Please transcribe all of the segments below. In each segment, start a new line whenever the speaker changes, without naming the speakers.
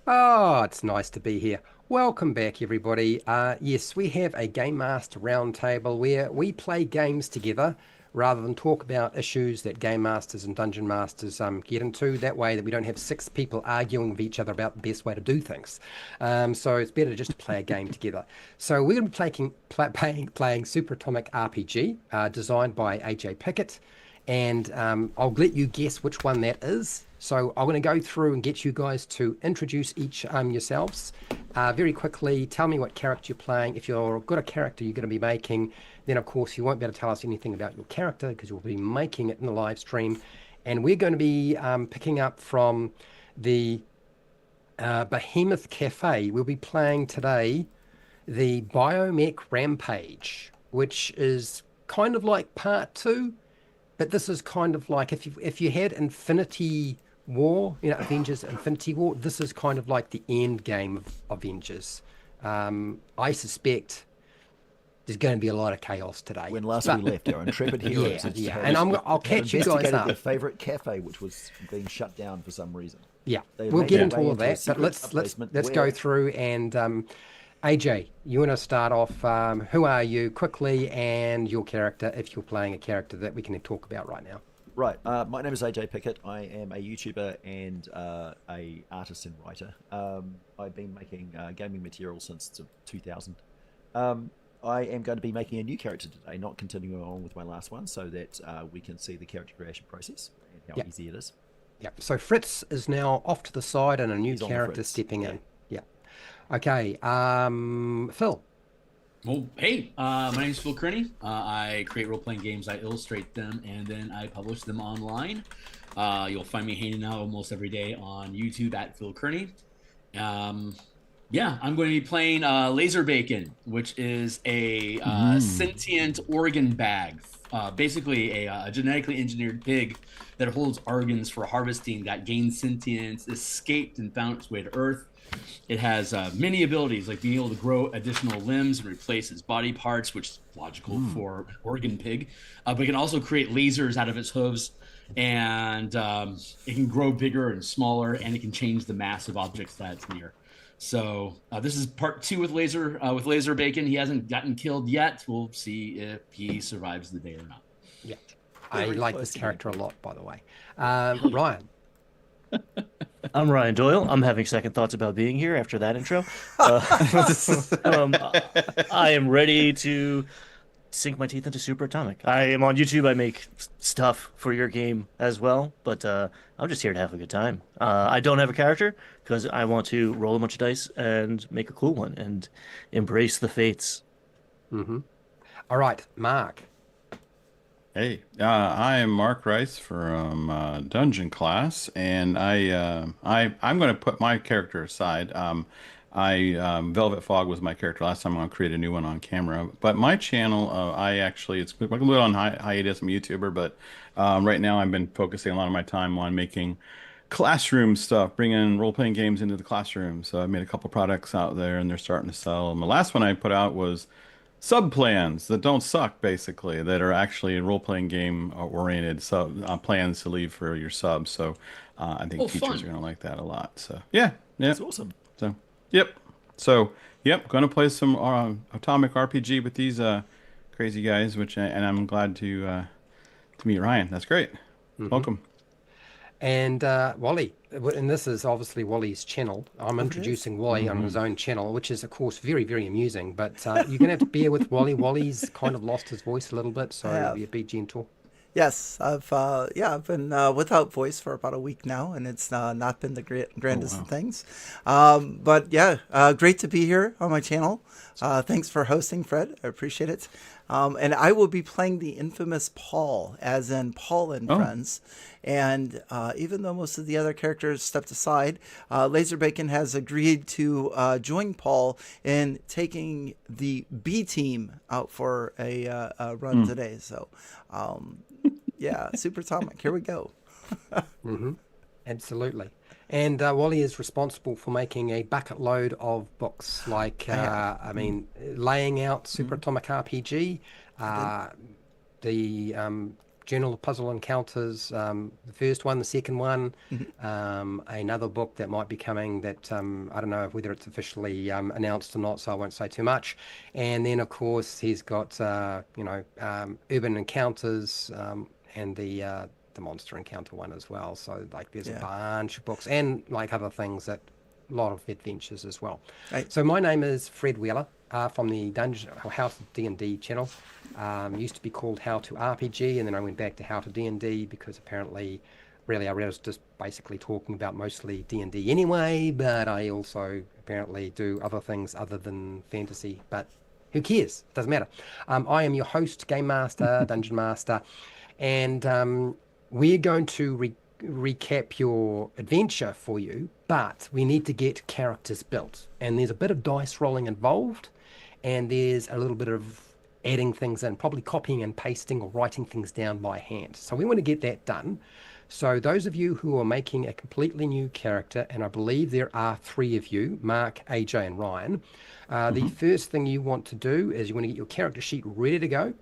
Oh, it's nice to be here. Welcome back, everybody. Yes, we have a Game Master Roundtable where we play games together rather than talk about issues that Game Masters and Dungeon Masters get into. That way, that we don't have six people arguing with each other about the best way to do things. So it's better just to play a game together. So we're going to be playing Super Atomic RPG, designed by AJ Pickett. And I'll let you guess which one that is. So I'm going to go through and get you guys to introduce each yourselves. Very quickly, tell me what character you're playing. If you're got a character you're going to be making, then of course you won't be able to tell us anything about your character because you'll be making it in the live stream. And we're going to be picking up from the Behemoth Cafe. We'll be playing today the Bio-mech Rampage, which is kind of like part two, but this is kind of like if you had Infinity War, Avengers Infinity War, this is kind of like the end game of Avengers. I suspect there's going to be a lot of chaos today.
When last we
But
left, our intrepid heroes
and I'll
had
catch you guys
investigated their
up.
favorite cafe, which was being shut down for some reason.
Yeah,
They had
we'll
made
get
their
into
way
all of
into a
that, but
secret
let's
basement
go
where
through and AJ, you want to start off? Who are you quickly and your character, if you're playing a character that we can talk about right now?
Right. My name is AJ Pickett. I am a YouTuber and a artist and writer. I've been making gaming material since 2000. I am going to be making a new character today, not continuing on with my last one, so that we can see the character creation process and how
Yep,
easy it is.
yep. So Fritz is now off to the side and a new
He's on the
character
fritz.
stepping
Yeah.
in. Yeah. Okay. Phil.
Well, hey, my name is Phil Kearney. I create role-playing games, I illustrate them, and then I publish them online. You'll find me hanging out almost every day on YouTube at Phil Kearney. Yeah, I'm going to be playing Laser Bacon, which is a sentient organ bag. Basically, a genetically engineered pig that holds organs for harvesting that gains sentience, escaped and found its way to Earth. It has many abilities, like being able to grow additional limbs and replace its body parts, which is logical for an organ pig. But it can also create lasers out of its hooves, and it can grow bigger and smaller, and it can change the mass of objects that it's near. So this is part two with Laser Bacon. He hasn't gotten killed yet. We'll see if he survives the day or not.
Yeah. I
Very
like
close
this
to
character a
being
lot, by the way. Ryan.
I'm Ryan Doyle. I'm having second thoughts about being here after that intro. Um, I am ready to sink my teeth into Super Atomic. I am on YouTube. I make stuff for your game as well, but I'm just here to have a good time. I don't have a character because I want to roll a bunch of dice and make a cool one and embrace the fates.
Mm-hmm. All right, Mark.
Hey, I am Mark Rice from Dungeon Class, and I'm going to put my character aside. Velvet Fog was my character last time. I'm going to create a new one on camera. But my channel, it's a little on hiatus. I'm a YouTuber, but right now I've been focusing a lot of my time on making classroom stuff, bringing role-playing games into the classroom. So I made a couple products out there, and they're starting to sell. And the last one I put out was sub plans that don't suck, basically, that are actually role-playing game oriented sub plans to leave for your subs. So I think
Oh,
teachers are
fun.
going to like that a lot. So yeah, yeah.
That's awesome.
So yep. So yep, going to play some Atomic RPG with these crazy guys, and I'm glad to meet Ryan. That's great.
Mm-hmm.
Welcome.
And Wally, and this is obviously Wally's channel. I'm introducing Wally on his own channel, which is, of course, very, very amusing. But you're going to have to bear with Wally. Wally's kind of lost his voice a little bit, so be gentle.
Yes, I've been without voice for about a week now, and it's not been the grandest of things. But yeah, great to be here on my channel. Thanks for hosting, Fred. I appreciate it. And I will be playing the infamous Paul, as in Paul and Friends. And even though most of the other characters stepped aside, Laser Bacon has agreed to join Paul in taking the B team out for a run today. So, yeah, Super Atomic. Here we go.
Mm-hmm. Absolutely. And Wally is responsible for making a bucket load of books, like, laying out Super Atomic RPG, the Journal of Puzzle Encounters, the first one, the second one,
Mm-hmm.
another book that might be coming that I don't know whether it's officially announced or not, so I won't say too much. And then, of course, he's got Urban Encounters and the Monster Encounter one as well. So like, there's a
Yeah.
bunch of books and like other things that a lot of adventures as well.
I,
So my name is Fred Wheeler from the Dungeon or House of D&D channel. Used to be called How to RPG, and then I went back to How to D&D because apparently, really, I was just basically talking about mostly D&D anyway, but I also apparently do other things other than fantasy, but who cares? Doesn't matter. I am your host, Game Master, Dungeon Master, and we're going to recap your adventure for you, but we need to get characters built, and there's a bit of dice rolling involved, and there's a little bit of adding things in, probably copying and pasting or writing things down by hand. So we want to get that done. So those of you who are making a completely new character, and I believe there are 3 of you, Mark, AJ, and Ryan, the first thing you want to do is you want to get your character sheet ready to go.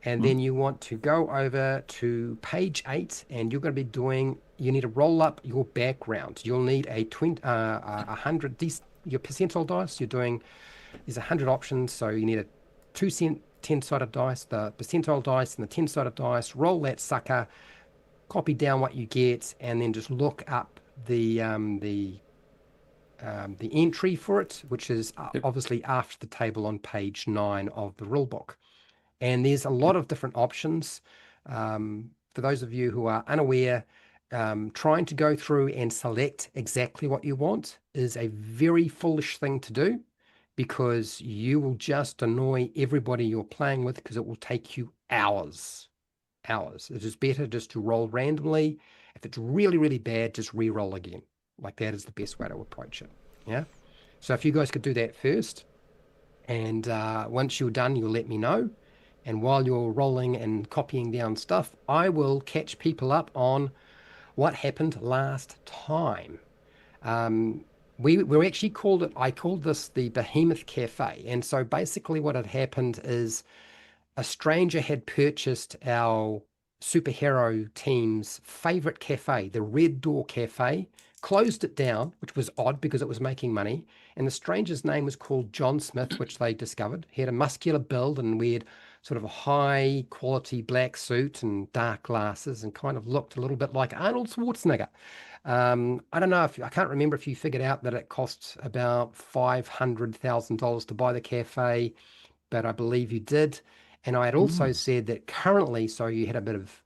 And then you want to go over to page 8, and you're going to be doing, you need to roll up your background. You'll need a 100, your percentile dice. You're doing, there's 100 options, so you need a 10-sided dice, the percentile dice and the 10-sided dice. Roll that sucker, copy down what you get, and then just look up the entry for it, which is obviously after the table on page 9 of the rule book. And there's a lot of different options. For those of you who are unaware, trying to go through and select exactly what you want is a very foolish thing to do, because you will just annoy everybody you're playing with, because it will take you hours. It is better just to roll randomly. If it's really, really bad, just re-roll again. Like, that is the best way to approach it. Yeah. So if you guys could do that first, and once you're done, you'll let me know. And while you're rolling and copying down stuff, I will catch people up on what happened last time. We actually called it, I called this the Behemoth Cafe. And so basically what had happened is a stranger had purchased our superhero team's favorite cafe, the Red Door Cafe, closed it down, which was odd because it was making money. And the stranger's name was called John Smith, which they discovered. He had a muscular build and weird sort of a high quality black suit and dark glasses, and kind of looked a little bit like Arnold Schwarzenegger. I don't know if, I can't remember if you figured out that it costs about $500,000 to buy the cafe, but I believe you did. And I had also said that currently, so you had a bit of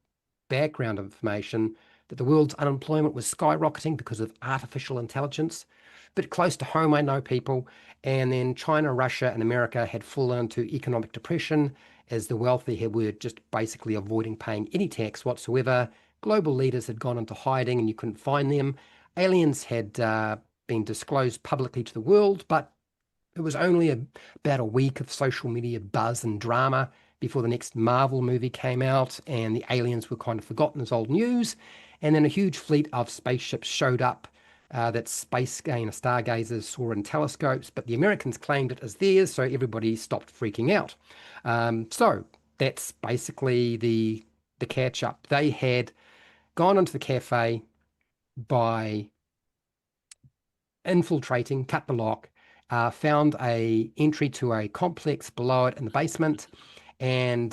background information, that the world's unemployment was skyrocketing because of artificial intelligence. But close to home, I know people, and then China, Russia, and America had fallen into economic depression as the wealthy were just basically avoiding paying any tax whatsoever. Global leaders had gone into hiding and you couldn't find them. Aliens had been disclosed publicly to the world, but it was only about a week of social media buzz and drama before the next Marvel movie came out, and the aliens were kind of forgotten as old news. And then a huge fleet of spaceships showed up that stargazers saw in telescopes, but the Americans claimed it as theirs, so everybody stopped freaking out. So that's basically the catch up. They had gone into the cafe by infiltrating, cut the lock, found a entry to a complex below it in the basement, and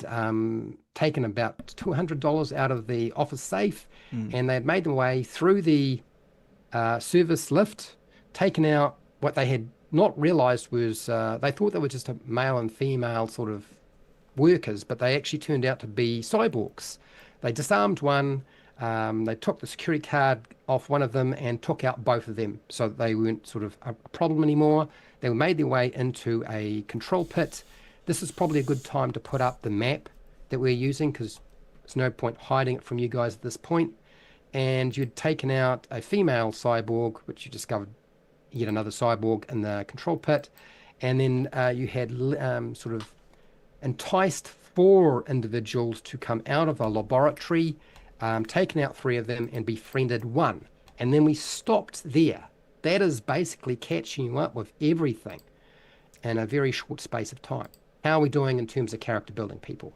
taken about $200 out of the office safe, and they had made their way through the service lift, taken out what they had not realized was, they thought they were just a male and female sort of workers, but they actually turned out to be cyborgs. They disarmed one, they took the security card off one of them and took out both of them, so that they weren't sort of a problem anymore. They made their way into a control pit. This is probably a good time to put up the map that we're using, because there's no point hiding it from you guys at this point. And you'd taken out a female cyborg, which you discovered yet another cyborg in the control pit. And then you had sort of enticed 4 individuals to come out of a laboratory, taken out 3 of them and befriended 1. And then we stopped there. That is basically catching you up with everything in a very short space of time. How are we doing in terms of character building, people?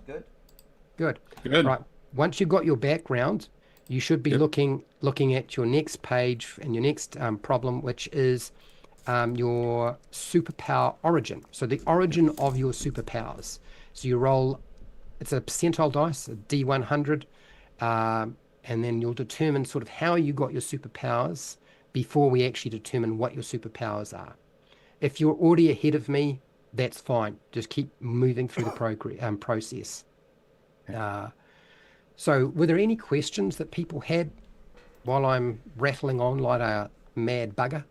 Good.
Good.
Good.
Right. Once you've got your background, you should be
Yep.
looking at your next page and your next problem, which is your superpower origin. So the origin of your superpowers. So you roll, it's a percentile dice, a D100, and then you'll determine sort of how you got your superpowers before we actually determine what your superpowers are. If you're already ahead of me, that's fine. Just keep moving through the process. So were there any questions that people had while I'm rattling on like a mad bugger?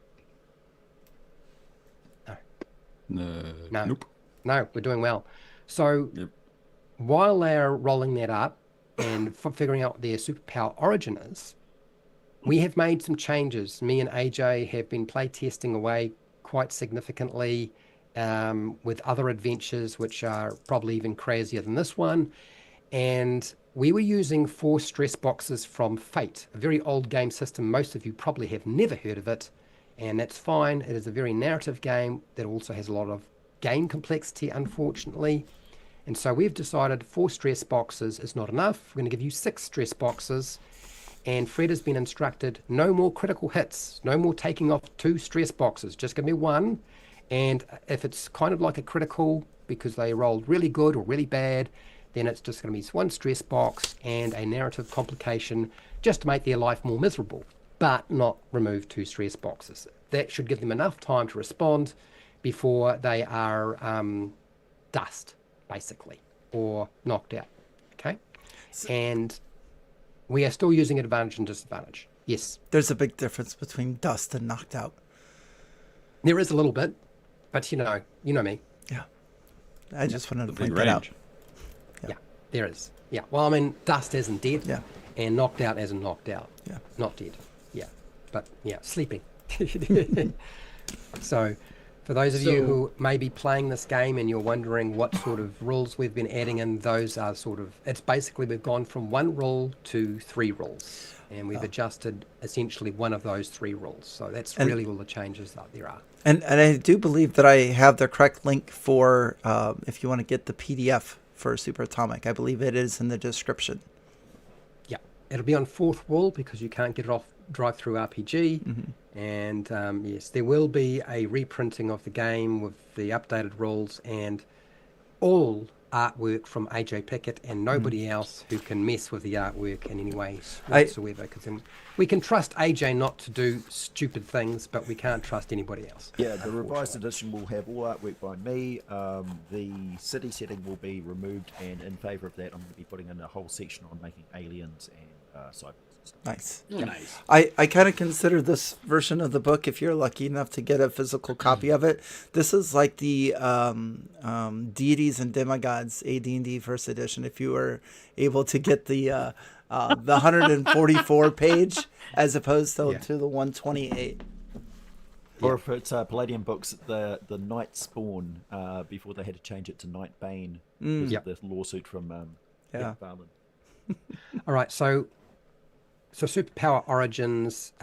No.
Nope.
No, we're doing well. So
Yep.
while they're rolling that up and figuring out what their superpower origin is, we have made some changes. Me and AJ have been play testing away quite significantly with other adventures, which are probably even crazier than this one. And we were using 4 stress boxes from Fate, a very old game system. Most of you probably have never heard of it, and that's fine. It is a very narrative game that also has a lot of game complexity, unfortunately. And so we've decided 4 stress boxes is not enough. We're going to give you 6 stress boxes. And Fred has been instructed, no more critical hits, no more taking off 2 stress boxes, just give me 1. And if it's kind of like a critical because they rolled really good or really bad, then it's just going to be 1 stress box and a narrative complication just to make their life more miserable, but not remove 2 stress boxes. That should give them enough time to respond before they are dust, basically, or knocked out. Okay? And we are still using advantage and disadvantage. Yes.
There's a big difference between dust and knocked out.
There is a little bit, but you know me.
Yeah. I just wanted to
Big
point that out.
range.
Yeah, there is. Yeah. Well, I mean, dust isn't dead.
Yeah.
And knocked out isn't knocked out.
Yeah.
Not dead. Yeah. But yeah, sleeping. So for those of you who may be playing this game and you're wondering what sort of rules we've been adding in, those are sort of, it's basically we've gone from 1 rule to 3 rules. And we've adjusted essentially one of those 3 rules. So that's really all the changes that there are.
And I do believe that I have the correct link for if you want to get the PDF for Super Atomic. I believe it is in the description.
Yeah, it'll be on 4th wall because you can't get it off drive-through RPG. And yes, there will be a reprinting of the game with the updated rules and all artwork from AJ Pickett and nobody else who can mess with the artwork in any way whatsoever. Because then we can trust AJ not to do stupid things, but we can't trust anybody else.
Yeah, the revised edition will have all artwork by me. The city setting will be removed, and in favour of that, I'm going to be putting in a whole section on making aliens and cyborgs.
Nice.
Oh, nice.
I kind of consider this version of the book, if you're lucky enough to get a physical copy of it, this is like the Deities and Demigods AD&D first edition. If you were able to get the 144 page as opposed to the 128.
Or if it's Palladium books, the Night Spawn, before they had to change it to Night Bane, because of the lawsuit from Farland.
All right, so superpower origins,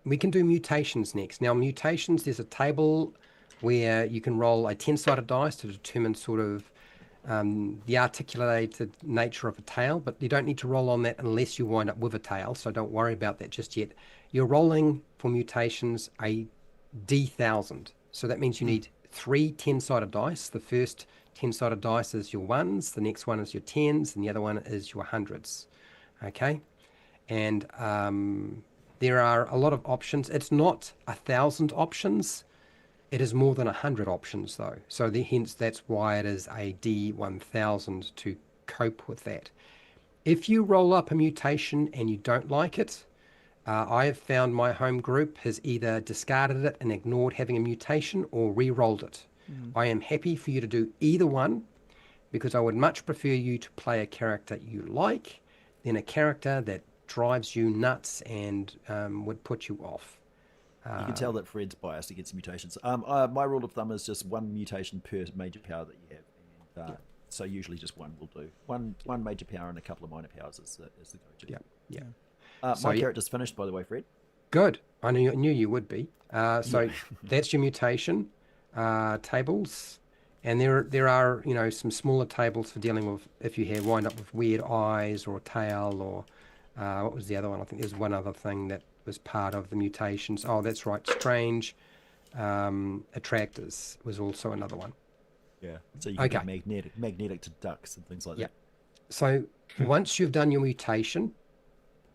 we can do mutations next. Now, mutations, there's a table where you can roll a 10-sided dice to determine sort of the articulated nature of a tail, but you don't need to roll on that unless you wind up with a tail, so don't worry about that just yet. You're rolling for mutations a D1000, so that means you need 3 10-sided dice. The first 10-sided dice is your 1s, the next one is your 10s, and the other one is your 100s. Okay? And there are a lot of options. It's not 1,000 options. It is more than 100 options, though. So hence, that's why it is a D1000 to cope with that. If you roll up a mutation and you don't like it, I have found my home group has either discarded it and ignored having a mutation or re-rolled it. I am happy for you to do either one because I would much prefer you to play a character you like than a character that drives you nuts and would put you off.
You can tell that Fred's biased against mutations. My rule of thumb is just 1 mutation per major power that you have, and so usually just 1 will do. One major power and a couple of minor powers is the go-to.
Yeah.
My character's finished, by the way, Fred.
Good. I knew you would be. So that's your mutation tables, And there are, you know, some smaller tables for dealing with if you wind up with weird eyes or a tail or what was the other one? I think there's one other thing that was part of the mutations. Oh, that's right, strange attractors was also another one.
Yeah. So you can
Okay.
be magnetic to ducks and things like
Yeah.
that.
So once you've done your mutation,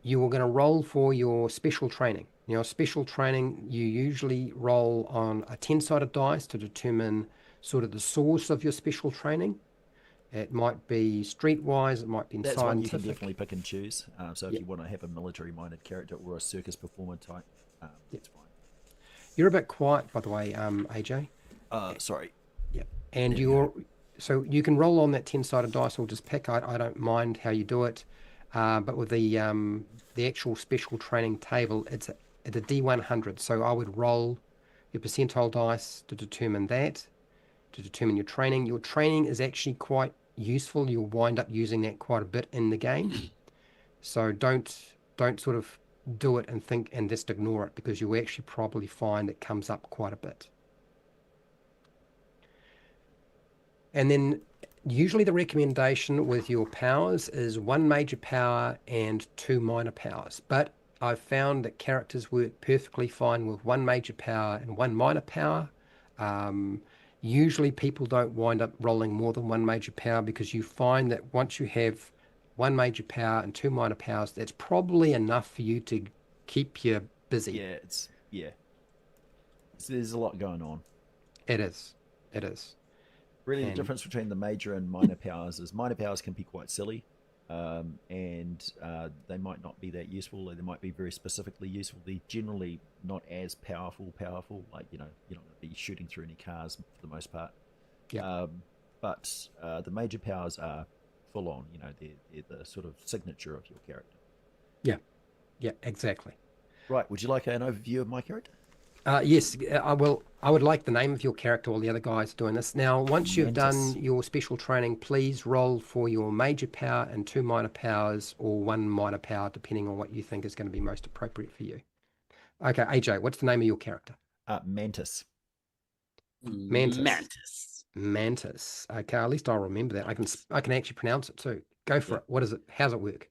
you are going to roll for your special training. Now, special training, you usually roll on a 10-sided dice to determine sort of the source of your special training. It might be streetwise, it might be
That's one you can
scientific.
definitely pick and choose. So if
Yeah,
you want to have a military-minded character or a circus performer type,
yeah.
it's fine.
You're a bit quiet, by the way, AJ.
Sorry.
Yeah. And
There we go.
so you can roll on that 10-sided dice or just pick. I don't mind how you do it. But with the actual special training table, it's a D100. So I would roll your percentile dice to determine that, to determine your training. Your training is actually quite useful. You'll wind up using that quite a bit in the game. So don't sort of do it and think and just ignore it, because you actually probably find it comes up quite a bit. And then usually the recommendation with your powers is 1 major power and 2 minor powers. But I've found that characters work perfectly fine with 1 major power and 1 minor power. Usually people don't wind up rolling more than 1 major power, because you find that once you have 1 major power and 2 minor powers, that's probably enough for you to keep you busy.
There's a lot going on.
It is. It is.
Really, the
And
difference between the major and minor powers is minor powers can be quite silly, and they might not be that useful. Or they might be very specifically useful. They're generally not as powerful. Like, you're not going to be shooting through any cars for the most part.
yeah,
But the major powers are full on. They're the sort of signature of your character.
yeah, yeah, exactly.
Right. Would you like an overview of my character?
Yes, I will. I would like the name of your character while the other guys are doing this. Now, once you've
Mantis.
done your special training, please roll for your major power and 2 minor powers, or 1 minor power, depending on what you think is going to be most appropriate for you. Okay, AJ, what's the name of your character?
Mantis.
Mantis.
Mantis.
Mantis. Okay, at least I'll remember that. I can actually pronounce it too. Go for it. What is it? How's it work?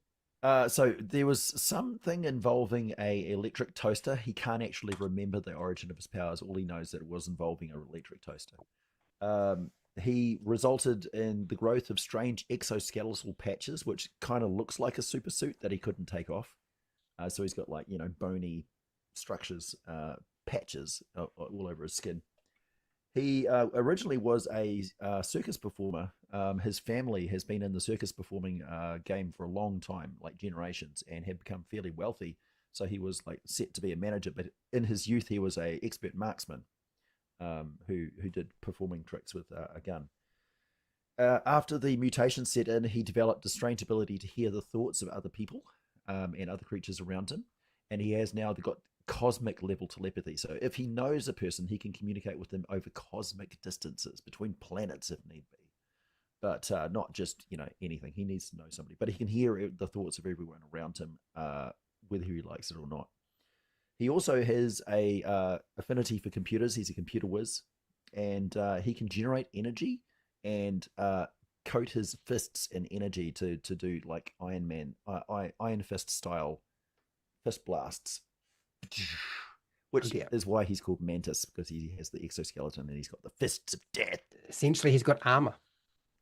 So there was something involving a electric toaster. He can't actually remember the origin of his powers. All he knows that it was involving an electric toaster. He resulted in the growth of strange exoskeletal patches, which kind of looks like a super suit that he couldn't take off. So he's got, like, bony structures, patches all over his skin. He originally was a circus performer. His family has been in the circus performing game for a long time, like generations, and had become fairly wealthy. So he was, like, set to be a manager. But in his youth, he was a expert marksman who did performing tricks with a gun. After the mutation set in, he developed a strange ability to hear the thoughts of other people and other creatures around him, and he has now got cosmic level telepathy. So if he knows a person, he can communicate with them over cosmic distances between planets if need be. But not just anything. He needs to know somebody, but he can hear the thoughts of everyone around him, whether he likes it or not. He also has a affinity for computers. He's a computer whiz, and he can generate energy and coat his fists in energy to do, like, Iron Man, Iron Fist style fist blasts, which
Yeah.
is why he's called Mantis, because he has the exoskeleton and he's got the fists of death.
Essentially, he's got armor.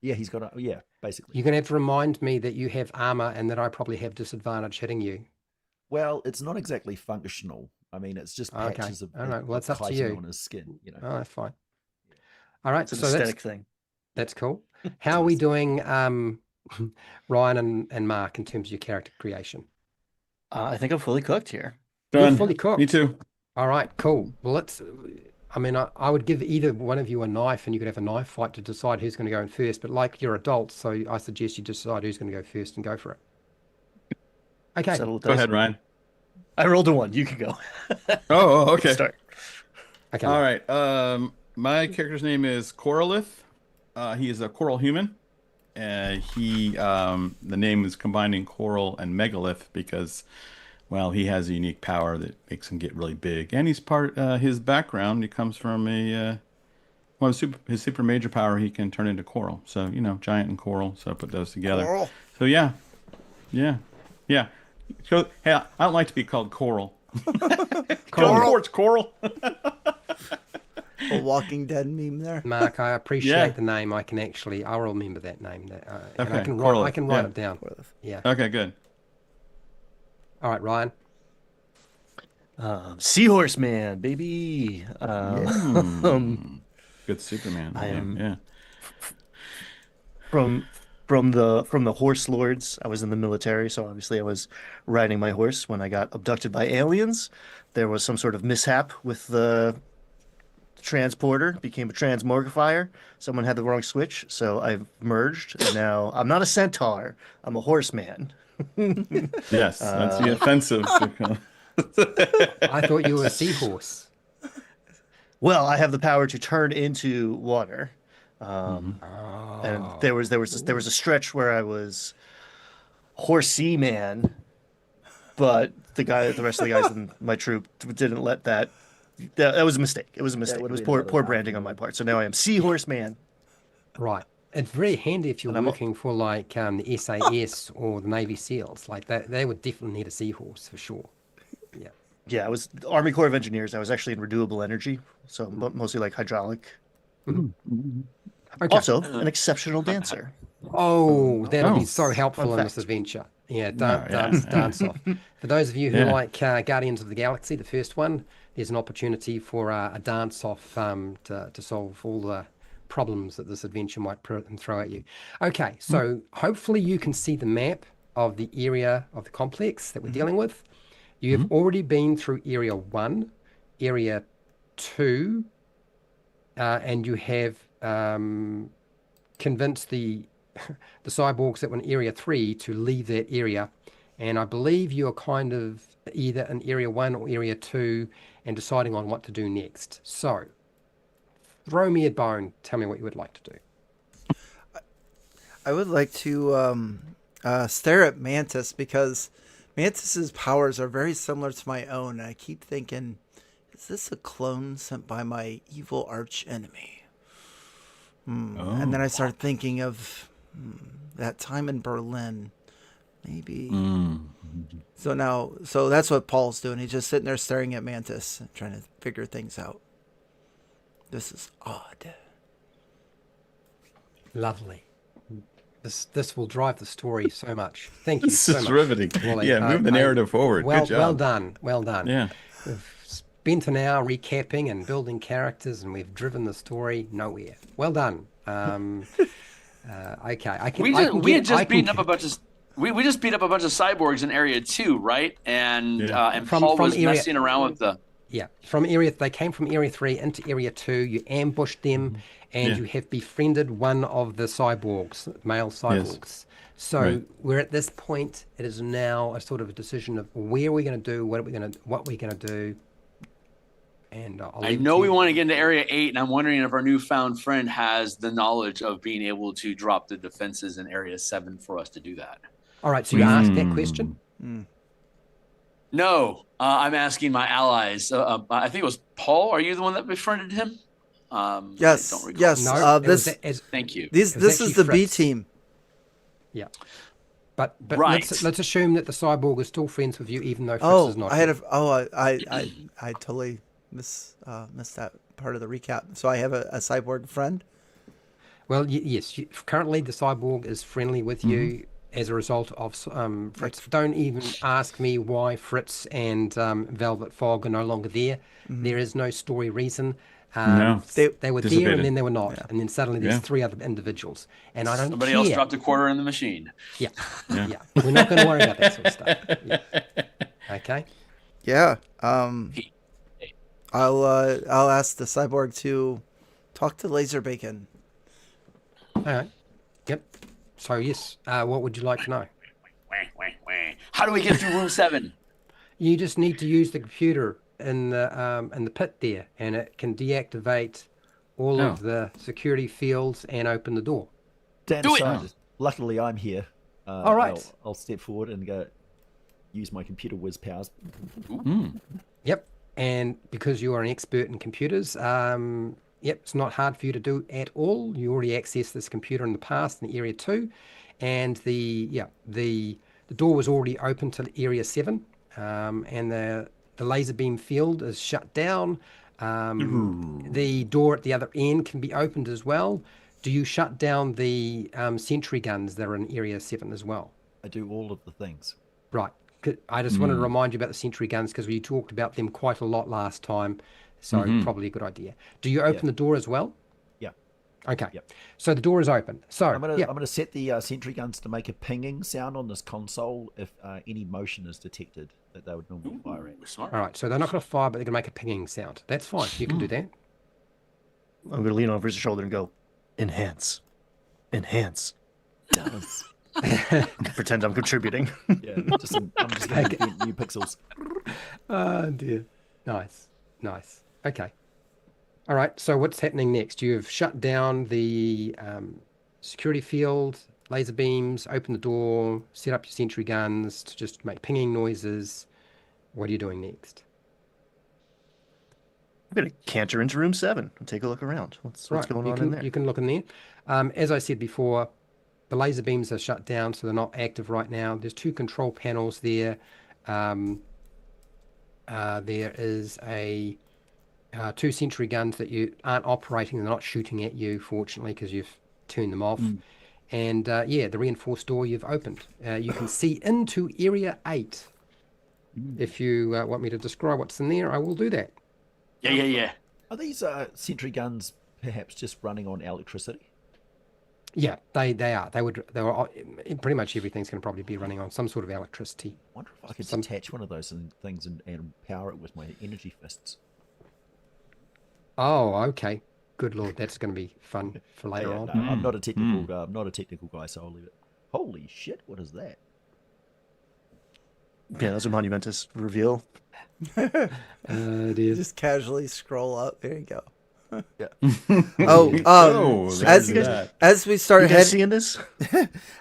Yeah, he's got basically.
You're going to have to remind me that you have armor and that I probably have disadvantage hitting you.
Well, it's not exactly functional. I mean, it's just
Okay.
patches of,
All right. Well, it's up to
chitin
you.
on his skin.
Oh, that's fine. All right.
It's an
So
aesthetic thing.
that's cool. How are we doing, Ryan and Mark, in terms of your character creation?
I think I'm fully cooked here.
You're
Done.
fully cooked.
Me too.
All right, cool. Well, I would give either one of you a knife and you could have a knife fight to decide who's going to go in first. But like, you're adults, so I suggest you decide who's going to go first and go for it. Okay.
Settle with
Go
dice.
ahead, Ryan.
I rolled a 1. You can go.
Okay.
Start.
Okay.
All right. My character's name is Coralith. He is a coral human. The name is combining coral and megalith because, well, he has a unique power that makes him get really big. And his background, he comes from well, his super major power, he can turn into coral. So, giant and coral. So I put those together.
Coral.
So yeah. So, hey, I don't like to be called coral. It's coral.
A Walking Dead meme there.
Mark, I appreciate
Yeah.
the name. I'll remember that name. And
Okay,
I can
Corliss,
write
yeah.
it down. Yeah.
Okay, good.
All right, Ryan.
Seahorse Man, baby.
Good Superman.
I am-
Yeah.
From the horse lords. I was in the military, so obviously I was riding my horse when I got abducted by aliens. There was some sort of mishap with the transporter, became a transmogrifier. Someone had the wrong switch, so I've merged, and now I'm not a centaur. I'm a horseman.
Yes, that's the offensive.
I thought you were a seahorse.
Well, I have the power to turn into water. And there was a stretch where I was horsey man, but the rest of the guys in my troop didn't let that. That was a mistake. It was a mistake. It was poor branding on my part. So now I am Seahorse Man.
Right. It's very handy if you're
And I'm-
working for like the SAS or the Navy SEALs. Like that, they would definitely need a seahorse for sure. Yeah.
Yeah, I was Army Corps of Engineers. I was actually in renewable energy, so mostly like hydraulic.
Okay.
Also, an exceptional dancer.
Oh, that'll be
Oh.
so helpful
Fun
in
fact.
this adventure. Yeah,
yeah,
dance off. For those of you who
Yeah.
like Guardians of the Galaxy, the first one, there's an opportunity for a dance off to solve all the problems that this adventure might throw at you. Okay, so hopefully you can see the map of the area of the complex that we're dealing with. You have already been through Area 1, Area 2, and you have convinced the cyborgs that were in Area 3 to leave that area. And I believe you're kind of either in Area 1 or Area 2 and deciding on what to do next. So, throw me a bone. Tell me what you would like to do.
I would like to stare at Mantis because Mantis's powers are very similar to my own. And I keep thinking, is this a clone sent by my evil arch enemy? And then I start thinking of that time in Berlin. Maybe. So that's what Paul's doing. He's just sitting there staring at Mantis, trying to figure things out. This is odd.
Lovely. This will drive the story so much. Thank you
This
so
is
much.
riveting.
Wally.
Yeah, move the narrative forward.
Well,
Good job.
well done. Well done.
Yeah.
We've spent an hour recapping and building characters, and we've driven the story nowhere. Well done. Okay, I can.
We had just beaten up a bunch of. We just beat up a bunch of cyborgs in Area 2, right? And and
From
Paul was
area-
messing around with the.
Yeah, they came from Area 3 into Area 2. You ambushed them, and
Yeah.
you have befriended one of the cyborgs, male cyborgs. So
Right.
we're at this point. It is now a sort of a decision of where we're going to do, what we're going to do. And I'll
I
leave it
know
to
we
you.
want to get into Area 8, and I'm wondering if our newfound friend has the knowledge of being able to drop the defenses in Area 7 for us to do that.
All right, so you asked that question.
No, I'm asking my allies. I think it was Paul. Are you the one that befriended him?
Yes,
I don't recall.
yes.
No, it was
This
Thank you.
this
it was
this is
actually
the B
Fritz.
team.
Yeah, but
Right.
let's assume that the cyborg is still friends with you, even though Fritz
Oh,
is not.
I had
here.
I totally missed that part of the recap. So I have a cyborg friend.
Well, yes. Currently, the cyborg is friendly with you as a result of Fritz. Don't even ask me why Fritz and Velvet Fog are no longer there. There is no story reason.
No.
They were there
Dissipated.
and then they were not, and then suddenly there's
Yeah.
3 other individuals, and I don't
Somebody
care.
else dropped a quarter in the machine.
Yeah. We're not going to worry about that sort of stuff. Yeah. Okay.
Yeah. I'll ask the cyborg to talk to Laser Bacon.
All right. Yep. So yes, what would you like to know?
How do we get through Room 7?
You just need to use the computer in the pit there, and it can deactivate all of the security fields and open the door.
Dan
Do it!
decided. Luckily, I'm here.
All right.
I'll step forward and go use my computer whiz powers.
Yep. And because you are an expert in computers, Yep, it's not hard for you to do at all. You already accessed this computer in the past in Area 2, and the door was already open to Area 7, and the laser beam field is shut down. The door at the other end can be opened as well. Do you shut down the sentry guns that are in Area 7 as well?
I do all of the things.
Right. I just wanted to remind you about the sentry guns because we talked about them quite a lot last time, so probably a good idea. Do you open the door as well?
Yeah.
Okay.
Yep.
So the door is open. So
I'm gonna set the sentry guns to make a pinging sound on this console if any motion is detected that they would normally fire at.
Smart.
all right. So they're not going to fire, but they're going to make a pinging sound. That's fine. You can do that.
I'm going to lean over his shoulder and go, enhance. Enhance.
Yes.
Pretend I'm contributing.
Yeah, I'm just going to invent new pixels.
Oh dear. Nice. Okay. All right. So what's happening next? You've shut down the security field, laser beams, open the door, set up your sentry guns to just make pinging noises. What are you doing next?
I'm going to canter into room 7 and take a look around. What's going on in there?
You can look in there. As I said before, the laser beams are shut down, so they're not active right now. There's 2 control panels there. There is 2 sentry guns that you aren't operating. They're not shooting at you, fortunately, because you've turned them off. And the reinforced door you've opened. You can see into Area 8. If you want me to describe what's in there, I will do that.
Yeah.
Are these sentry guns perhaps just running on electricity?
Yeah, they are. They were pretty much everything's going to probably be running on some sort of electricity.
I wonder if I could detach one of those things and power it with my energy fists.
Oh, okay. Good Lord, that's going to be fun for later on.
No, I'm not a technical. I'm not a technical guy, so I'll leave it. Holy shit! What is that?
Yeah, that's a monumentous reveal.
It is.
Just casually scroll up. There you go.
Yeah.
As we start
You guys seeing this?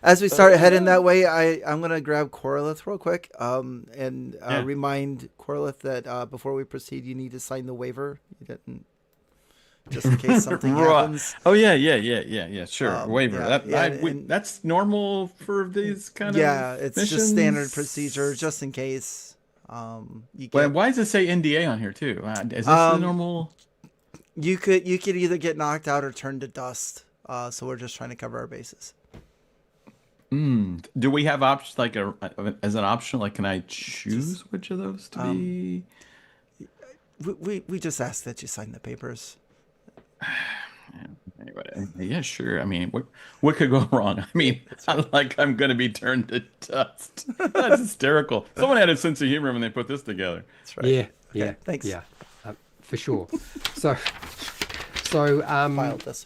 as we start heading that way, I'm gonna grab Corlith real quick, and remind Corlith that before we proceed, you need to sign the waiver. You didn't, just in case something happens.
Oh yeah. Sure, waiver.
and
That's normal for these kind of
it's
missions?
just standard procedure, just in case. You
Well,
get,
why does it say NDA on here too? Is this the normal?
you could either get knocked out or turned to dust. So we're just trying to cover our bases.
Do we have options like as an option? Like, can I choose which of those to be?
We just ask that you sign the papers.
Anyway, yeah, sure. I mean, what could go wrong? I mean, I'm going to be turned to dust. That's hysterical. Someone had a sense of humor when they put this together.
That's right.
Yeah.
Thanks.
Yeah, for sure. So
File this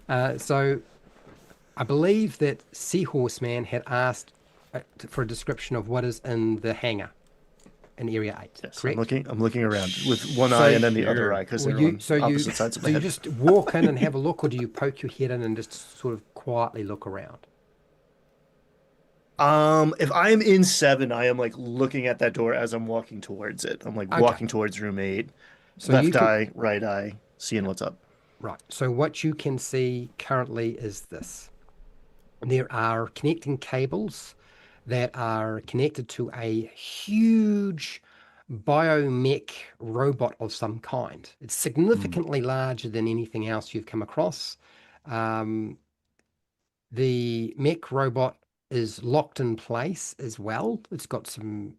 way.
so I believe that Seahorse Man had asked for a description of what is in the hangar in Area 8.
Yes,
correct?
I'm looking around with one eye and then the other eye because they're on opposite sides of my
do you
head.
just walk in and have a look, or do you poke your head in and just sort of quietly look around?
If I'm in 7, I am like looking at that door as I'm walking towards it. I'm like walking towards room 8.
So
Left eye, right eye, seeing what's up.
Right. So what you can see currently is this. There are connecting cables that are connected to a huge Bio-mech robot of some kind. It's significantly larger than anything else you've come across. The mech robot is locked in place as well. It's got some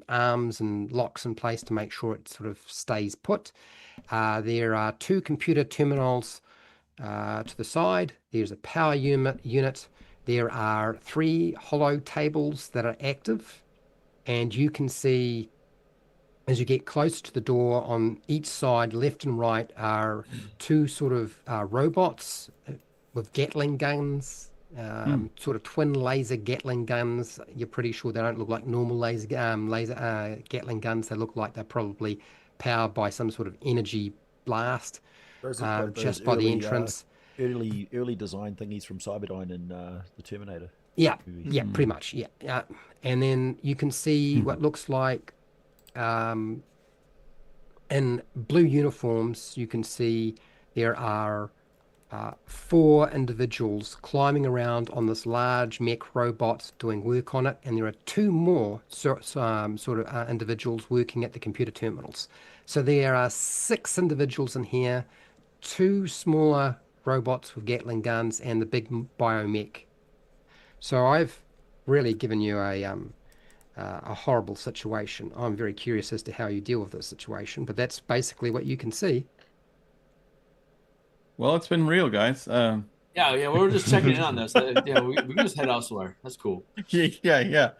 arms and locks in place to make sure it sort of stays put. There are 2 computer terminals to the side. There's a power unit. There are 3 hollow tables that are active, and you can see as you get close to the door on each side, left and right, are 2 sort of robots with Gatling guns. Sort of twin laser Gatling guns. You're pretty sure they don't look like normal laser Gatling guns. They look like they're probably powered by some sort of energy blast.
Those are like
just
those
by the
early,
entrance.
Early design thingies from Cyberdyne and the Terminator.
Yeah,
movies.
yeah, pretty much. Yeah. And then you can see what looks like in blue uniforms, you can see there are 4 individuals climbing around on this large mech robot doing work on it, and there are 2 more individuals working at the computer terminals. So there are 6 individuals in here, 2 smaller robots with Gatling guns, and the big Bio-mech. So I've really given you a horrible situation. I'm very curious as to how you deal with this situation, but that's basically what you can see.
Well, it's been real, guys.
Yeah, we were just checking in on this. Yeah, we can just head elsewhere. That's cool.
Yeah.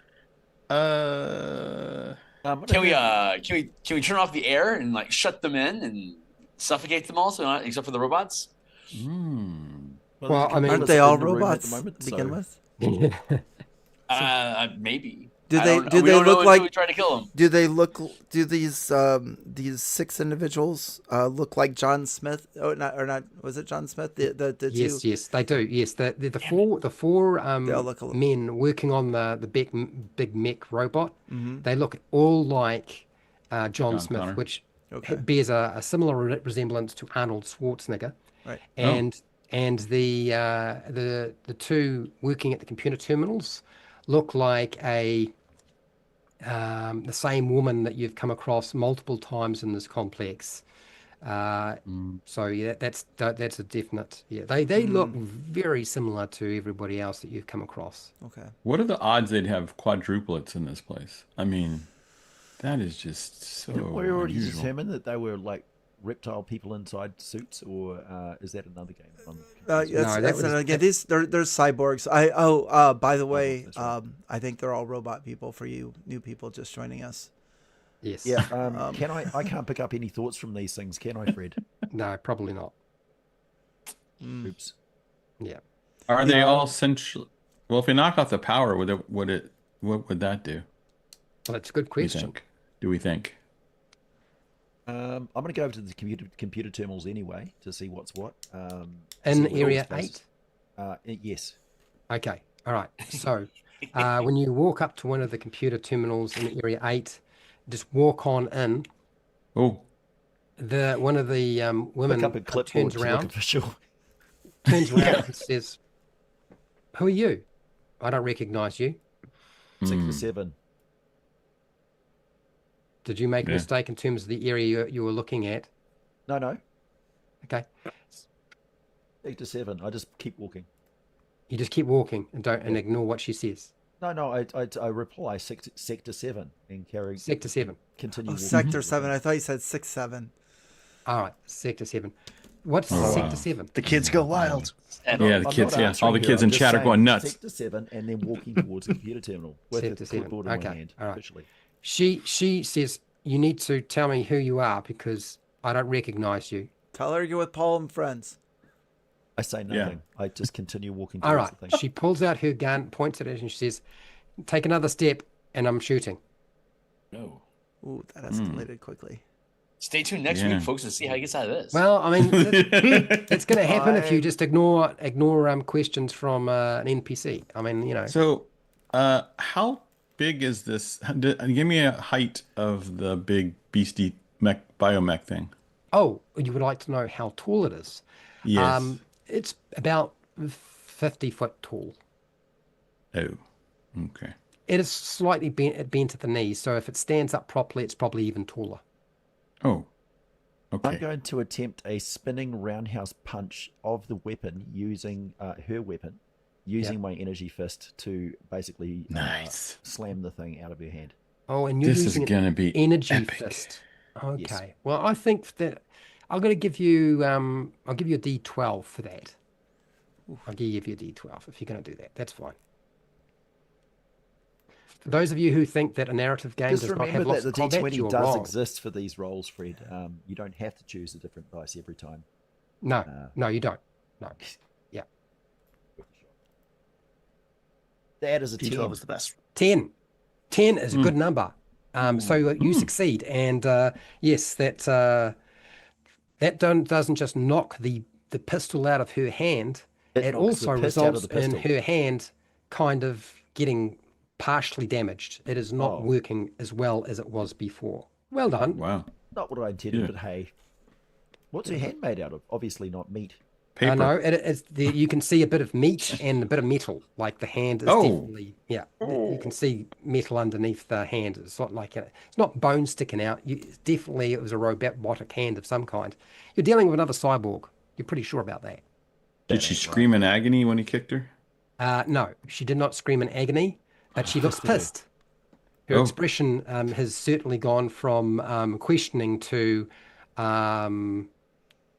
Can we turn off the air and like shut them in and suffocate them all, so not, except for the robots?
Well, I mean,
aren't they all robots to begin with?
Maybe.
Do
I
they
don't-
do
we
they
don't know
look
until
like
we try to kill them?
do these 6 individuals look like John Smith? Oh, not was it John Smith? The
Yes,
two.
yes, they do. Yes, the four
They all look
men working on the big mech robot.
Mhm.
They look all like John Smith,
Connor.
which
Okay.
bears a similar resemblance to Arnold Schwarzenegger.
Right.
And the 2 working at the computer terminals look like the same woman that you've come across multiple times in this complex. So yeah, that's a definite. Yeah, they look very similar to everybody else that you've come across.
Okay.
What are the odds they'd have quadruplets in this place? I mean, that is just so
Didn't we already
unusual.
determine that they were like reptile people inside suits, or is that another game?
Again, they're cyborgs. By the way,
that's right.
I think they're all robot people for you new people just joining us.
Yes.
Yeah. Can I can't pick up any thoughts from these things, can I, Fred?
No, probably not.
Oops.
Yeah.
Are they all central? Well, if we knock off the power, what would that do?
Well, that's a good question.
Do we think?
I'm going to go over to the computer terminals anyway to see what's what.
In
see what
area
all
8?
Yes.
Okay. All right. So when you walk up to one of the computer terminals in area 8, just walk on in.
Oh,
One of the women
Pick up a clipboard
turns
to look
around
official.
and says, "Who are you? I don't recognize you.
Sector 7.
Did you make a
Yeah.
mistake in terms of the area you were looking at?"
No.
Okay.
Sector 7. I just keep walking.
You just keep walking and ignore what she says.
No. I reply sector 7 and carry
Sector 7.
continue.
Oh,
walking
Sector
towards
7.
them.
I thought you said 6-7.
All right. Sector 7. What's
Oh,
Sector
wow.
7?
The kids go wild.
yeah, the
I'm
kids.
not
Yeah,
answering
all the
her,
kids
I'm
in
just
chat are
saying
going nuts.
Sector 7 and then walking towards the computer terminal with
Sector
a
7.
clipboard in my
Okay,
hand.
all right.
Officially.
She says, "You need to tell me who you are because I don't recognize you."
Tell her you're with Paul and friends.
I say nothing. I just continue walking
All
towards
right.
the thing.
She pulls out her gun, points at it, and she says, "Take another step, and I'm shooting."
No.
Ooh, that escalated quickly.
Stay tuned next week, folks, to see how he gets out of this.
Well, I mean, it's going to happen if you
I-
just ignore questions from an NPC. I mean, you know.
So, how big is this? Give me a height of the big beastie biomech thing.
Oh, you would like to know how tall it is?
Yes.
It's about 50 foot tall.
Oh, okay.
It is slightly bent at the knees, so if it stands up properly, it's probably even taller.
Oh,
I'm
okay.
going to attempt a spinning roundhouse punch of the weapon using her weapon, using my energy fist to basically
Nice.
slam the thing out of her hand.
Oh, and you're
This is
using an
gonna be
energy
epic.
fist. Okay.
Yes.
Well, I think that I'm going to give you I'll give you a D12 for that. I'll give you a D12 if you're going to do that. That's fine. For those of you who think that a narrative game
Just
does not have
remember
lots
that the
of combat,
D20
you're
does
wrong.
exist for these rolls, Fred. You don't have to choose a different dice every time.
No, no, you don't. No. Yeah.
That is a 10.
D12 is the best.
10. 10 is a good number. So you succeed. And yes, that doesn't just knock the pistol out of her hand. It
knocks the
also
piss out of
results
the
in
pistol.
her hand kind of getting partially damaged. It is not
Oh.
working as well as it was before. Well done.
Wow.
Not what I intended,
Yeah.
but hey. What's her hand made out of? Obviously not meat.
Paper.
No, you can see a bit of meat and a bit of metal. Like the hand is definitely, yeah. You can see metal underneath the hand. It's not like it's not bone sticking out. Definitely, it was a robotic hand of some kind. You're dealing with another cyborg. You're pretty sure about that.
Did she scream in agony when he kicked her?
No, she did not scream in agony, but she looks pissed. Her
Oh.
expression has certainly gone from questioning to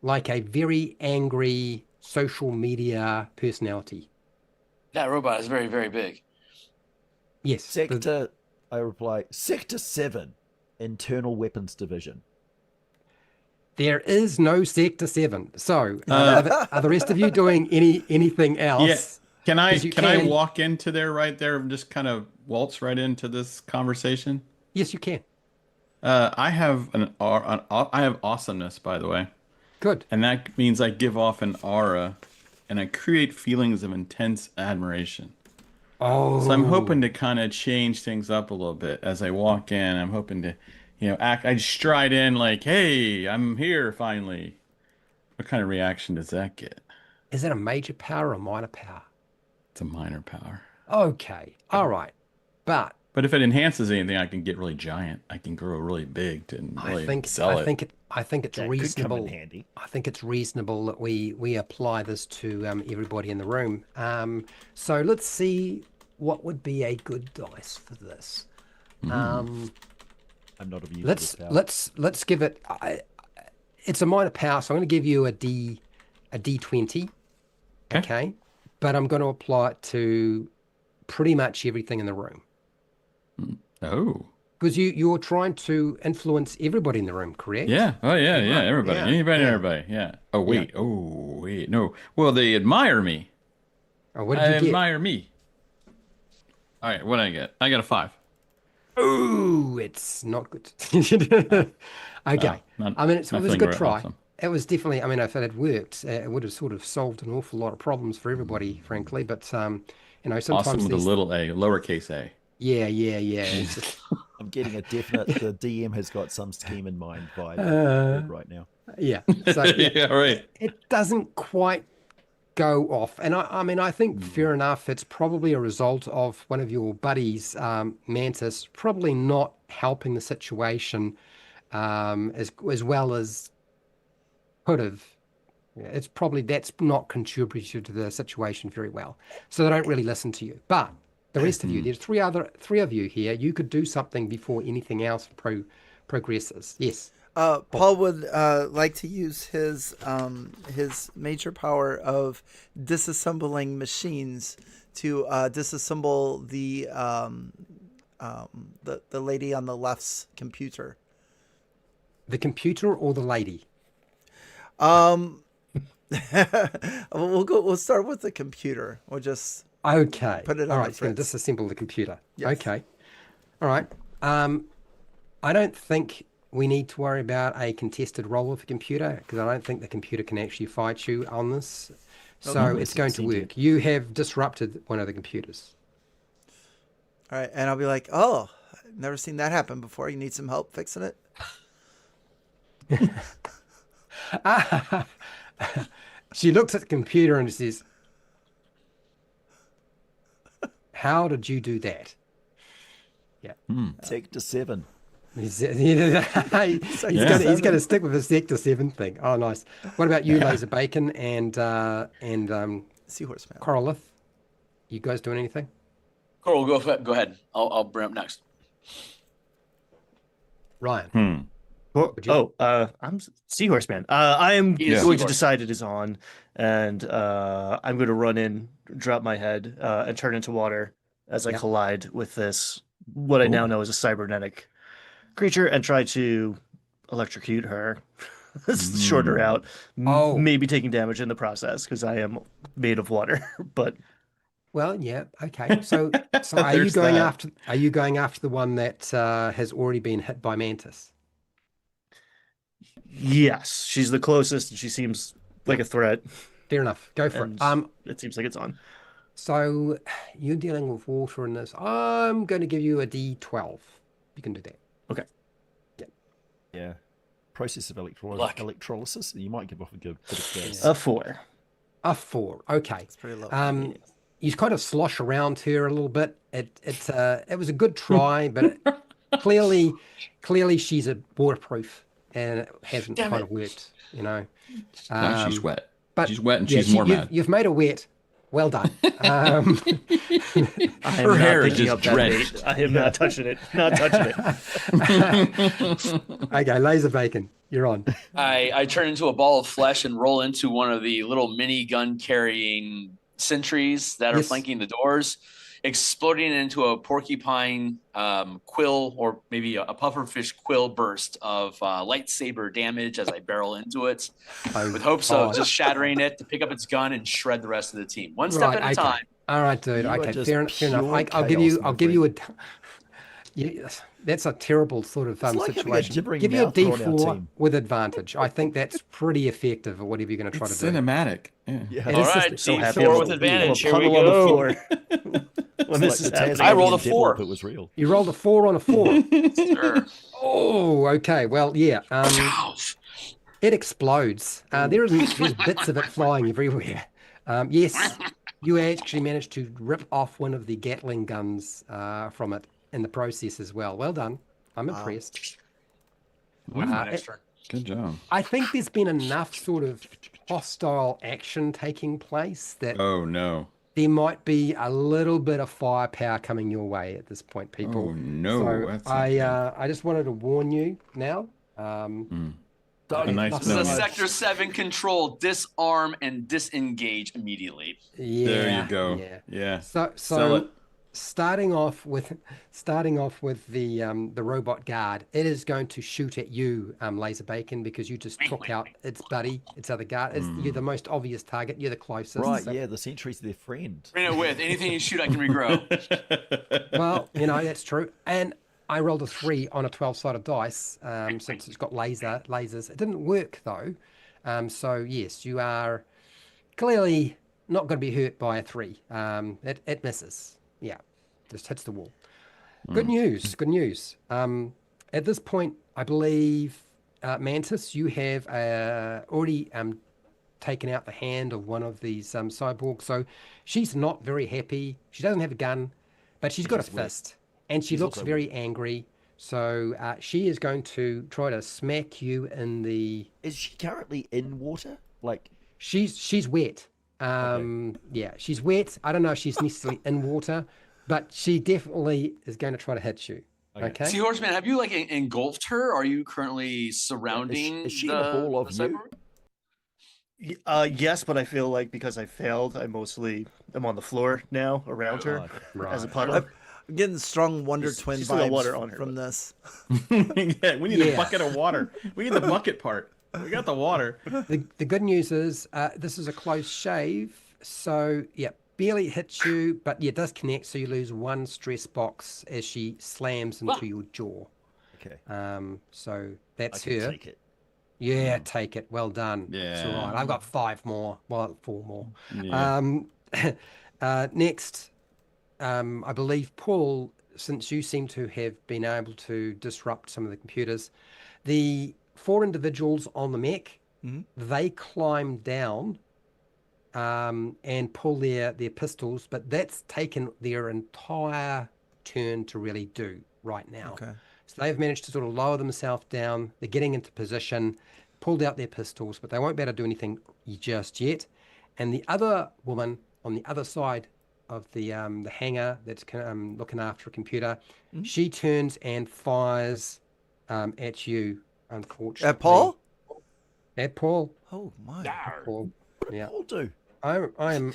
like a very angry social media personality.
That robot is very, very big.
Yes.
Sector, I reply, Sector 7, Internal Weapons Division.
There is no Sector 7. So are the rest of you doing anything else?
Yeah. Can I
'Cause you
can I
can.
walk into there right there and just kind of waltz right into this conversation?
Yes, you can.
I have I have awesomeness, by the way.
Good.
And that means I give off an aura and I create feelings of intense admiration.
Oh.
So I'm hoping to kind of change things up a little bit as I walk in. I'm hoping to, I stride in like, hey, I'm here finally. What kind of reaction does that get?
Is it a major power or a minor power?
It's a minor power.
Okay. All right. But
But if it enhances anything, I can get really giant. I can grow really big to really sell it.
I think it's
That
reasonable.
could come in handy.
I think it's reasonable that we apply this to everybody in the room. So let's see what would be a good dice for this.
I'm not of use
Let's
to this power.
let's give it. It's a minor power, so I'm going to give you a D20. Okay, but I'm going to apply it to pretty much everything in the room.
Oh.
Because you're trying to influence everybody in the room, correct?
Yeah. Oh, yeah, yeah.
Right.
Everybody.
Yeah.
Anybody,
Yeah.
everybody. Yeah. Oh, wait. Oh, wait. No. Well, they admire me.
Oh, what did
I
you get?
admire me. All right. What did I get? I got a 5.
Ooh, it's not good. Okay.
Not-
I mean, it
not
was a
feeling
good
very
try.
awesome.
It was definitely, I mean, if it had worked, it would have sort of solved an awful lot of problems for everybody, frankly. But, sometimes
Awesome with a
these,
little a, lowercase a.
yeah. It's just,
I'm getting a definite, the DM has got some scheme in mind vibe right now.
yeah. So, yeah,
Yeah, right.
it doesn't quite go off. And I mean, I think fair enough. It's probably a result of one of your buddies, Mantis, probably not helping the situation as well as could have. Yeah, it's probably that's not contributed to the situation very well. So they don't really listen to you. But the rest of you, there's three of you here. You could do something before anything else progresses. Yes.
Paul would like to use his major power of disassembling machines to disassemble the lady on the left's computer.
The computer or the lady?
We'll start with the computer. We'll just
Okay.
put it
All
on
right.
the
It's going to
fritz.
disassemble the computer.
Yes.
Okay. All right. I don't think we need to worry about a contested roll with the computer because I don't think the computer can actually fight you on this. So it's going to work. You have disrupted one of the computers.
All right, and I'll be like, "Oh, I've never seen that happen before. You need some help fixing it?"
She looks at the computer and says, "How did you do that?" Yeah.
Sector 7.
He's going to stick with the Sector 7 thing. Oh, nice. What about you, Laser Bacon and
Seahorse man.
Corolith? You guys doing anything?
Coral, go ahead. I'll bring up next.
Ryan.
I'm Seahorse Man. I am
He is
going to
Seahorse.
decide it is on, and I'm going to run in, drop my head, and turn into water as I
Yep.
collide with this, what I now know is a cybernetic creature, and try to electrocute her, short her out,
Oh.
maybe taking damage in the process because I am made of water. But
Well, yeah, okay. So are you
There's
going
that.
after the one that has already been hit by Mantis?
yes, she's the closest, and she seems like a threat.
Fair enough. Go for it.
And it seems like it's on.
So you're dealing with water in this. I'm going to give you a D12. You can do that.
Okay.
Yeah. process of
Luck.
electrolysis, you might give off a good bit of gas.
A 4.
A 4. Okay.
It's pretty low.
You kind of slosh around her a little bit. It was a good try, but clearly she's a waterproof, and it hasn't
Damn
kind
it.
of worked. You know.
No, she's wet.
But
She's wet and
yeah,
she's more mad.
You've made her wet. Well done.
I am
Her
not
hair is
picking
just
up that
drenched.
bait. I am not touching it. Not touching it.
Okay, laser bacon, you're on.
I turn into a ball of flesh and roll into one of the little mini gun carrying sentries that are
Yes.
flanking the doors, exploding into a porcupine quill, or maybe a pufferfish quill burst of lightsaber damage as I barrel into it, with hopes of just shattering it to pick up its gun and shred the rest of the team. One step at a time.
All right, dude.
You are
Okay,
just
fair enough.
pure
I'll give you.
chaos,
I'll
my
give you a. Yes, that's a terrible sort of
It's like having a
situation.
gibbering
Give you a
mouth on our
D4
team.
with advantage. I think that's pretty effective at whatever you're going to try
It's
to do.
cinematic. Yeah.
Yeah.
It
All
is
right,
just-
So happy
D4
I'm
with
a-
advantage.
I'm a
Here we
puddle on the
go.
floor. When
It's
this
like
is
the
happening.
I rolled a
Tasmanian devil
4.
if it was real.
You rolled a 4 on a 4.
Sure.
Oh, okay. Well, yeah. It explodes. There's bits of it flying everywhere. Yes, you actually managed to rip off one of the Gatling guns from it in the process as well. Well done. I'm impressed.
Wait for my next turn.
Good job.
I think there's been enough sort of hostile action taking place that
Oh no.
there might be a little bit of firepower coming your way at this point, people.
Oh no.
So
That's not good.
I just wanted to warn you now.
A
Okay,
nice
This is a
note.
Sector 7 control, disarm, and disengage immediately.
Yeah,
There you go.
Yeah.
Yeah.
So
Sell it.
starting off with the robot guard, it is going to shoot at you, Laser Bacon, because you just took out its buddy, its other guard. You're the most obvious target. You're the closest.
Right,
so-
yeah, the sentry's their friend.
Bring it with. Anything you shoot, I can regrow.
Well, that's true. And I rolled a 3 on a 12-sided dice, since it's got lasers. It didn't work though. So yes, you are clearly not going to be hurt by a 3. It misses. Yeah, just hits the wall. Good news. Good news. At this point, I believe, Mantis, you have already taken out the hand of one of these cyborgs. So she's not very happy. She doesn't have a gun, but she's got a fist. And she looks
also
very angry. So she is going to try to smack you in the...
Is she currently in water? Like,
She's wet. Yeah, she's wet. I don't know if she's necessarily in water, but she definitely is going to try to hit you. Okay.
Seahorseman, have you engulfed her? Are you currently surrounding
is she in a ball of
the
you?
cyborg?
Yes, but I feel like because I failed, I mostly am on the floor now around her as a puddle.
I'm getting strong Wonder
She's-
Twin
she's still got
vibes
water on her,
from
but-
this.
Yeah, we need
Yeah.
a bucket of water. We need the bucket part. We got the water.
The good news is this is a close shave. So, yeah, barely hits you, but yeah, it does connect. So you lose 1 stress box as she slams into your jaw.
okay,
So
I
that's
can
her.
take it.
Yeah, take it. Well done.
Yeah.
It's all right. I've got 5 more. Well, 4 more.
Yeah.
Next, I believe, Paul, since you seem to have been able to disrupt some of the computers, the 4 individuals on the mech, they climb down and pull their pistols, but that's taken their entire turn to really do right now.
Okay.
So they've managed to sort of lower themselves down. They're getting into position, pulled out their pistols, but they won't be able to do anything just yet. And the other woman on the other side of the hangar that's looking after a computer, she turns and fires at you. Unfortunately,
At Paul?
At Paul.
Oh my.
Paul. Yeah.
I'll do.
I'm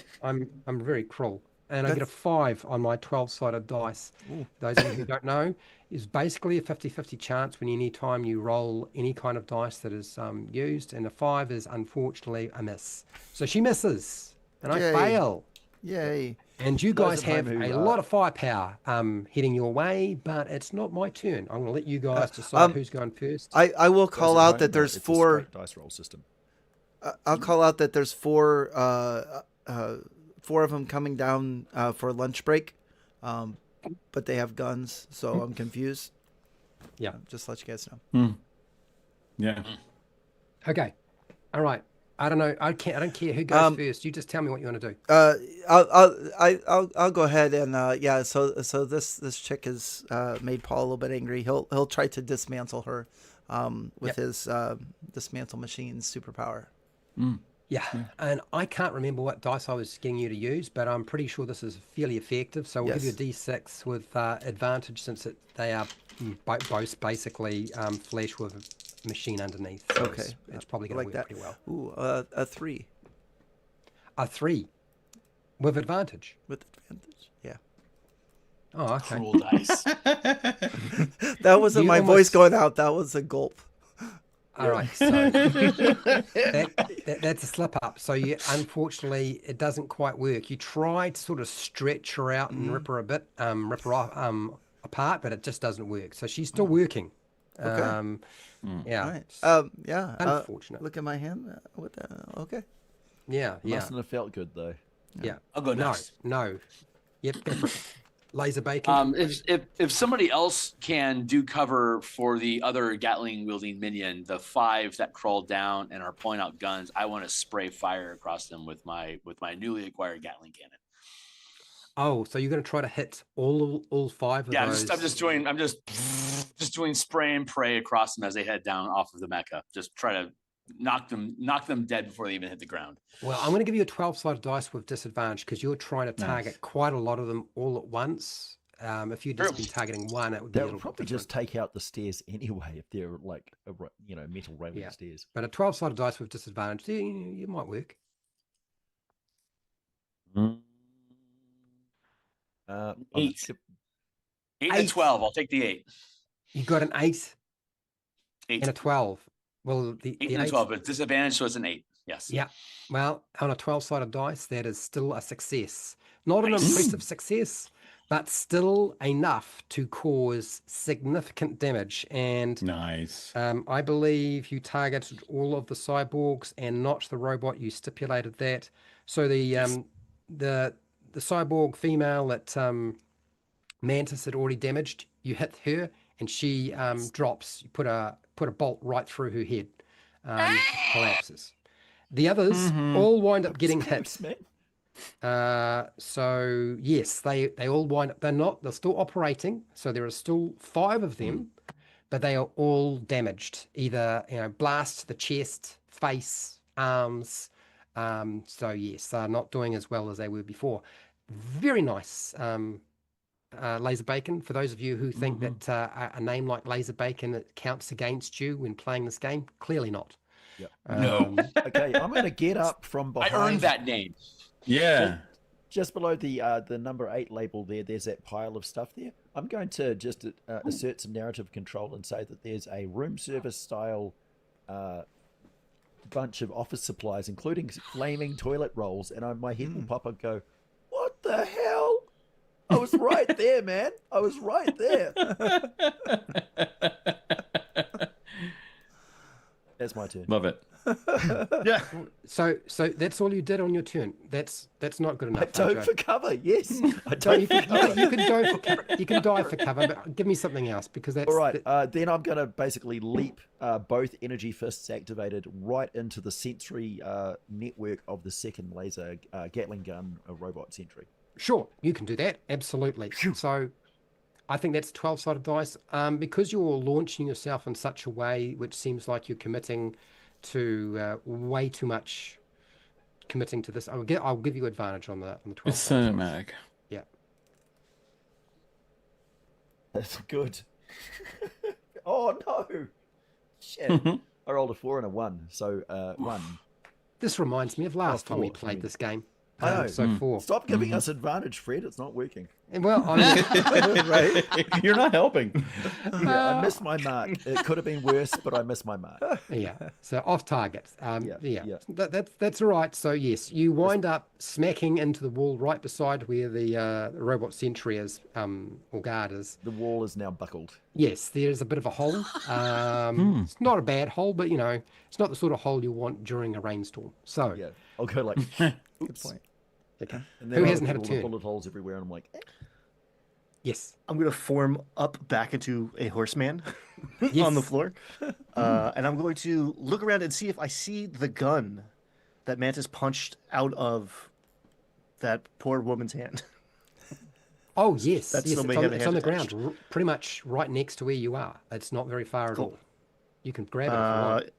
very cruel, and I get a 5 on my 12-sided dice. Those of you who don't know, is basically a 50-50 chance when any time you roll any kind of dice that is used, and a 5 is unfortunately a miss. So she misses, and I
Yay.
fail.
Yay.
And you
Those
guys
at
have
home who,
a lot of firepower heading your way, but it's not my turn. I'm going to let you guys decide who's going first.
I will call
Those at
out
home,
that there's
it's a
4.
straight dice roll system.
I'll call out that there's 4 4 of them coming down for lunch break, but they have guns, so I'm confused.
Yeah.
Just to let you guys know.
Yeah.
Okay. All right. I don't know. I don't care who goes first. You just tell me what you want to do.
I'll go ahead and yeah. So this chick has made Paul a little bit angry. He'll try to dismantle her with his dismantle machines superpower.
Yeah, and I can't remember what dice I was getting you to use, but I'm pretty sure this is fairly effective. So we'll give you a D6 with advantage since they are both basically flesh with a machine underneath. So
Okay,
it's probably going to work pretty well.
Ooh, a 3.
A 3 with advantage.
With advantage, yeah.
Oh, okay.
Cruel dice.
That wasn't my voice going out. That was a gulp.
All right, so that's a slip up. So unfortunately, it doesn't quite work. You try to sort of stretch her out and rip her a bit, rip her off, apart, but it just doesn't work. So she's still working.
Okay.
Yeah.
Right. Yeah.
Unfortunate.
Look at my hand. Okay.
Yeah.
Mustn't have felt good though.
Yeah.
I'll go next.
No. Yep. Go for it. Laser bacon.
If somebody else can do cover for the other Gatling wielding minion, the 5 that crawled down and are pulling out guns, I want to spray fire across them with my newly acquired Gatling cannon.
Oh, so you're going to try to hit all 5 of those?
I'm just doing spray and pray across them as they head down off of the mecha. Just try to knock them dead before they even hit the ground.
Well, I'm going to give you a 12-sided dice with disadvantage because you're trying to target quite a lot of them all at once. If you'd just been targeting one, it would be a little
probably
bit
just take out the stairs anyway if they're like metal railing stairs.
But a 12-sided dice with disadvantage, you might work.
8. 8 and 12. I'll take the 8.
You got an 8
8
and a 12. Well, the
8 and a 12, but disadvantage, so it's an 8. Yes.
Yeah. Well, on a 12-sided dice, that is still a success. Not an impressive success, but still enough to cause significant damage. And
nice.
I believe you targeted all of the cyborgs and not the robot. You stipulated that. So the cyborg female that Mantis had already damaged, you hit her and she drops. You put a bolt right through her head. Collapses. The others all wind up getting hit. So yes, they all wind up. They're still operating. So there are still 5 of them, but they are all damaged. Either blast to the chest, face, arms. So yes, they're not doing as well as they were before. Very nice. Laser Bacon. For those of you who think that a name like Laser Bacon counts against you when playing this game, clearly not.
Yep.
No.
Okay, I'm going to get up from behind.
I earned that name.
Yeah.
Just below the number 8 label there's that pile of stuff there. I'm going to just assert some narrative control and say that there's a room service style bunch of office supplies, including flaming toilet rolls, and my head will pop up and go, what the hell? I was right there, man. I was right there. That's my turn.
Love it.
Yeah. So that's all you did on your turn. That's not good enough.
I dove for cover. Yes, I dove for cover.
You can go for cover. You can dive for cover, but give me something else because that's
all right. Then I'm going to basically leap both energy fists activated right into the sensory network of the second laser Gatling gun robot sentry.
Sure, you can do that. Absolutely. So I think that's 12-sided dice. Because you're launching yourself in such a way which seems like you're committing to way too much committing to this. I'll give you advantage on the 12.
It's cinematic.
Yeah.
That's good. Oh no. Shit. I rolled a 4 and a 1. So 1.
This reminds me of last time we played this game.
I know.
So 4.
Stop giving us advantage, Fred. It's not working.
And well,
right?
You're not helping.
Yeah, I missed my mark. It could have been worse, but I missed my mark.
Yeah. So off target.
Yeah.
That's all right. So yes, you wind up smacking into the wall right beside where the robot sentry is, or guard is.
The wall is now buckled.
Yes, there's a bit of a hole. It's not a bad hole, but it's not the sort of hole you want during a rainstorm. So
yeah, I'll go like,
good point.
Okay.
And
Who hasn't had a
all the
turn?
bullet holes everywhere, and I'm like,
Yes.
I'm going to form up back into a horseman
Yes.
on the floor. And I'm going to look around and see if I see the gun that Mantis punched out of that poor woman's hand.
Oh, yes.
That
Yes,
still
it's
may
on,
have a
it's
hand
on the
attached.
ground, pretty much right next to where you are. It's not very far at
Cool.
all. You can grab it if you want.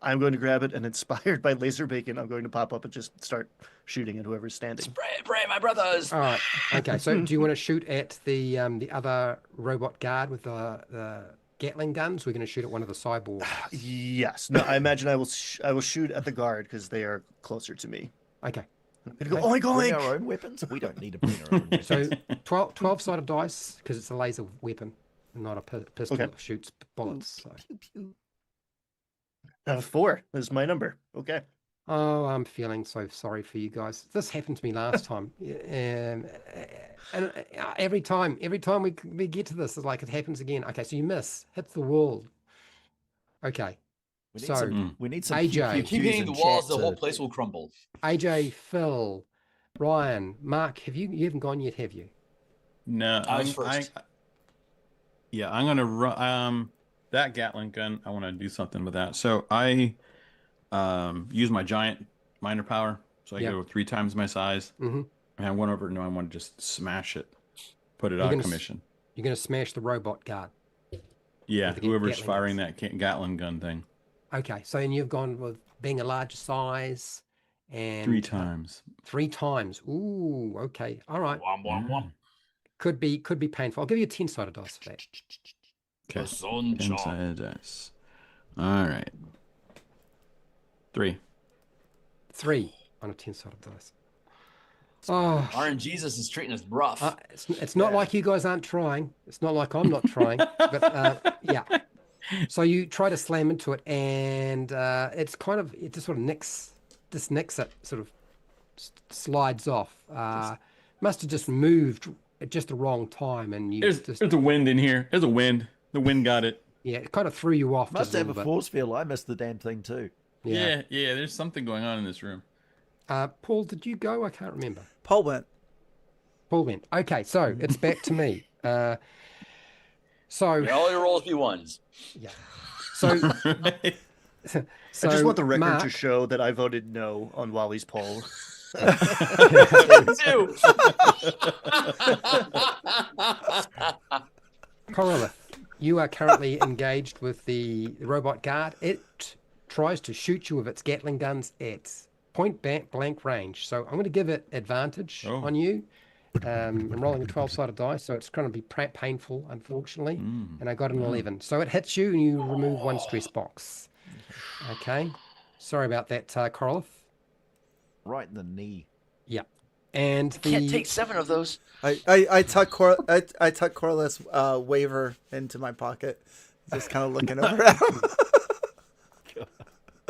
I'm going to grab it, and inspired by laser bacon, I'm going to pop up and just start shooting at whoever's standing.
Pray, my brothers.
All right. Okay. So, do you want to shoot at the other robot guard with the Gatling guns? We're going to shoot at one of the cyborgs.
Yes. No, I imagine I will shoot at the guard because they are closer to me.
Okay.
I'm going to go oink
Bring
oink.
our own weapons? We don't need to bring our own weapons.
So 12-sided dice because it's a laser weapon, not a pistol
Okay.
that shoots bullets. So.
4 is my number. Okay.
Oh, I'm feeling so sorry for you guys. This happened to me last time, and every time we get to this, it's like it happens again. Okay, so you miss, hits the wall. Okay,
We need some
AJ.
You keep hitting the walls, the whole place will crumble.
AJ, Phil, Ryan, Mark, you haven't gone yet, have you?
No,
I was first.
I'm gonna run. That Gatling gun, I want to do something with that. So I use my giant minor power. So I go 3 times my size.
Mm-hmm.
And I went over. No, I want to just smash it, put it
You're
out of
gonna
commission.
You're going to smash the robot guard.
Yeah,
with the
whoever's
Gatling
firing
guns.
that Gatling gun thing.
Okay, so and you've gone with being a larger size and
3 times.
3 times. Ooh, okay, all right.
Womp, womp, womp.
Could be painful. I'll give you a 10-sided dice for that.
Okay.
Zone job.
10-sided dice. All right. 3.
3 on a 10-sided dice. Oh,
RNGesus is treating us rough.
it's not like you guys aren't trying. It's not like I'm not trying. But yeah. So you try to slam into it, and it's kind of it just sort of nicks it, sort of slides off. Must have just moved at just the wrong time, and you
There's a wind in here. There's a wind. The wind got it.
Yeah, it kind of threw you off.
Must
just
have a
little bit.
force field. I missed the damn thing too.
Yeah. There's something going on in this room.
Paul, did you go? I can't remember.
Paul went.
Paul went. Okay, so it's back to me.
May all your rolls be ones.
Yeah. So,
I just want the record
Mark,
to show that I voted no on Wally's poll.
Two.
Corolith, you are currently engaged with the robot guard. It tries to shoot you with its Gatling guns at point blank range. So I'm going to give it advantage on you. I'm rolling a 12-sided dice, so it's going to be painful, unfortunately. And I got an 11. So it hits you, and you remove 1 stress box. Okay. Sorry about that, Corolith.
Right in the knee.
Yeah. And
Can't take 7 of those.
I tuck Corliss waiver into my pocket, just kind of looking over at him.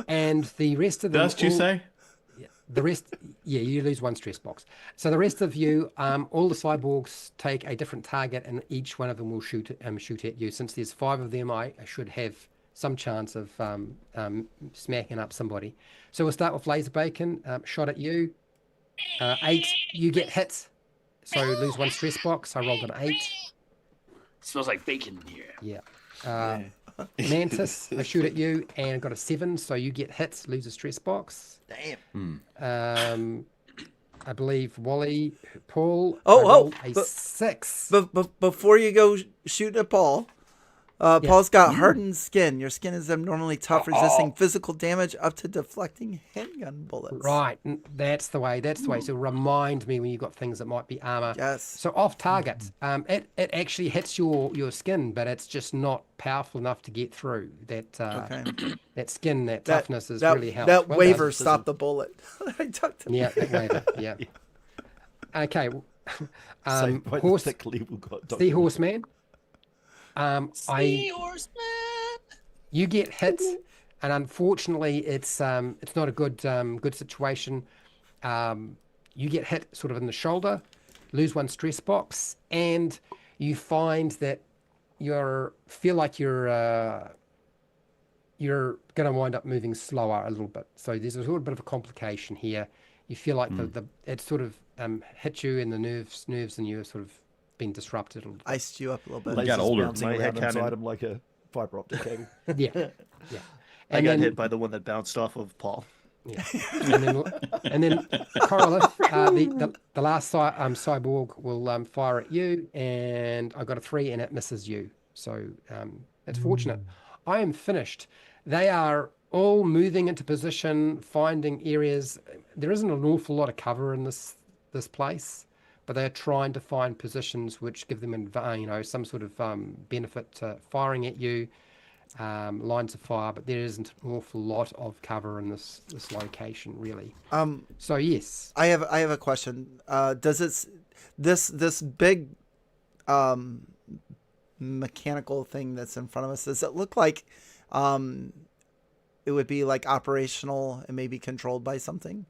And the rest of them.
Dust, you say?
The rest, you lose 1 stress box. So the rest of you, all the cyborgs take a different target, and each one of them will shoot at you. Since there's 5 of them, I should have some chance of smacking up somebody. So we'll start with Laser Bacon. Shot at you. 8. You get hit, so lose 1 stress box. I rolled an 8.
Smells like bacon in here.
Yeah. Mantis, I shoot at you and got a 7, so you get hit, lose a stress box.
Damn.
I believe Wally, Paul.
Oh,
a 6.
But before you go shooting at Paul, Paul's got hardened skin. Your skin is abnormally tough, resisting physical damage up to deflecting handgun bullets.
Right, that's the way. So remind me when you've got things that might be armor.
Yes.
So off target, it actually hits your skin, but it's just not powerful enough to get through. That that skin, that toughness is really helped.
That
Well
waiver
done.
stopped the bullet. I tucked it.
Yeah, that waiver. Yeah. Okay.
Saved by the thick legal
The horseman. You get hit, and unfortunately, it's not a good situation. You get hit sort of in the shoulder, lose 1 stress box, and you find that feel like you're going to wind up moving slower a little bit. So there's a little bit of a complication here. You feel like it sort of hits you in the nerves, and you're sort of been disrupted.
Iced you up a little bit.
He got older.
Bouncing
My
around
head cannon.
inside him like a fiber optic cable.
Yeah,
I
and
got
then,
hit by the one that bounced off of Paul.
Yeah, and then Corolith, the last cyborg will fire at you, and I got a 3, and it misses you. So it's fortunate. I am finished. They are all moving into position, finding areas. There isn't an awful lot of cover in this place, but they're trying to find positions which give them, some sort of benefit to firing at you. Lines of fire, but there isn't an awful lot of cover in this location, really. So yes,
I have a question. Does this big mechanical thing that's in front of us, does it look like it would be like operational and maybe controlled by something?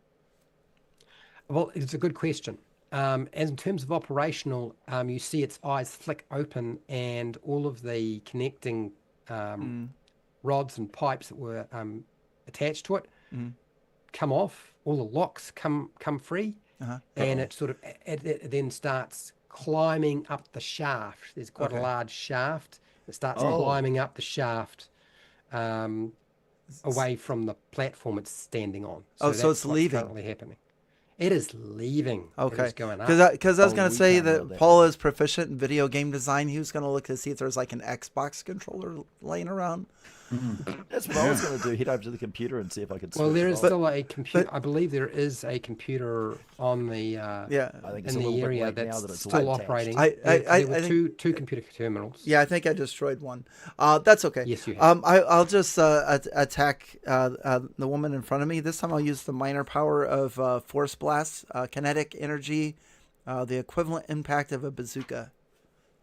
Well, it's a good question. As in terms of operational, you see its eyes flick open, and all of the connecting rods and pipes that were attached to it come off. All the locks come free, and it sort of it then starts climbing up the shaft. There's quite a large shaft. It starts climbing up the shaft away from the platform it's standing on.
So
that's
it's
what's
leaving.
currently happening. It is leaving.
Okay.
It is going up.
Because I was going to
we
say
can't know
that
that.
Paul is proficient in video game design. He was going to look to see if there's like an Xbox controller laying around.
That's what I was going to do. Head over to the computer and see if I could.
Well,
switch
there
it
is
on.
still a computer. I believe there is a computer on the
Yeah.
I think
in
it's a little
the
bit
area
late now
that's
that it's
still
all attached.
operating.
I
There were
think-
two computer terminals.
Yeah, I think I destroyed one. That's okay.
Yes, you have.
I'll just attack the woman in front of me. This time I'll use the minor power of Force Blast, kinetic energy, the equivalent impact of a bazooka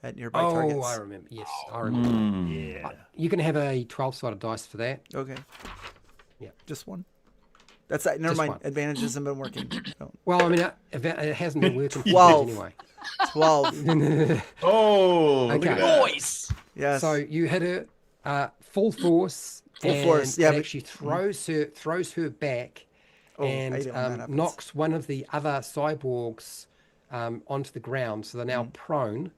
at nearby targets.
I remember. Yes, I remember.
Yeah.
You can have a 12-sided dice for that.
Okay.
Yeah.
Just one. That's never
Just
mind.
one.
Advantage hasn't been working. No.
Well, I mean, it hasn't been working for
12.
you anyway.
12.
Oh, look
Okay.
at that.
Voice.
Yes.
So you hit her full force.
Full
and
force, yeah,
It
but-
actually throws her back
Oh, I hate
and
it when that happens.
knocks one of the other cyborgs onto the ground. So they're now prone.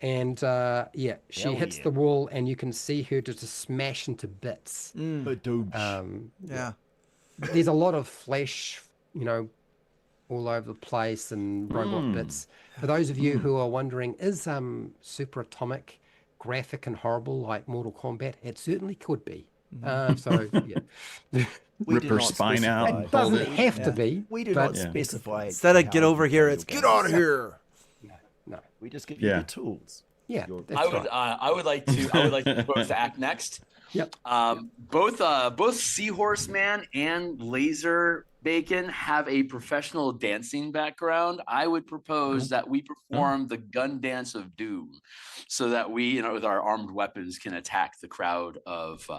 And she
Hell
hits
yeah.
the wall, and you can see her just smash into bits.
Yeah.
There's a lot of flesh, all over the place and robot bits. For those of you who are wondering, is Super Atomic graphic and horrible like Mortal Kombat? It certainly could be. So yeah,
We
Rip
do
her
not
spine out.
specify.
it doesn't
Hold
have to
Yeah.
be.
We do
but
not specify.
Instead of
how
get over
you
here,
play
it's
your
get out
games.
of here.
No.
We just give you
Yeah.
the tools.
Yeah,
Your-
that's
I would
right.
I would like to both to act next.
Yep.
Both Seahorse Man and Laser Bacon have a professional dancing background. I would propose that we perform the gun dance of doom, so that we, with our armed weapons, can attack the crowd of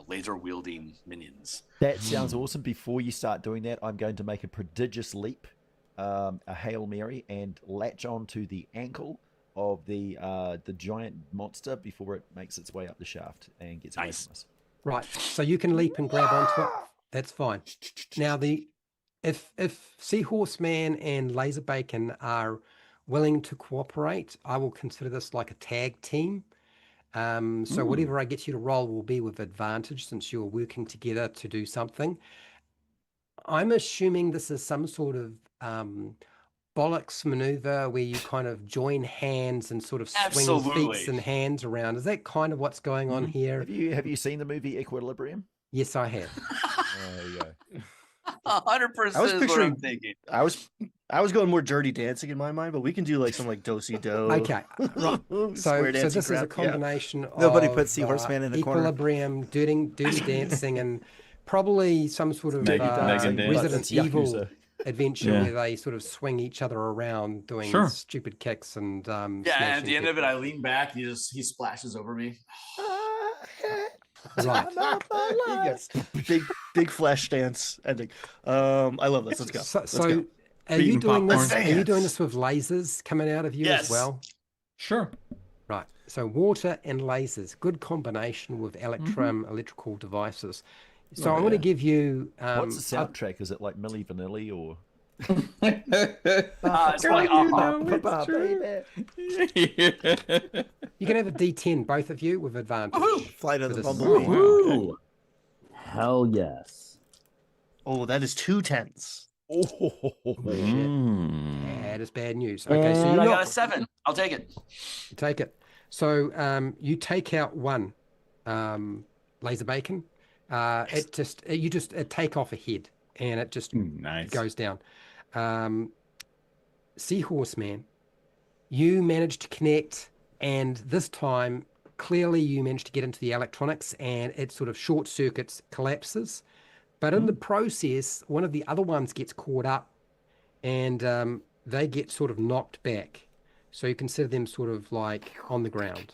laser wielding minions.
That sounds awesome. Before you start doing that, I'm going to make a prodigious leap, a Hail Mary, and latch onto the ankle of the giant monster before it makes its way up the shaft and gets away
Nice.
from us.
Right. So you can leap and grab onto it. That's fine. Now if Seahorse Man and Laser Bacon are willing to cooperate, I will consider this like a tag team. So whatever I get you to roll will be with advantage since you're working together to do something. I'm assuming this is some sort of bollocks maneuver where you kind of join hands and sort of swing feet
Absolutely.
and hands around. Is that kind of what's going on here?
Have you seen the movie Equilibrium?
Yes, I have.
There you go.
100%
I was
is what I'm
picturing-
thinking.
I was going more dirty dancing in my mind, but we can do like some like do-si do.
Okay, right. So
Square dancing
this is a
crap. Yeah.
combination of
Nobody puts Seahorse Man in the corner.
equilibrium, dirty dancing, and probably some sort of
Megan dance.
Resident
That's
Evil
Yakuza.
adventure
Yeah.
where they sort of swing each other around doing
Sure.
stupid kicks and
Yeah, and at
smashing
the end of it,
people.
I lean back. He splashes over me.
Right.
Yes. Big flash dance ending. I love this. Let's go.
So
go.
are you
Eating
doing this?
popcorn.
Are you doing this with lasers coming out of you
Yes.
as well?
Sure.
Right. So water and lasers, good combination with electrical devices. So I'm going to give you.
What's the soundtrack? Is it like Milli Vanilli or?
It's like,
You can have a D10, both of you, with advantage.
Flight of
for
the
this.
Bumblebee.
Ooh.
Hell yes.
Oh, that is 2 10s.
Oh,
Mm.
That is bad news. Okay, so
and
you
I got a 7. I'll take it.
take it. So you take out one laser bacon. You just take off a head, and it just
Nice.
goes down. Seahorse Man, you managed to connect, and this time clearly you managed to get into the electronics, and it sort of short circuits, collapses. But in the process, one of the other ones gets caught up, and they get sort of knocked back. So you consider them sort of like on the ground.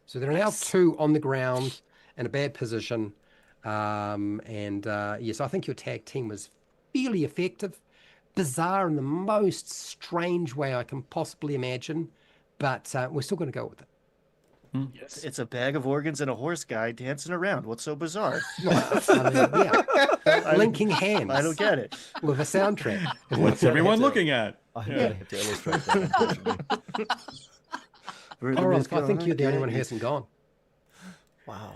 So there are now 2 on the ground in a bad position. Yes, I think your tag team was fairly effective. Bizarre in the most strange way I can possibly imagine, but we're still going to go with it.
Yes.
It's a bag of organs and a horse guy dancing around. What's so bizarre?
Linking hands.
I don't get it.
With a soundtrack.
What's everyone looking at?
I'm gonna have to illustrate that. Unfortunately.
Oral, I think you're the only one who hasn't gone.
wow.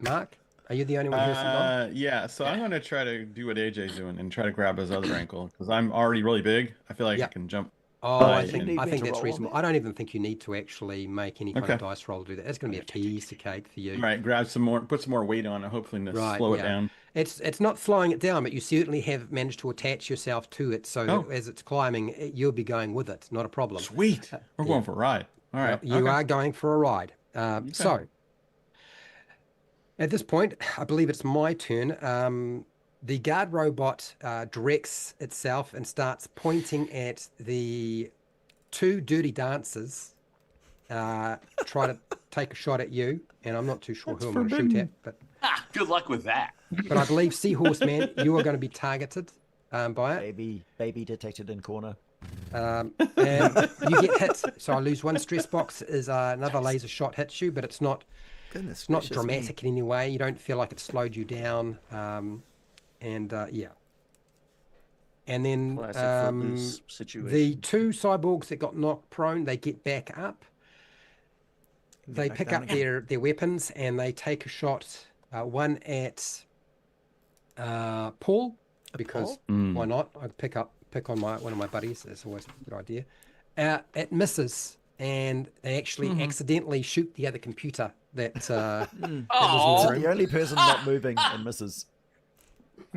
Mark, are you the only one who hasn't gone?
Yeah, so I'm going to try to do what AJ's doing and try to grab his other ankle because I'm already really big. I feel like I can jump.
Oh, I
Right.
think
Need me to
that's
roll on
reasonable.
that?
I don't even think you need to actually make any kind of
Okay.
dice roll to do that. It's going to be a piece of cake for you.
All right, grab some more, put some more weight on it, hopefully to
Right,
slow it
yeah.
down.
It's not slowing it down, but you certainly have managed to attach yourself to it. So
Oh.
as it's climbing, you'll be going with it. Not a problem.
Sweet. We're going for a ride. All right.
You are going for a ride. So at this point, I believe it's my turn. The guard robot directs itself and starts pointing at the 2 dirty dancers. Try to take a shot at you, and I'm not too sure who I'm going to shoot at, but
Good luck with that.
I believe Seahorse Man, you are going to be targeted by it.
Baby detected in corner.
And you get hit, so I lose 1 stress box as another laser shot hits you, but it's not
Goodness
not
gracious
dramatic in any way. You don't feel like it slowed you down. Yeah. And then
Classic footloose situation.
the 2 cyborgs that got knocked prone, they get back up. They
back
pick
down
up their weapons and they take a shot, one at Paul, because why not? I pick on one of my buddies. It's always a good idea. It misses, and they actually accidentally shoot the other computer that that was in
Oh,
the room.
The only person not moving and misses.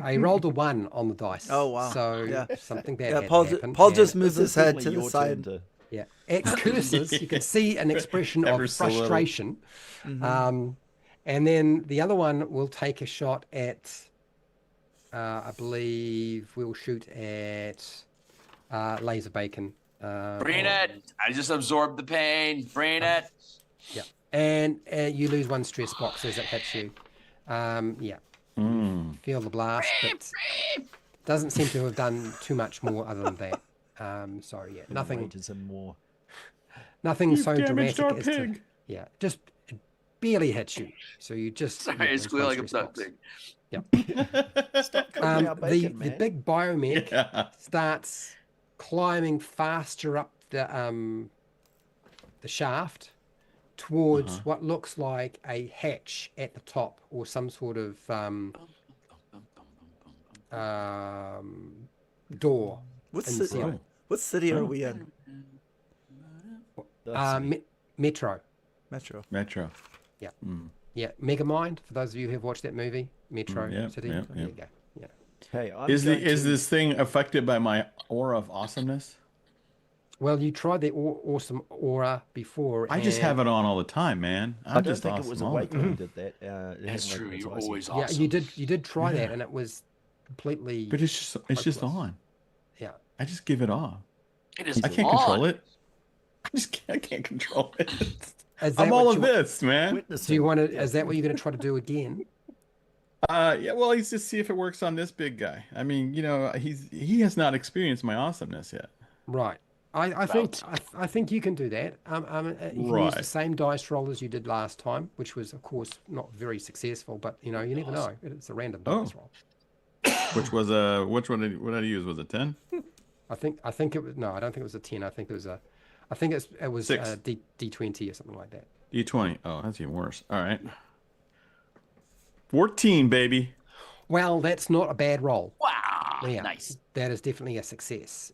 I rolled a 1 on the dice.
Oh, wow.
So
Yeah.
something bad
Yeah,
had
Paul,
happened.
Paul
and-
just moves
This
his
is
head
definitely
to the
your
side.
turn to-
Yeah, at curses, you can see an expression
Ever
of
so little.
frustration. And then the other one will take a shot at, I believe we'll shoot at Laser Bacon.
bring it. I just absorbed the pain. Bring it.
Yeah. And you lose 1 stress box as it hits you. Yeah. Feel the blast, but doesn't seem to have done too much more other than that. So yeah, nothing.
Weight is in more.
Nothing so
damaged
dramatic
our
as to,
pig.
yeah, just it barely hits you. So you just
Sorry,
yeah,
I
lose
squeal
1
like a
stress
duck
box.
pig.
Out bacon,
The
man.
big Bio-mech
Yeah.
starts climbing faster up the shaft towards what looks like a hatch at the top, or some sort of door.
What
in the
city?
ceiling.
What city are we in?
Metro.
Metro.
Metro.
Yeah, Megamind. For those of you who have watched that movie, Metro
yeah,
City.
yeah,
There
yeah.
you go. Yeah.
Hey, I'm
Is
going to-
this thing affected by my aura of awesomeness?
Well, you tried the awesome aura before.
I just
and-
have it on all the time, man. I'm
I don't
just
think
awesome
it was
all the
awake
time.
when you did that. It
That's
hasn't
true.
opened its
You're
eyes
always
yet.
Yeah,
awesome.
you did try that, and it was completely.
But it's just
hopeless.
on.
Yeah.
I just give it off.
It is
I can't
on.
control it. I can't control it.
Is that
I'm all
what
of
you-
this, man.
Witnessing.
Do you want to? Is that what you're going to try to do again?
Yeah, well, let's just see if it works on this big guy. I mean, he has not experienced my awesomeness yet.
Right. I think you can do that. You can use the
Right.
same dice roll as you did last time, which was, of course, not very successful. But you never know. It's a random dice roll.
which was which one did, what did I use? Was it 10?
I think it was, no, I don't think it was a 10. I think it was it was
Six.
D20 or something like that.
D20. Oh, that's even worse. All right. 14, baby.
Well, that's not a bad roll.
Wow,
Yeah,
nice.
that is definitely a success.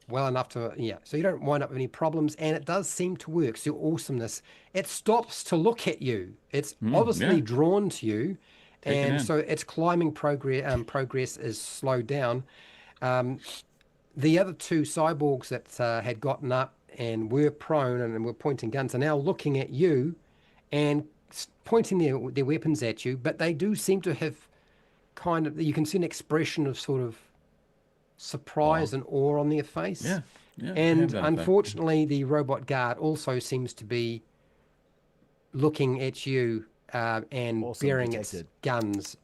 Well enough to, yeah. So you don't wind up with any problems, and it does seem to work. So your awesomeness, it stops to look at you. It's obviously
yeah.
drawn to you,
Taken
and
in.
so its climbing progress is slowed down. The other two cyborgs that had gotten up and were prone and were pointing guns are now looking at you and pointing their weapons at you, but they do seem to have kind of, you can see an expression of sort of surprise and awe on their face.
Yeah. Yeah.
And
have that effect.
unfortunately, the robot guard also seems to be looking at you and
Awesome,
bearing
detected.
its guns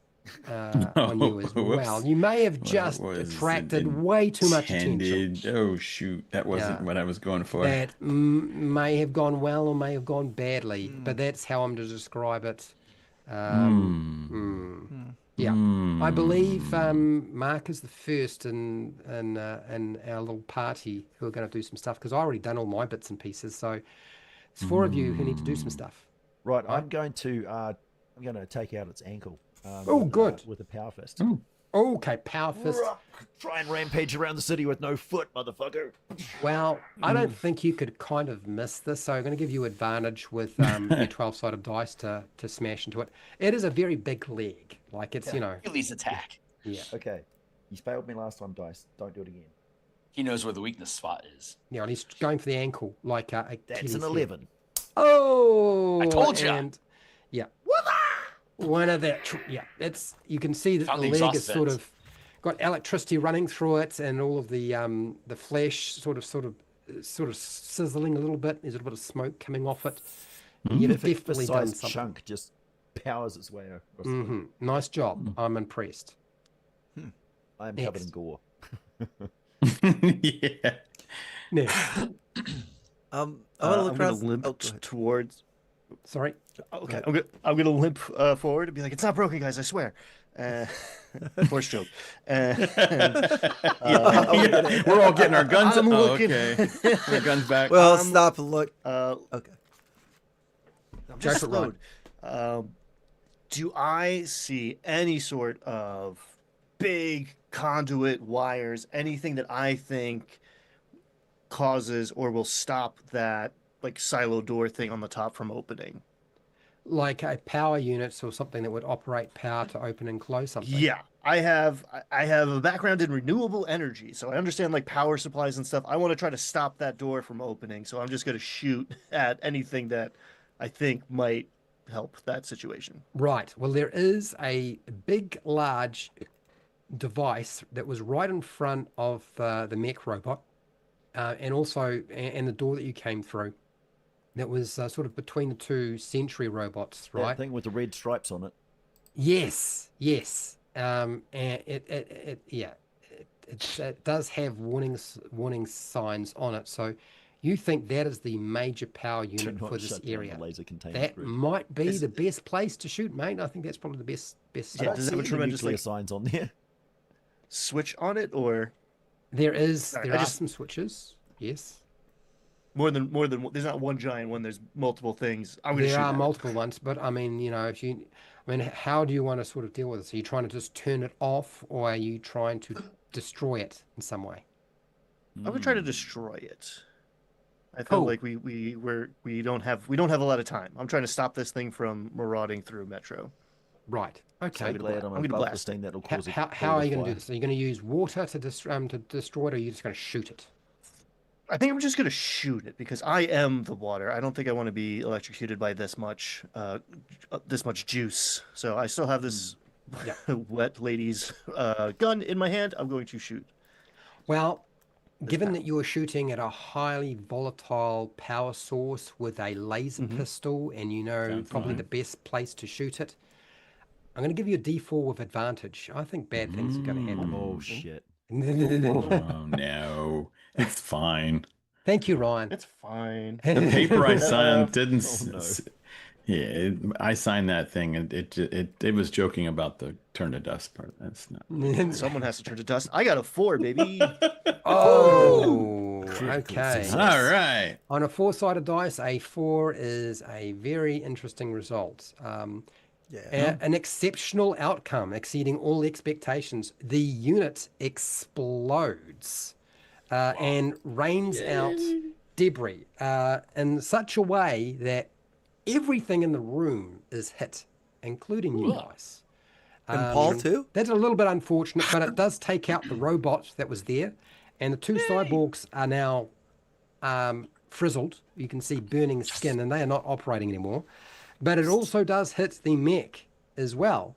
on you as
Whoops.
well. You may have
That
just
was
attracted way too much attention.
intended. Oh shoot, that wasn't
Yeah.
what I was going for.
That may have gone well or may have gone badly, but that's how I'm to describe it. Yeah, I believe Mark is the first in our little party who are going to do some stuff, because I already done all my bits and pieces. So it's four of you who need to do some stuff.
Right, I'm going to take out its ankle.
Oh, good.
With a power fist.
Okay, power fist.
Try and rampage around the city with no foot, motherfucker.
Well, I don't think you could kind of miss this, so I'm going to give you advantage with your 12-sided dice to smash into it. It is a very big leg, like it's
At least attack.
yeah.
Okay, you failed me last time, dice. Don't do it again.
He knows where the weakness spot is.
Yeah, and he's going for the ankle, like
That's
Achilles
an
heel.
11.
Oh,
I told ya.
And yeah, one of that. Yeah, it's, you can see that
Found
the
the
leg is
exhaust
sort
vent.
of got electricity running through it, and all of the flesh sort of sizzling a little bit. There's a little bit of smoke coming off it. You've definitely done
Fist-sized
something.
chunk just powers its way across the
Hmm. Nice job. I'm impressed.
I am covered in
Next.
gore.
Yeah.
Next.
I'm gonna look
I'm gonna
around.
limp
Oh, go ahead.
towards.
Sorry.
Okay, I'm gonna limp forward and be like, "It's not broken, guys. I swear." Force choke.
Yeah, we're all getting our guns.
I'm
Oh,
looking.
okay. Our guns back.
Well, stop and look. Okay.
I'm
Go
just
for it, Ron.
slowed. Do I see any sort of big conduit wires, anything that I think causes or will stop that like silo door thing on the top from opening?
Like a power unit or something that would operate power to open and close something.
Yeah, I have a background in renewable energy, so I understand like power supplies and stuff. I want to try to stop that door from opening, so I'm just going to shoot at anything that I think might help that situation.
Right. Well, there is a big, large device that was right in front of the mech robot, and also and the door that you came through. That was sort of between the two sentry robots,
That
right?
thing with the red stripes on it.
Yes, yes. And it does have warning signs on it. So you think that is the major power
Do
unit
not
for this
shut down the
area.
laser containment
That
group.
might be the best place to shoot, mate. I think that's probably the best
I
spot.
don't
does it
see
have a
any
tremendous,
nuclear
like-
signs on there.
Switch on it, or
There
Sorry,
are
I just-
some switches. Yes.
more than there's not one giant one. There's multiple things. I'm going to shoot
There are
at it.
multiple ones, but I mean, how do you want to sort of deal with this? Are you trying to just turn it off, or are you trying to destroy it in some way?
I'm going to try to destroy it. I feel
Cool.
like we don't have a lot of time. I'm trying to stop this thing from marauding through Metro.
Right. Okay.
So glad I'm
I'm gonna
above the
blast
thing that'll
How,
cause a
how are you going to do
fire.
this? Are you going to use water to destroy it, or are you just going to shoot it?
I think I'm just gonna shoot it because I am the water. I don't think I want to be electrocuted by this much juice. So I still have this
Yeah.
wet lady's gun in my hand. I'm going to shoot.
Well, given that you were shooting at a highly volatile power source with a laser pistol, and
Sounds
probably
fine.
the best place to shoot it, I'm going to give you a D4 with advantage. I think bad things are going to happen.
Oh shit.
Oh no, it's fine.
Thank you, Ryan.
It's fine.
The paper I signed didn't.
Oh, no.
Yeah, I signed that thing, and it was joking about the turn to dust part. That's not.
Someone has to turn to dust. I got a 4, baby.
Oh,
Critical
okay.
success.
All right.
On a 4-sided dice, a 4 is a very interesting result.
Yeah.
An exceptional outcome, exceeding all expectations. The unit explodes and rains out debris in such a way that everything in the room is hit, including you guys.
And Paul too?
That's a little bit unfortunate, but it does take out the robot that was there, and the 2 cyborgs are now frizzled. You can see burning skin, and they are not operating anymore. But it also does hit the mech as well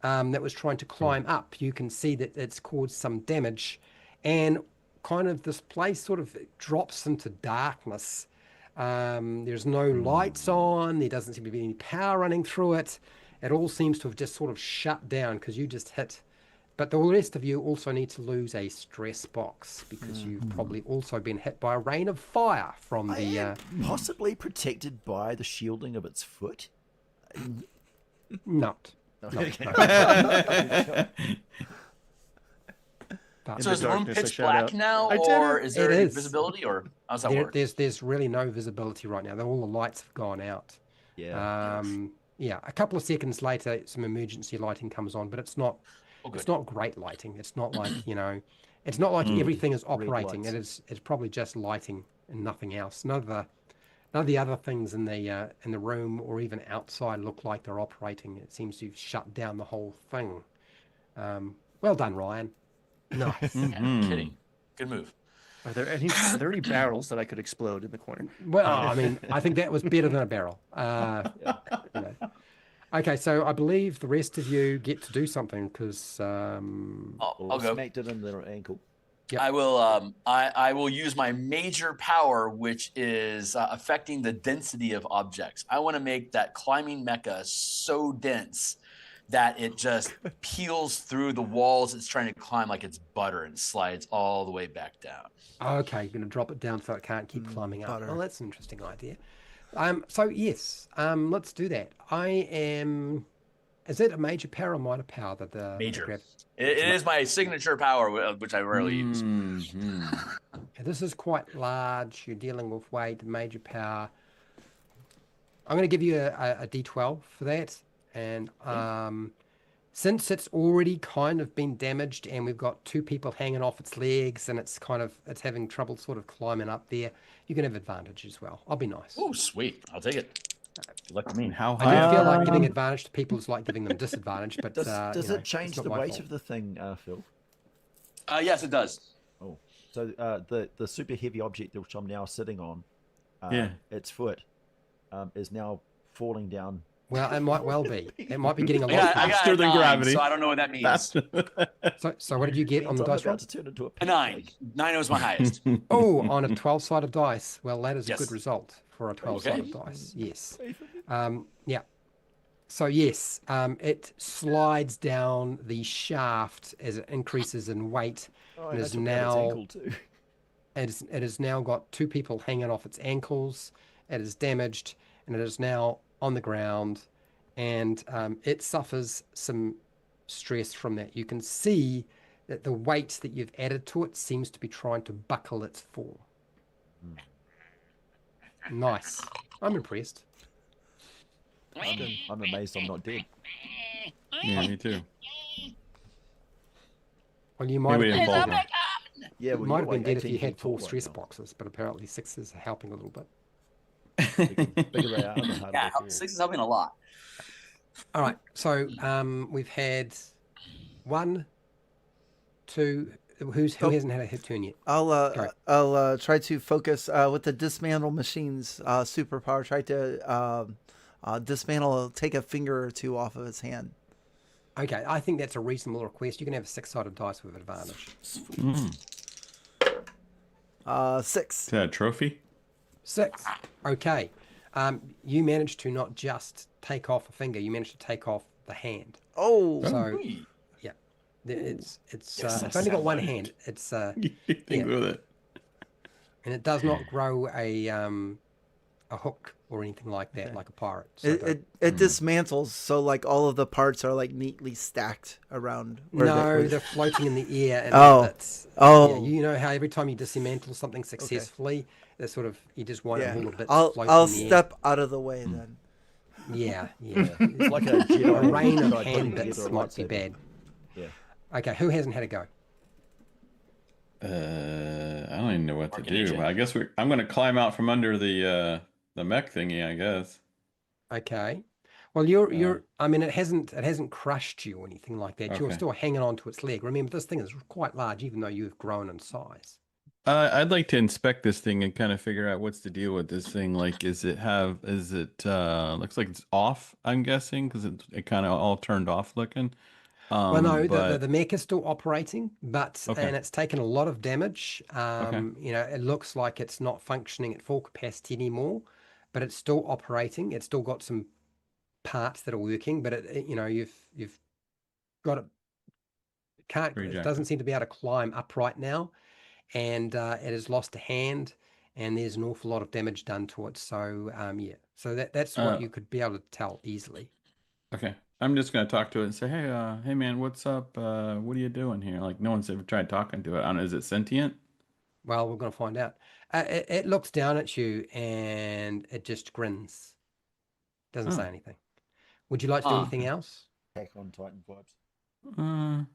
that was trying to climb up. You can see that it's caused some damage, and kind of this place sort of drops into darkness. There's no lights on. There doesn't seem to be any power running through it. It all seems to have just sort of shut down because you just hit. But the rest of you also need to lose a stress box because you've probably also been hit by a rain of fire from the...
Possibly protected by the shielding of its foot.
Not.
So is the room
darkness, a
pitch
shout
black
out.
now,
I did
or
it.
is there
It
any
is.
visibility, or how's that work?
There's really no visibility right now. All the lights have gone out.
Yeah.
Yeah, a couple of seconds later, some emergency lighting comes on, but it's not it's not great lighting. It's not like, it's not like everything is operating.
lights.
It's probably just lighting and nothing else. None of the other things in the room or even outside look like they're operating. It seems to have shut down the whole thing. Well done, Ryan. Nice.
Kidding. Good move.
Are there any barrels that I could explode in the corner?
Well, I mean, I think that was better than a barrel. Okay, so I believe the rest of you get to do something because
I'll go.
Smacked it in the ankle.
Yep.
I will. I will use my major power, which is affecting the density of objects. I want to make that climbing mecha so dense that it just peels through the walls it's trying to climb like it's butter and slides all the way back down.
okay, you're going to drop it down so it can't keep climbing up.
butter.
Well, that's an interesting idea. So yes, let's do that. Is it a major power or minor power that the
Major.
grab?
It is my signature power, which I rarely use.
Okay, this is quite large. You're dealing with weight, major power. I'm going to give you a D12 for that. And since it's already kind of been damaged and we've got 2 people hanging off its legs and it's having trouble sort of climbing up there, you can have advantage as well. I'll be nice.
Oh, sweet. I'll take it.
Good luck to me.
How
I
high?
do feel like giving advantage to people is like giving them disadvantage, but
Does it change
it's not
the
my
weight
fault.
of the thing, Phil?
Yes, it does.
Oh, so the super heavy object which I'm now sitting on,
Yeah.
its foot, is now falling down.
Well, it might well be. It might be getting a lot
I
faster.
got
Faster
a
than
9,
gravity.
so I don't know what that means.
So what did you get on the
Means I'm
dice roll?
about to turn into
A 9. 9 was my highest.
Oh, on a 12-sided dice. Well, that is a
Yes.
good result for a 12-sided
Okay.
dice. Yes. Yeah. So yes, it slides down the shaft as it increases in weight.
Oh,
and
I
is
took out its
now
ankle too.
it has now got 2 people hanging off its ankles. It is damaged, and it is now on the ground, and it suffers some stress from that. You can see that the weight that you've added to it seems to be trying to buckle its fall. Nice. I'm impressed.
I'm amazed I'm not dead.
Yeah, me too.
Well, you
Maybe
might
we
have
didn't
been,
fall down.
Yeah, well,
might
you're
have been
like
dead if
18
you had
feet
4
tall right
stress
now.
boxes, but apparently 6s are helping a little bit.
Bigger they are, the harder
Yeah,
they fall.
6 is helping a lot.
All right, so we've had 1, 2. Who hasn't had a hit turn yet?
I'll try to focus with the dismantle machines superpower. Try to dismantle, take a finger or 2 off of its hand.
Okay, I think that's a reasonable request. You can have a 6-sided dice with advantage.
6.
Is that a trophy?
6. Okay. You managed to not just take off a finger, you managed to take off the hand.
Oh,
So, yeah. It's only got one hand. It's
Things
Yeah.
with it.
and it does not grow a hook or anything like that,
Okay.
like a pirate. So
It dismantles, so like all of the parts are like neatly stacked around.
no, they're floating in the air. And
Oh.
Yeah, you know how every time you dismantle something successfully, they're sort of you just want all the bits floating
I'll
in the air.
step out of the way then.
Yeah.
It's like a
A
Jedi
rain of
Jedi putting
hand
together
bits
a
might be
lightsaber.
bad.
Yeah.
Okay, who hasn't had a go?
I don't even know what to
Mark and
do.
AJ.
I guess I'm going to climb out from under the mech thingy, I guess.
Okay. Well, you're. I mean, it hasn't crushed you or anything like that. You're
Okay.
still hanging on to its leg. Remember, this thing is quite large, even though you've grown in size.
I'd like to inspect this thing and kind of figure out what's the deal with this thing. Like, looks like it's off, I'm guessing, because it kind of all turned off looking.
Well, no,
But
the mech is still operating, but
Okay.
and it's taken a lot of damage.
Okay.
You know, it looks like it's not functioning at full capacity anymore, but it's still operating. It's still got some parts that are working, but you know, you've got it. It
Rejected.
doesn't seem to be able to climb up right now, and it has lost a hand, and there's an awful lot of damage done to it. So yeah, so that's what you could be able to tell easily.
Okay. I'm just gonna talk to it and say, hey man, what's up? What are you doing here? Like, no one's ever tried talking to it. I don't know, is it sentient?
Well, we're going to find out. It looks down at you and it just grins. Doesn't
Oh.
say anything. Would you like to do
Huh.
anything else?
Attack on Titan vibes.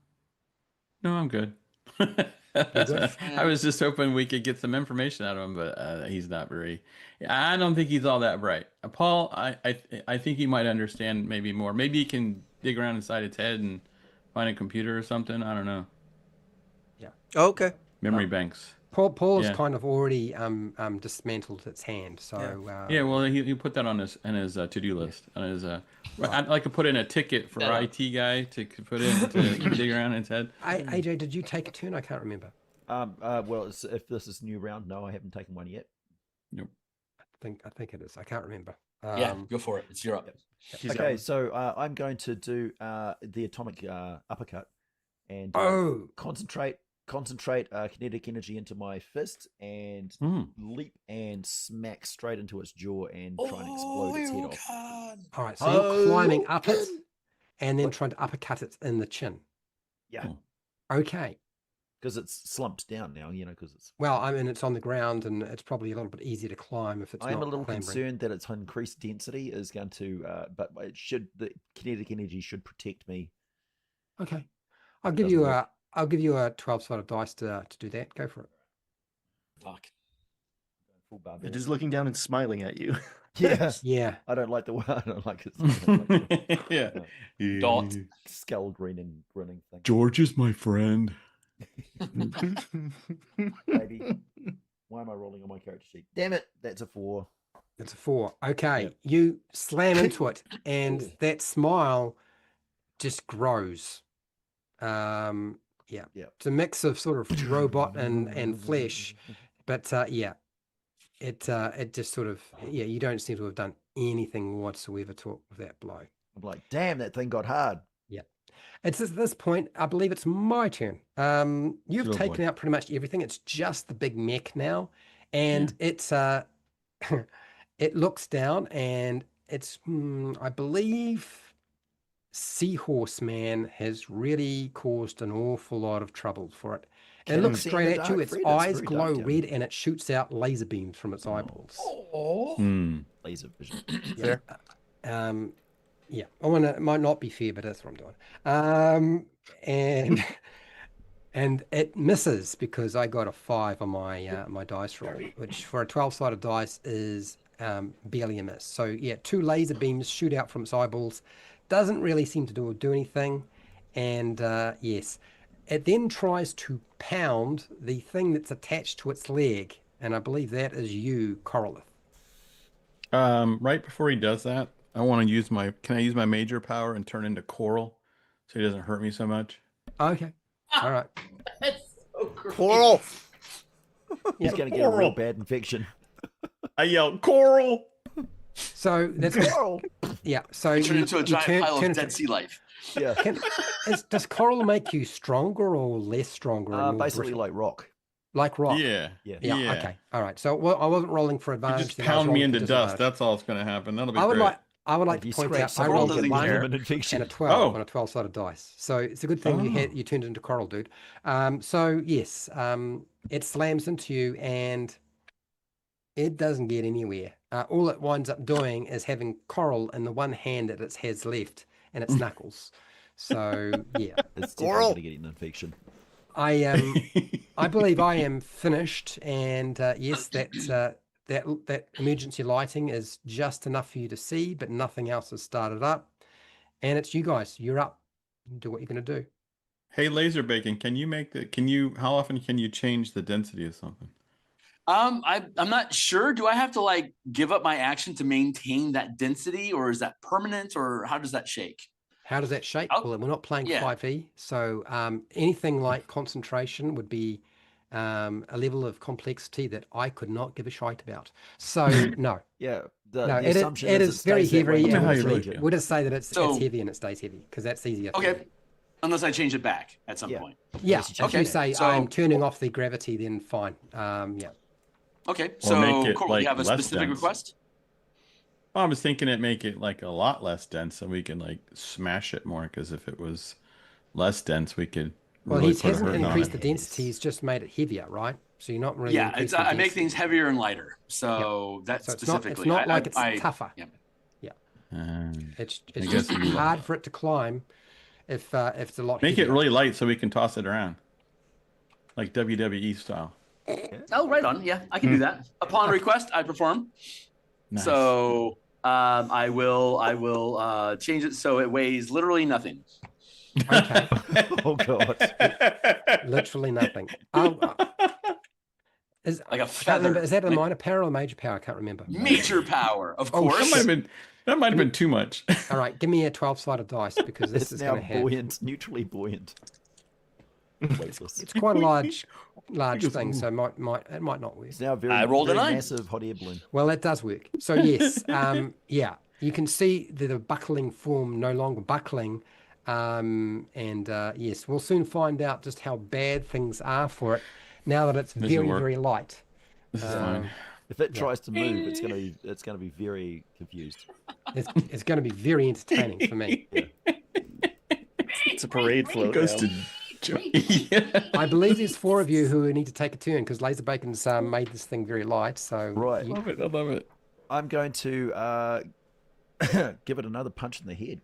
No, I'm good.
good?
I was just hoping we could get some information out of him, but he's not very. I don't think he's all that bright. Paul, I think he might understand maybe more. Maybe he can dig around inside its head and find a computer or something. I don't know.
Okay.
Memory banks.
Paul's
Yeah.
kind of already dismantled its hand. So
Yeah, well, he put that on his to-do list. On his I'd like to put in a ticket for
Yeah.
IT guy to put in to dig around its head.
AJ, did you take a turn? I can't remember.
Well, if this is new round, no, I haven't taken one yet.
Nope.
I think it is. I can't remember.
Yeah, go for it. It's your up.
Okay, so I'm going to do the atomic uppercut and concentrate kinetic energy into my fist and leap and smack straight into its jaw and try and explode its head off.
All right, so you're climbing up it and then trying to uppercut it in the chin.
Yeah,
Okay.
because it's slumped down now, because it's.
Well, I mean, it's on the ground and it's probably a little bit easier to climb if it's
I am
not
a little
clambering.
concerned that its increased density is going to, but the kinetic energy should protect me.
Okay. I'll give you a 12-sided dice to do that. Go for it.
Fuck.
Full
It
barbarian.
is looking down and smiling at you.
Yeah,
Yeah.
I don't like it.
Yeah.
Dot.
Skull grinning thing.
George is my friend.
Baby. Why am I rolling on my character sheet? Damn it, that's a 4.
It's a 4. Okay.
Yep.
You slam into it and that smile just grows. Yeah. It's a mix of sort of robot and flesh, but yeah. It just sort of you don't seem to have done anything whatsoever to it with that blow.
I'm like, damn, that thing got hard.
Yeah. It's at this point, I believe it's my turn. You've
Oh,
taken
boy.
out pretty much everything. It's just the big mech now. And it's it looks down and it's I believe Seahorse Man has really caused an awful lot of trouble for it. And it
Can
looks
see in
straight
the
at you.
dark,
Its
Fred. It's
eyes
very
glow
dark down
red
here.
and it shoots out laser beams from its eyeballs.
Laser vision.
Yeah. Yeah. It might not be fair, but that's what I'm doing. And it misses because I got a 5 on my my dice roll, which for a 12-sided dice is barely a miss. So yeah, 2 laser beams shoot out from its eyeballs. Doesn't really seem to do anything. And yes, it then tries to pound the thing that's attached to its leg, and I believe that is you, Corolith.
Right before he does that, I want to use can I use my major power and turn into coral so he doesn't hurt me so much?
Okay. All right.
That's so great.
Coral.
He's going to get a real bad infection.
I yelled, coral!
So that's
Coral.
yeah. So
Turn into a giant pile
turn
of dead sea life.
Yeah.
Does coral make you stronger or less stronger? and more
Basically
brittle?
like rock.
Like rock.
Yeah.
Yeah. Okay. All right. So well, I wasn't rolling for
You
advantage.
just
then I was
pound me
rolling for
into dust.
disadvantage.
That's all that's going to happen. That'll be
I would
great.
like
If
to
you
point
scratch
out I
someone,
rolled
you
a
get
1
human
and
infection.
a 12
Oh.
on a 12-sided dice. So it's a good thing
Oh.
you turned into coral, dude. So yes, it slams into you and it doesn't get anywhere. All it winds up doing is having coral in the one hand that it has left, and its knuckles. So yeah,
It's definitely going to get an infection.
I believe I am finished, and yes, that emergency lighting is just enough for you to see, but nothing else has started up. And it's you guys. You're up. Do what you're gonna do.
Hey, laser bacon, how often can you change the density of something?
I'm not sure. Do I have to like give up my action to maintain that density, or is that permanent, or how does that shake?
How does that shape?
Oh,
Well, we're not playing
yeah.
5e, so anything like concentration would be a level of complexity that I could not give a shite about. So no,
Yeah.
no,
The
it
assumption
it
is
is
it
very
stays that way
heavy,
Tell me
and
how
until
you
you
really
change it.
feel.
we'll just say that it's
So-
heavy and it stays heavy because that's easier. for
Okay.
me.
Unless I change it back at some
Yeah.
point.
Yeah,
Unless you
if
change
you
it.
say
So-
I'm turning off the gravity, then fine. Yeah.
Okay.
Or
So,
make it,
Coral, do you
like,
have a
less
specific
dense.
request?
I was thinking it make it like a lot less dense so we can like smash it more, because if it was less dense, we could
Well,
really
he
put a
hasn't
hurting on
increased
it.
the density; he's just made it heavier, right? So you're not really
Yeah, it's
increasing
I make
density.
things heavier and lighter. So that's
So it's
specifically.
not like it's
I-
tougher.
yeah.
It's
I
just
guess we
hard for it to climb if it's a lot
make
heavier.
it really light so we can toss it around, like WWE style.
Oh, right on. Yeah, I can do that. Upon request, I perform.
Nice.
So I will change it so it weighs literally nothing.
Okay,
Oh god.
literally nothing. Oh, is
Like a
I can't remember.
feather.
Is that a
Like
minor power or a major power? I can't remember.
major power, of
Oh,
course.
That might have been too much.
All right, give me a 12-sided dice because this
It's
is
now
going to have.
buoyant, neutrally buoyant. Weightless.
It's quite a large
Because-
thing, so it might not work.
It's now very,
I rolled a
very
9.
massive hot air balloon.
Well, that does work. So yes, yeah, you can see the buckling form no longer buckling, and yes, we'll soon find out just how bad things are for it now that it's
This will
very
work.
very light.
This is fine.
If it tries to move, it's gonna be very confused.
It's going to be very entertaining for me.
It's a parade float.
Goes
now.
to yeah.
I believe there's 4 of you who need to take a turn because Laser Bacon's made this thing very light. So
Right.
you-
I love it.
I'm going to give it another punch in the head.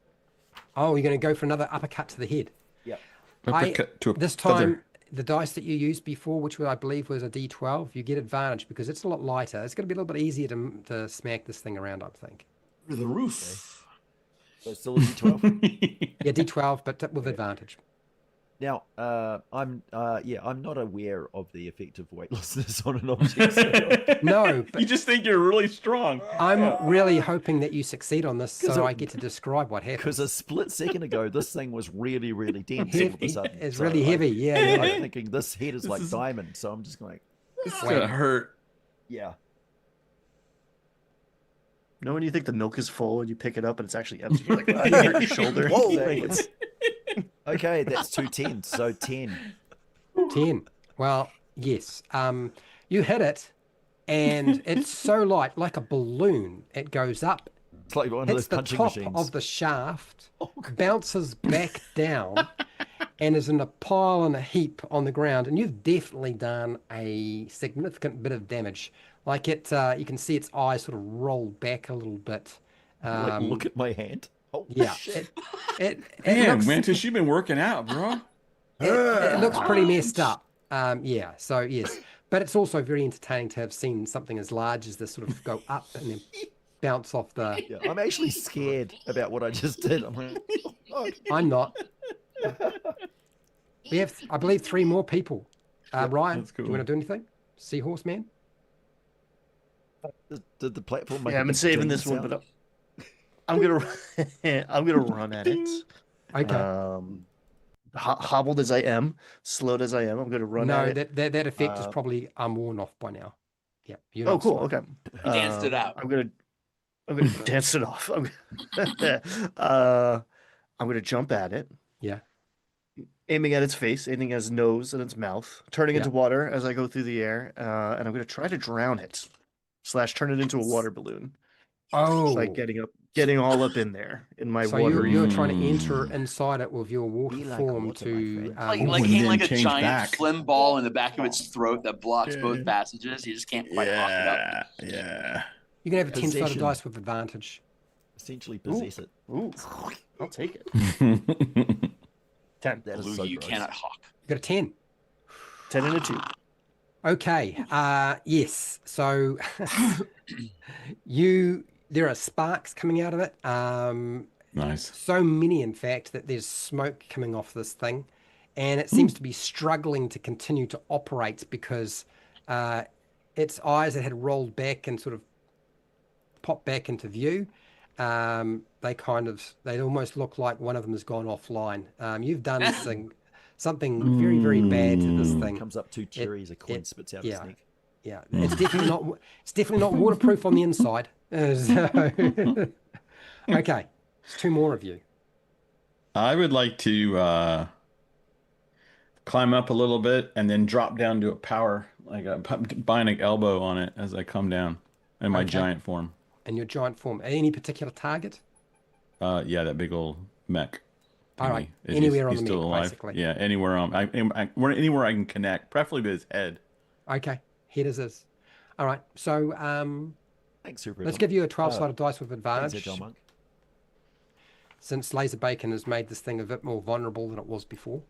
oh, you're going to go for another uppercut to the head.
Yep.
Uppercut to a
This
feather.
time, the dice that you used before, which I believe was a D12, you get advantage because it's a lot lighter. It's going to be a little bit easier to smack this thing around, I think.
Through the roof.
So it's still a D12.
Yeah, D12, but with advantage.
Now, I'm not aware of the effect of weightlessness on an object. So
No, but
You just think you're really strong.
I'm really hoping that you succeed on this
'Cause
so
it-
I get to describe what
Because
happens.
a split second ago, this thing was really, really dense all of a sudden.
It's
So
really heavy. Yeah,
I'm
yeah.
thinking this head is like diamond, so I'm just going,
This is
Wait.
gonna hurt.
yeah.
You know when you think the milk is full and you pick it up and it's actually empty? You're like, you hurt your shoulder.
Whoa.
Like, it's-
Okay, that's 2 10s, so 10.
10. Well, yes. You hit it, and it's so light, like a balloon. It goes up,
It's like one of
hits
those
the
punching
top
machines.
of the shaft, bounces back down, and is in a pile and a heap on the ground. And you've definitely done a significant bit of damage. Like it, you can see its eyes sort of roll back a little bit.
Like, look at my hand. Oh,
Yeah,
shit.
it
Damn,
looks,
Mantis, you've been working out, bro.
it looks pretty messed up. Yeah, so yes, but it's also very entertaining to have seen something as large as this sort of go up and then bounce off the.
Yeah, I'm actually scared about what I just did. I'm like, oh,
I'm not. We have, I believe, 3 more people. Ryan,
that's
do you
cool.
want to do anything? Seahorse man?
did the platform make
yeah,
a
I've been
big
saving
ding
this one,
sound?
but I'm gonna run at it.
Okay.
Hobbled as I am, slowed as I am, I'm gonna run
No,
at it.
that effect is
Uh,
probably worn off by now. Yeah. You're
Oh,
not
cool.
slow.
Okay.
He danced it out.
I'm gonna dance it off. I'm gonna jump at it.
Yeah.
aiming at its face, aiming at its nose and its mouth, turning into water as I go through the air, and I'm going to try to drown it, / turn it into a water balloon.
Oh,
Like getting all up in there in my
so
watery.
you're trying to enter inside it with your water
Be like
form
water,
to
my
Like,
Ooh,
like
and
hang
then
like a
change
giant
back.
phlegm ball in the back of its throat that blocks both passages. You just can't quite hawk it up.
Yeah.
you can have a 10-sided
Possession.
dice with advantage.
Essentially possess it.
Ooh, I'll take it. 10.
That is
Lou,
so
you
gross.
cannot hawk.
You got a 10.
10 and a 2.
Okay. Yes. So there are sparks coming out of it.
Nice.
So many, in fact, that there's smoke coming off this thing, and it seems to be struggling to continue to operate because its eyes that had rolled back and sort of popped back into view. They almost look like one of them has gone offline. You've done something very, very bad to this thing.
Comes up 2 cherries, a coin spits out
yeah.
a snake.
Yeah, it's definitely not waterproof on the inside. So- okay, it's 2 more of you.
I would like to climb up a little bit and then drop down to a power, like a bionic elbow on it as I come down in my
Okay.
giant form.
And your giant form. Any particular target?
Yeah, that big old mech.
All right,
thingy.
anywhere on
He's
the
still
mech,
alive.
basically.
Yeah, anywhere anywhere I can connect, preferably with his head.
Okay, head is. All right, so
Thanks, Super.
let's give you a 12-sided dice with advantage.
Thanks, Agile Monk.
Since Laser Bacon has made this thing a bit more vulnerable than it was before.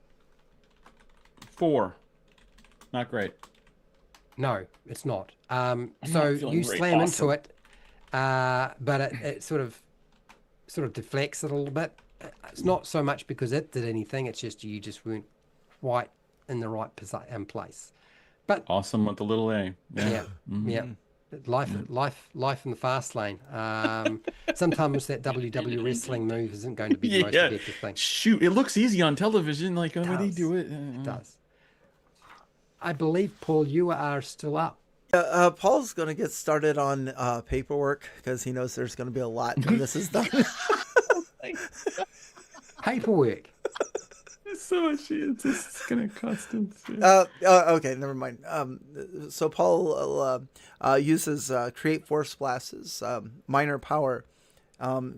4. Not great.
No, it's not. So
not feeling
you
very
slam
awesome.
into it, but it sort of deflects it a little bit. It's not so much because it did anything. It's just you just weren't quite in the right place. But
Awesome with the little A.
yeah, yeah. Life in the fast lane. Sometimes that WW wrestling move isn't going to be the most effective thing.
Shoot, it looks easy on television, like the way they
does.
do it.
It does. I believe, Paul, you are still up.
Paul's going to get started on paperwork because he knows there's going to be a lot when this is done.
Paperwork.
So much. It's just gonna cost him.
Okay, never mind. So Paul uses create force blasts, minor power,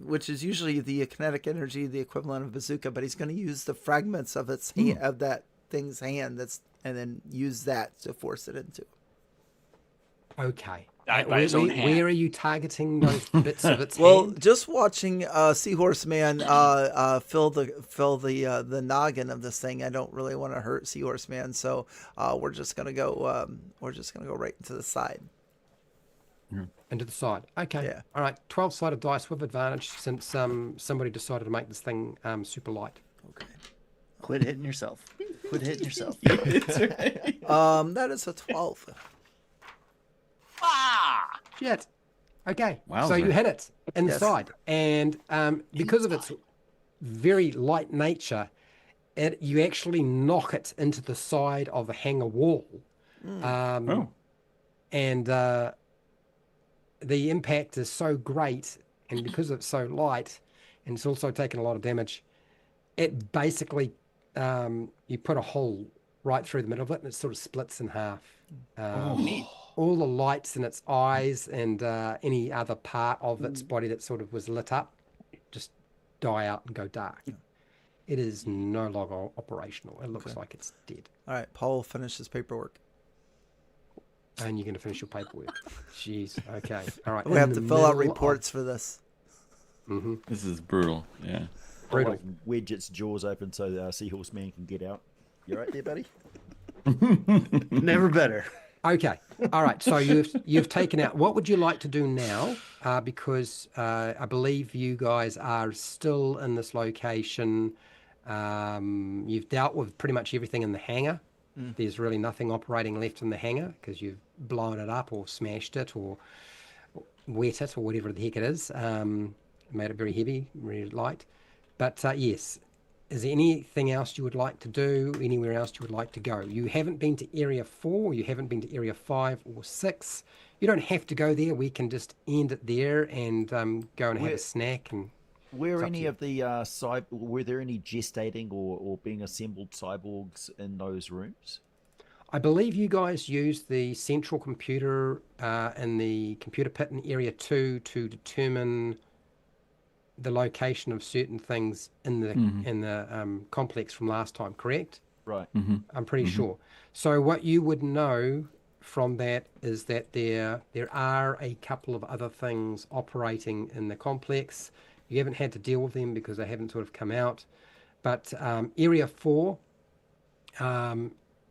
which is usually the kinetic energy, the equivalent of bazooka. But he's going to use the fragments of its hand, of that thing's hand, and then use that to force it into.
Okay.
By his own hand.
Where are you targeting those bits of its
Well,
hand?
just watching Seahorse Man fill the noggin of this thing, I don't really want to hurt Seahorse Man, so we're just gonna go right into the side.
Into the side. Okay.
Yeah.
All right. 12-sided dice with advantage since somebody decided to make this thing super light.
Okay.
Quit hitting yourself. Quit hitting yourself.
That is a 12.
Shit. Okay. So
Wowzer.
you hit it inside,
Yes.
and because of its very light nature, you actually knock it into the side of a hangar wall. And the impact is so great, and because it's so light, and it's also taken a lot of damage, it basically you put a hole right through the middle of it, and it sort of splits in half.
Neat.
All the lights in its eyes and any other part of its body that sort of was lit up just die out and go dark. It is no longer operational. It looks like it's dead.
All right, Paul will finish his paperwork.
And you're going to finish your paperwork. Jeez. Okay. All right.
We have to fill out reports for this.
This is brutal. Yeah.
Brutal.
Like wedge its jaws open so the Seahorse Man can get out. You right there, buddy?
Never better.
Okay. All right. So you've taken out. What would you like to do now? Because I believe you guys are still in this location. You've dealt with pretty much everything in the hangar. There's really nothing operating left in the hangar because you've blown it up or smashed it or wet it or whatever the heck it is. Made it very heavy, very light. But yes. Is there anything else you would like to do? Anywhere else you would like to go? You haven't been to Area 4. You haven't been to Area 5 or 6. You don't have to go there. We can just end it there and go and have a snack. And
Were
up
any
to you.
of the were there any gestating or being assembled cyborgs in those rooms?
I believe you guys used the central computer in the computer pit in Area 2 to determine the location of certain things in the complex from last time, correct?
Right.
I'm pretty sure. So what you would know from that is that there are a couple of other things operating in the complex. You haven't had to deal with them because they haven't sort of come out. But Area 4,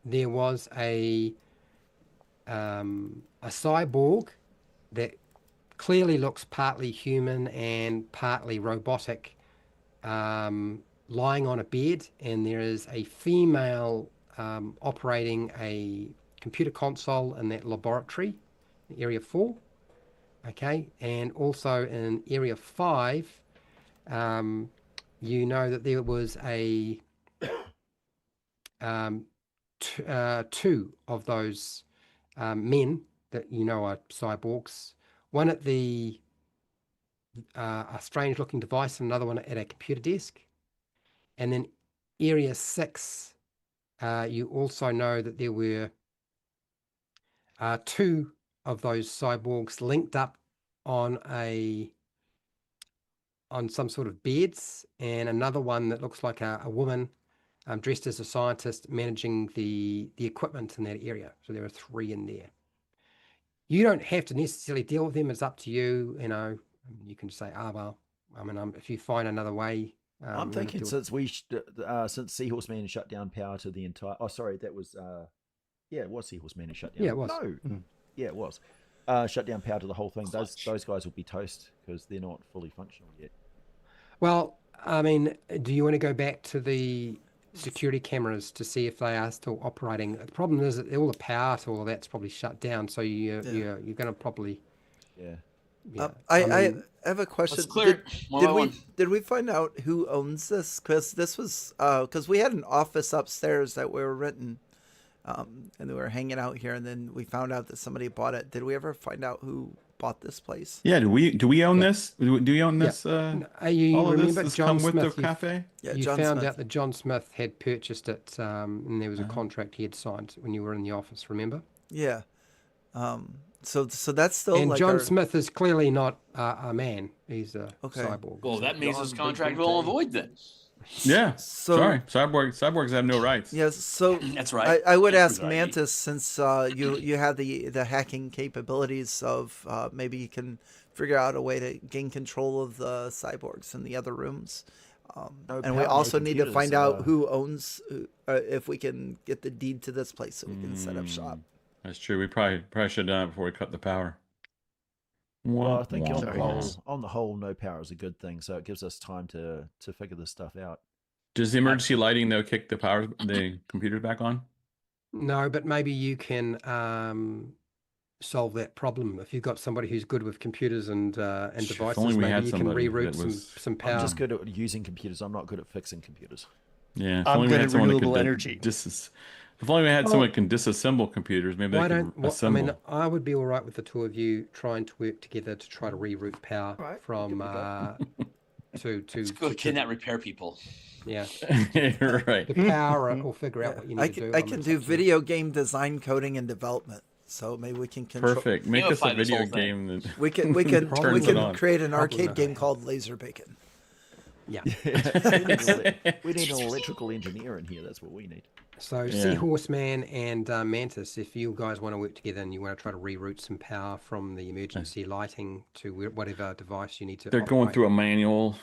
there was a cyborg that clearly looks partly human and partly robotic, lying on a bed, and there is a female operating a computer console in that laboratory, in Area 4. Okay, and also in Area 5, you know that there was a two of those men that you know are cyborgs. One at the a strange looking device and another one at a computer desk. And then Area 6, you also know that there were two of those cyborgs linked up on some sort of beds, and another one that looks like a woman dressed as a scientist managing the equipment in that area. So there are three in there. You don't have to necessarily deal with them. It's up to you. You know, you can say, well, I mean, if you find another way.
I'm thinking since since Seahorse Man shut down power to the entire. Oh, sorry, that was it was Seahorse Man who shut down.
Yeah, it was.
No, yeah, it was. Shut down power to the whole thing. Those guys will be toast because they're not fully functional yet.
Well, I mean, do you want to go back to the security cameras to see if they are still operating? The problem is that all the power to all that's probably shut down, so you're going to probably.
Yeah.
I have a question.
Let's clear it.
Did we find out who owns this? Because this was because we had an office upstairs that we were renting, and we were hanging out here, and then we found out that somebody bought it. Did we ever find out who bought this place?
Yeah, do we own this? Do we own this?
You
all of
remember
this
John
come
Smith?
with the cafe?
Yeah,
you
John
found
Smith.
out that John Smith had purchased it, and there was a contract he had signed when you were in the office. Remember?
Yeah. So that's still
And
like
John
our...
Smith is clearly not a man. He's a cyborg.
Well, that means his
John
contract
Big
will
Big
avoid then.
Yeah.
So
Sorry, cyborgs have no rights.
yes. So
That's right.
I would ask
Right.
Mantis, since you have the hacking capabilities of maybe you can figure out a way to gain control of the cyborgs in the other rooms. And we also need to find out who owns, if we can get the deed to this place so we can set up shop.
That's true. We probably should have done it before we cut the power.
Well, I think on the whole, no power is a good thing. So it gives us time to figure this stuff out.
Does the emergency lighting though kick the computers back on?
No, but maybe you can solve that problem if you've got somebody who's good with computers and devices.
only we
maybe
had
you can
somebody
reroute
that was-
some power.
I'm just good at using computers. I'm not good at fixing computers.
Yeah, if
I'm
only we
good
had
at
someone that
renewable
could
energy.
If only we had someone that can disassemble computers, maybe
Why
they
don't?
could
I
assemble.
mean, I would be all right with the two of you trying to work together to try to reroute power
Right,
from to
Let's go kidnap repair people.
yeah
Right.
the power or figure out what you need to do.
I can do video game design, coding, and development. So maybe we can control.
Perfect. Make us a
Gamify this
video
whole thing.
game. That...
We can
Turns
it on.
create an
Probably
arcade
not.
game called Laser Bacon.
Yeah.
We need an electrical engineer in here. That's what we need.
So
Yeah.
Seahorse Man and Mantis, if you guys want to work together and you want to try to reroute some power from the emergency lighting to whatever device you need to.
They're going
operate.
through a manual.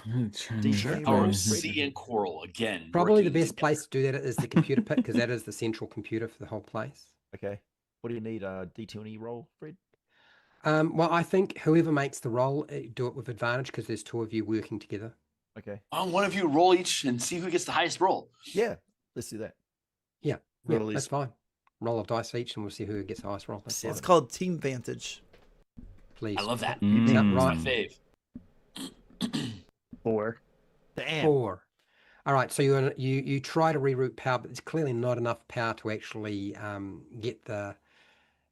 Our sea and coral again.
Probably the
working
best place to do that is the computer pit because that is the central computer for the whole place.
Okay. What do you need? A D2E roll, Fred?
Well, I think whoever makes the roll, do it with advantage because there's two of you working together.
Okay.
One of you roll each and see who gets the highest roll.
Yeah. Let's do that.
Yeah,
Roll
that's
these.
fine. Roll of dice each, and we'll see who gets the highest roll. That's
It's
fine.
called Team Vantage.
Please.
I love that.
Is that
Mm.
right?
My fave.
4.
Damn.
4. All right, so you try to reroute power, but there's clearly not enough power to actually get the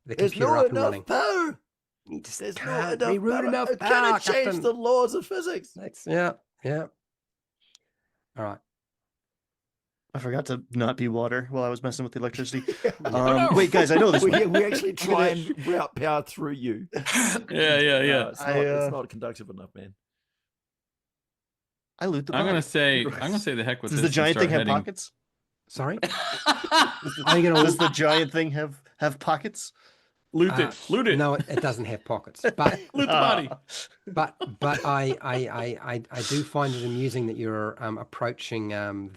There's
computer
not
up and
enough
running.
power.
You just
There's
can't
not enough
reroute
power.
enough
I
power,
cannot change
Captain.
the laws of physics.
That's yeah. Yeah. All right.
I forgot to not be water while I was messing with the electricity.
Yeah.
Wait, guys, I know this.
We actually try and route power through you.
Yeah.
It's not conductive enough, man.
I loot the
I'm
body.
gonna say the heck with
Does
this.
the giant
and start
thing have
heading-
pockets?
Sorry.
Are you gonna? Does the giant thing have pockets?
Loot it. Loot it.
No, it doesn't have pockets. But
Loot the body.
but I do find it amusing that you're approaching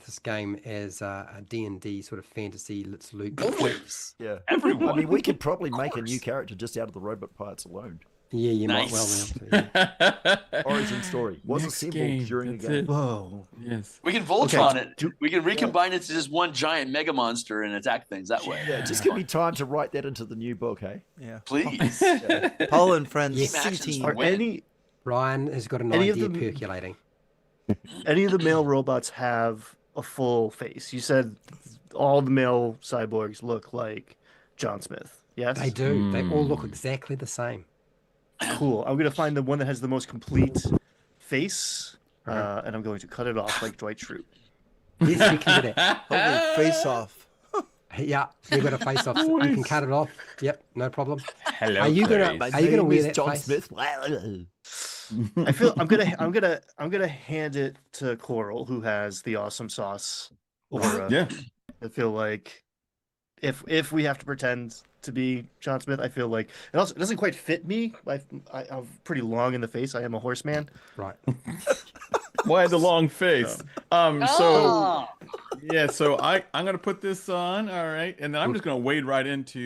this game as a D&D sort of fantasy. Let's loot thieves.
Yeah.
Everyone.
I mean, we could probably make a
course.
new character just out of the robot parts alone.
Yeah, you might well
Nice.
be able to. Yeah.
Origin story was
Next
assembled
game,
during a
that's
game.
it.
Whoa.
Yes.
We can Voltron
Okay,
it.
do-
We can recombine it to just one giant mega monster and attack things that way.
Yeah, just give me time to write that into the new book, hey?
Yeah.
Please.
Paul and Friends
Yes.
C
Actions
team.
Are
Win.
any
Ryan has got an
Any of
idea
them-
percolating.
of the male robots have a full face? You said all the male cyborgs look like John Smith. Yes.
They do. They all look
Hmm.
exactly the same.
Cool. I'm gonna find the one that has the most complete face, and I'm going to cut it off like Dwight Schrute.
Yes, you can do that.
Holy face off.
Yeah, you've got a face off. You can cut it off. Yep, no problem.
Hello.
Are you gonna-
Clarice.
Are you gonna
name
wear
is
that
John
face?
Smith.
I feel I'm gonna hand it to Coral, who has the awesome sauce aura.
Yeah.
I feel like if we have to pretend to be John Smith, I feel like it doesn't quite fit me. I'm pretty long in the face. I am a horseman.
Right.
Why the long face? So yeah, so I'm gonna put this on, all right, and then I'm just gonna wade right into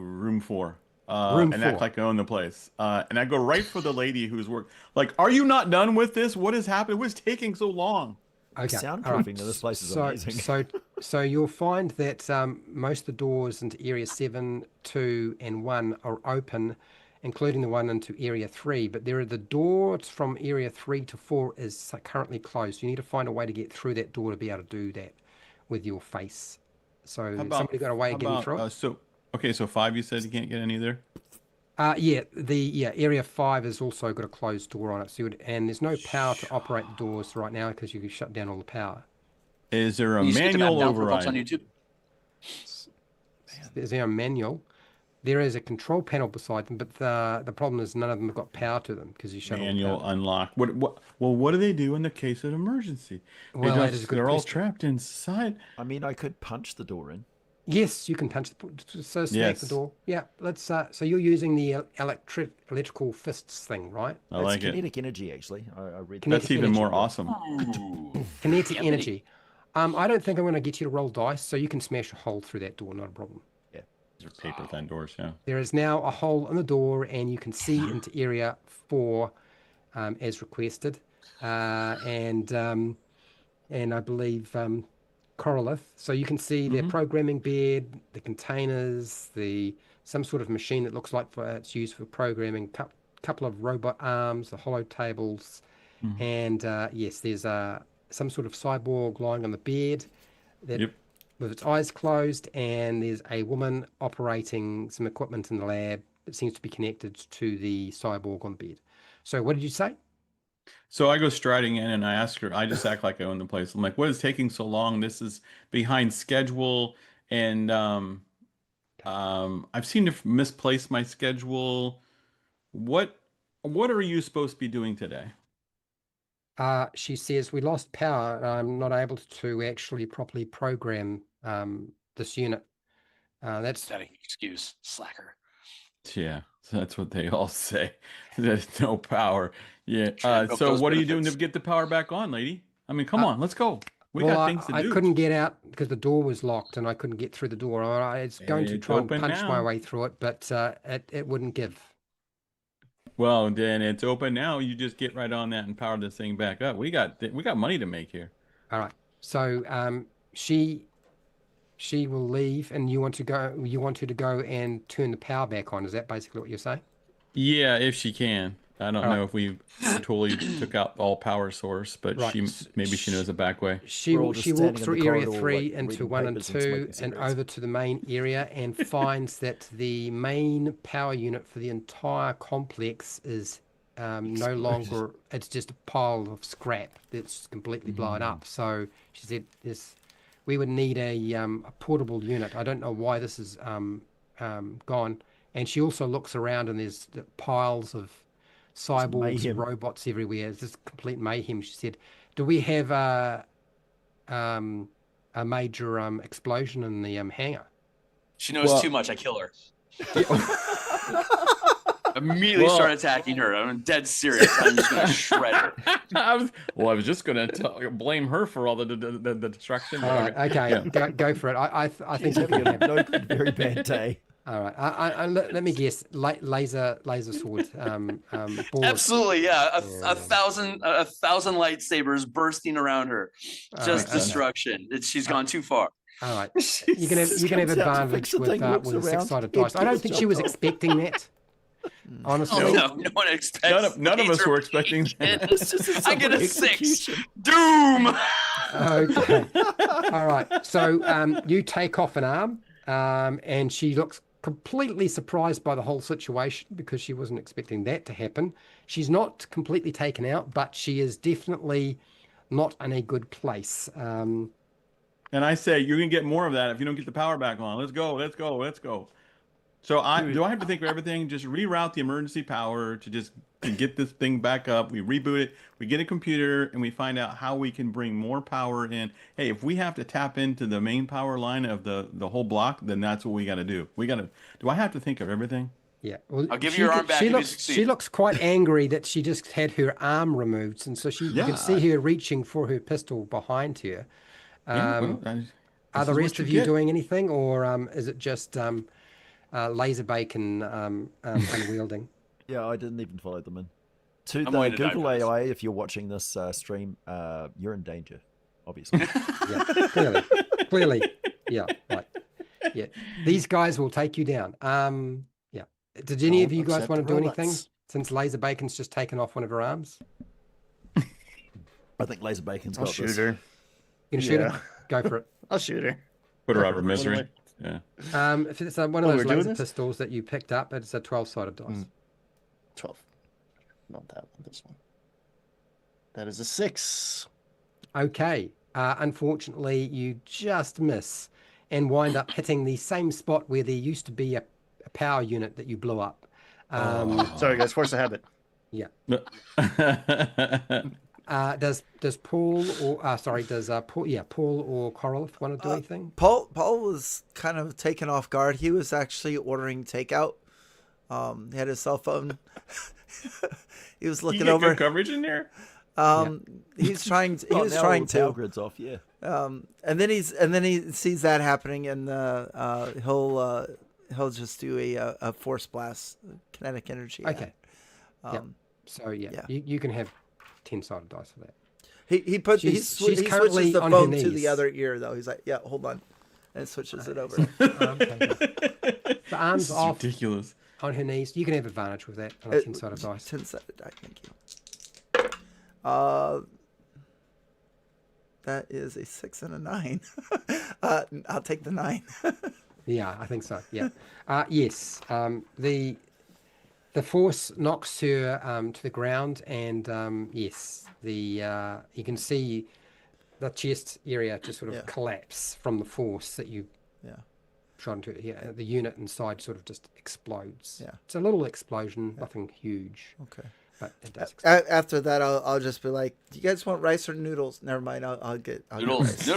room 4.
Room
and
4.
act like I own the place. And I go right for the lady who's like, are you not done with this? What has happened? What's taking so long?
Okay.
Soundproofing
all right.
of this place is
so,
amazing.
So you'll find that most of the doors into Area 7, 2, and 1 are open, including the one into Area 3. But there are the doors from Area 3 to 4 is currently closed. You need to find a way to get through that door to be able to do that with your face. So somebody got a way of getting through it?
So 5 you said you can't get in either?
Area 5 has also got a closed door on it. So and there's no power to operate the doors right now because you can shut down all the power.
Is there a
You skip the map
manual
down for folks on
override?
YouTube.
There's a manual. There is a control panel beside them, but the problem is none of them have got power to them because you shut all the
Manual
power.
unlock. What do they do in the case of emergency?
Well, that is a good
They're all
question.
trapped inside.
I mean, I could punch the door in.
Yes, you can punch so smack the
Yes.
door. Yeah, let's. So you're using the electrical fists thing, right?
I like
it's
it.
kinetic energy, actually. I read
Kinetic
That's even
energy.
more awesome.
Ooh.
Kinetic
Yep.
energy. I don't think I'm going to get you to roll dice, so you can smash a hole through that door, not a problem.
These are paper thin doors, yeah.
There is now a hole in the door, and you can see into Area 4 as requested, and I believe Corolith. So you can see their programming bed, the containers, some sort of machine that looks like it's used for programming, couple of robot arms, the hollow tables, and yes, there's some sort of cyborg lying on the bed that
Yep.
with its eyes closed, and there's a woman operating some equipment in the lab that seems to be connected to the cyborg on the bed. So what did you say?
So I go striding in and I ask her, I just act like I own the place. I'm like, what is taking so long? This is behind schedule. And I've seemed to misplace my schedule. What are you supposed to be doing today?
She says, we lost power, and I'm not able to actually properly program this unit. That's
Is that an excuse, slacker?
Yeah, that's what they all say. There's no power. Yeah.
Trying to milk
So
those
what are you doing to
benefits.
get the power back on, lady? I mean, come on, let's go. We
well,
got things to
I
do.
couldn't get out because the door was locked, and I couldn't get through the door. I was going to
It's
try and
open
punch my
now.
way through it, but it wouldn't give.
Well, then it's open now. You just get right on that and power this thing back up. We got money to make here.
All right. So she will leave, and you want her to go and turn the power back on. Is that basically what you're saying?
Yeah, if she can. I don't
All
know
right.
if we totally took out all power source, but
Right.
maybe she knows a back way.
She
We're all just
walks
standing in
through
the
Area
corridor,
3
like,
into
reading
1 and
papers and
2
smoking
and
cigarettes.
over to the main area, and finds that the main power unit for the entire complex is no longer, it's just a pile of scrap that's completely blown up. So she said we would need a portable unit. I don't know why this is gone. And she also looks around and there's piles of cyborgs and robots everywhere. It's just complete mayhem. She said, do we have a major explosion in the hangar?
She knows too much. I kill her. Immediately start attacking her. I'm dead serious. I'm just gonna shred her.
I was just gonna blame her for all the destruction.
All right, okay, go for it. I think you can have
very bad day.
All right, let me guess. Laser sword. Ball
Absolutely, yeah. A thousand lightsabers bursting around her. Just destruction. She's gone too far.
All right, you can have advantage with a 6-sided dice. I don't think she was expecting that. Honestly,
no one expects.
None of us were expecting
that. I get a 6. Doom.
Okay. All right. So you take off an arm, and she looks completely surprised by the whole situation because she wasn't expecting that to happen. She's not completely taken out, but she is definitely not in a good place.
And I say, you're going to get more of that if you don't get the power back on. Let's go. So do I have to think of everything? Just reroute the emergency power to get this thing back up. We reboot it. We get a computer and we find out how we can bring more power in. Hey, if we have to tap into the main power line of the whole block, then that's what we got to do. Do I have to think of everything?
Yeah. Well,
I'll give you your arm back if you succeed.
She looks quite angry that she just had her arm removed. And so you can see her reaching for her pistol behind her. Are the rest of you doing anything, or is it just laser bacon unwielding?
Yeah, I didn't even follow them in. To the Google AI, if you're watching this stream, you're in danger, obviously.
Yeah, clearly. Yeah, right. Yeah, these guys will take you down. Yeah. Did any of you guys want to do anything since laser bacon's just taken off one of her arms?
I think laser bacon's got
shoot her.
You gonna shoot her? Go for it.
I'll shoot her.
Put her out of misery. Yeah.
If it's one of those laser pistols that you picked up, it's a 12-sided dice.
12. Not that one. This one. That is a 6.
Okay. Unfortunately, you just miss and wind up hitting the same spot where there used to be a power unit that you blew up.
Sorry, guys. Force a habit.
Yeah. Does Paul or Paul or Coral want to do anything?
Paul was kind of taken off guard. He was actually ordering takeout. He had his cell phone. He was looking over.
Good coverage in there.
He's trying. He was trying to.
Power grids off. Yeah.
And then he sees that happening, and he'll just do a force blast, kinetic energy.
Okay. So you can have 10-sided dice for that.
He switches the phone to the other ear though. He's like, yeah, hold on, and switches it over.
The arms off.
Ridiculous.
On her knees. You can have advantage with that on a 10-sided dice.
10-sided die. Thank you. That is a 6 and a 9. I'll take the 9.
Yeah, I think so. Yeah. Yes. The force knocks her to the ground, and yes, you can see the chest area just sort of collapse from the force that you shot into. Yeah, the unit inside sort of just explodes. Yeah, it's a little explosion, nothing huge. Okay, but it does explode.
After that, I'll just be like, "Do you guys want rice or noodles?" Never mind. I'll get
noodles.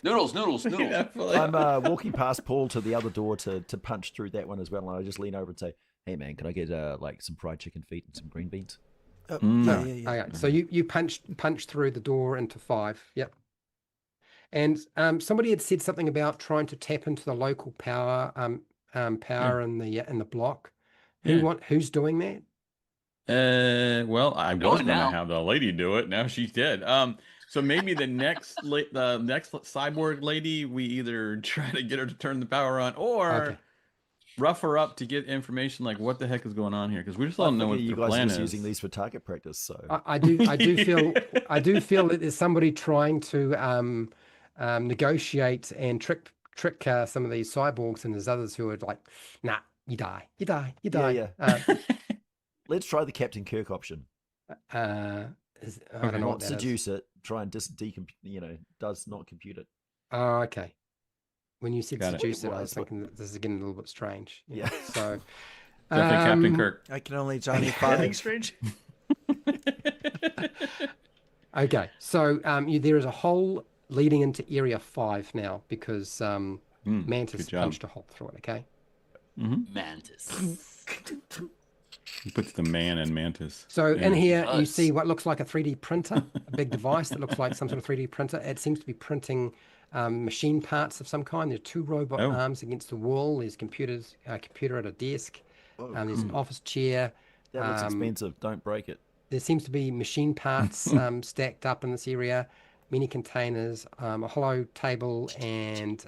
Noodles.
I'm walking past Paul to the other door to punch through that one as well, and I just lean over and say, "Hey man, can I get like some fried chicken feet and some green beans?"
Yeah.
Okay, so you punch through the door into 5. Yep. And somebody had said something about trying to tap into the local power in the block. Who's doing that?
Well, I was going to have the lady do it. Now she's dead. So maybe the next cyborg lady, we either try to get her to turn the power on or rough her up to get information like what the heck is going on here, because we just don't know what the plan is.
Using these for target practice, so
I do feel that there's somebody trying to negotiate and trick some of these cyborgs, and there's others who are like, nah, you die.
Yeah. let's try the Captain Kirk option.
I don't know
Not
what that
seduce it. Try and does not compute it.
Oh, okay. When you said
Got it.
seduce it, I
Well,
was thinking that this is getting a little bit strange.
Yeah.
So,
Definitely Captain Kirk.
I can only Johnny
Anything
5.
strange?
okay. So there is a hole leading into Area 5 now because Mantis
good job.
punched a hole through it, okay?
Mantis.
He puts the man in Mantis.
So in here, you
does.
see what looks like a 3D printer, a big device that looks like some sort of 3D printer. It seems to be printing machine parts of some kind. There's 2 robot
Oh.
arms against the wall. There's computer at a desk. There's an office chair.
That looks expensive. Don't break it.
There seems to be machine parts stacked up in this area, many containers, a hollow table, and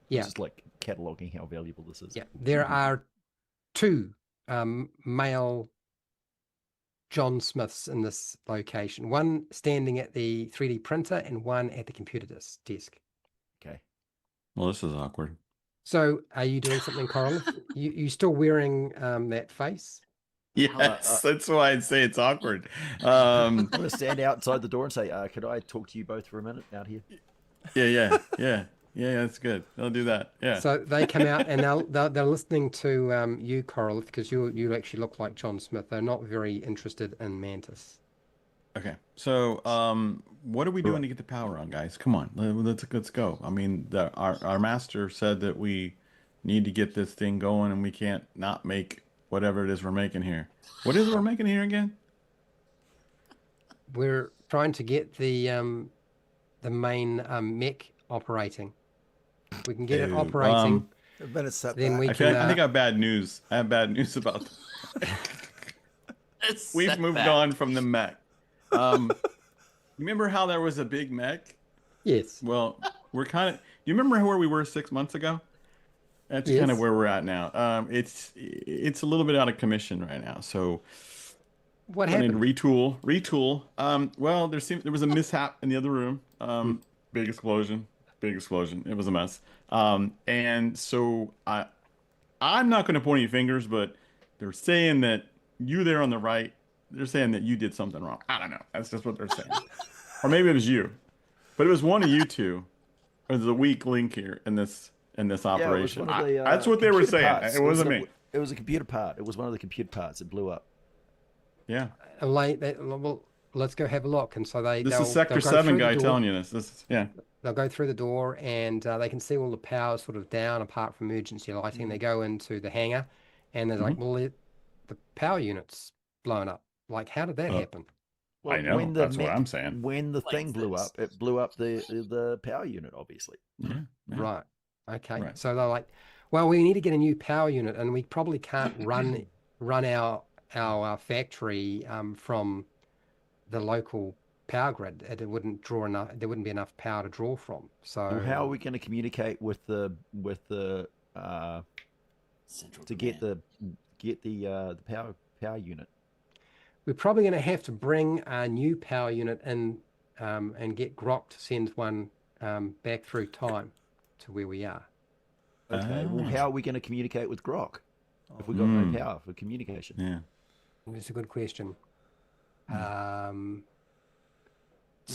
It's just like cataloging how valuable this is.
yeah, there are 2 male John Smiths in this location. One standing at the 3D printer and one at the computer desk.
Okay.
Well, this is awkward.
So, are you doing something, Coral? you still wearing that face?
Yes, that's why I'd say it's awkward.
I'm going to stand outside the door and say, could I talk to you both for a minute out here?
Yeah, that's good. They'll do that. Yeah.
So they come out and they're listening to you, Coral, because you actually look like John Smith. They're not very interested in Mantis.
Okay. So, what are we doing to get the power on, guys? Come on, let's go. I mean, our master said that we need to get this thing going, and we can't not make whatever it is we're making here. What is it we're making here again?
We're trying to get the main mech operating. We can get it operating.
But it's set
Then
back.
we
I
can.
think I have bad news. I have bad news about. We've moved on from the mech. Remember how there was a big mech?
Yes.
Well, we're kind of. You remember where we were 6 months ago? That's
Yes.
kind of where we're at now. It's a little bit out of commission right now. So
What
I need
happened?
to retool. Well, there was a mishap in the other room. Big explosion. It was a mess. And so I'm not going to point any fingers, but they're saying that you there on the right, they're saying that you did something wrong. I don't know. That's just what they're saying. Or maybe it was you, but it was one of you two. There's a weak link here in this operation.
Yeah, it was one of the,
that's what they were
computer
saying.
parts.
It wasn't me.
It was a computer part. It was one of the computer parts. It blew up.
Yeah.
Well, let's go have a look. And so
This
they'll
is Sector
go
7
through the
guy
door.
telling you this.
They'll go through the door and they can see all the power sort of down apart from emergency lighting. They go into the hangar and they're like, well, the power unit's blown up. Like, how did that happen?
Well,
I know. That's what I'm saying.
When the thing blew up, it blew up the power unit, obviously.
Yeah.
Right. Okay.
Right.
So they're like, well, we need to get a new power unit and we probably can't run our factory from the local power grid. It wouldn't draw enough. There wouldn't be enough power to draw from. So
Well, how are we going to communicate with the
Central
to
command.
get the power unit?
we're probably going to have to bring a new power unit in and get Grok to send one back through time to where we are.
Okay. Well, how are we going to communicate with Grok if we've got no power for communication?
Yeah.
That's a good question.
Just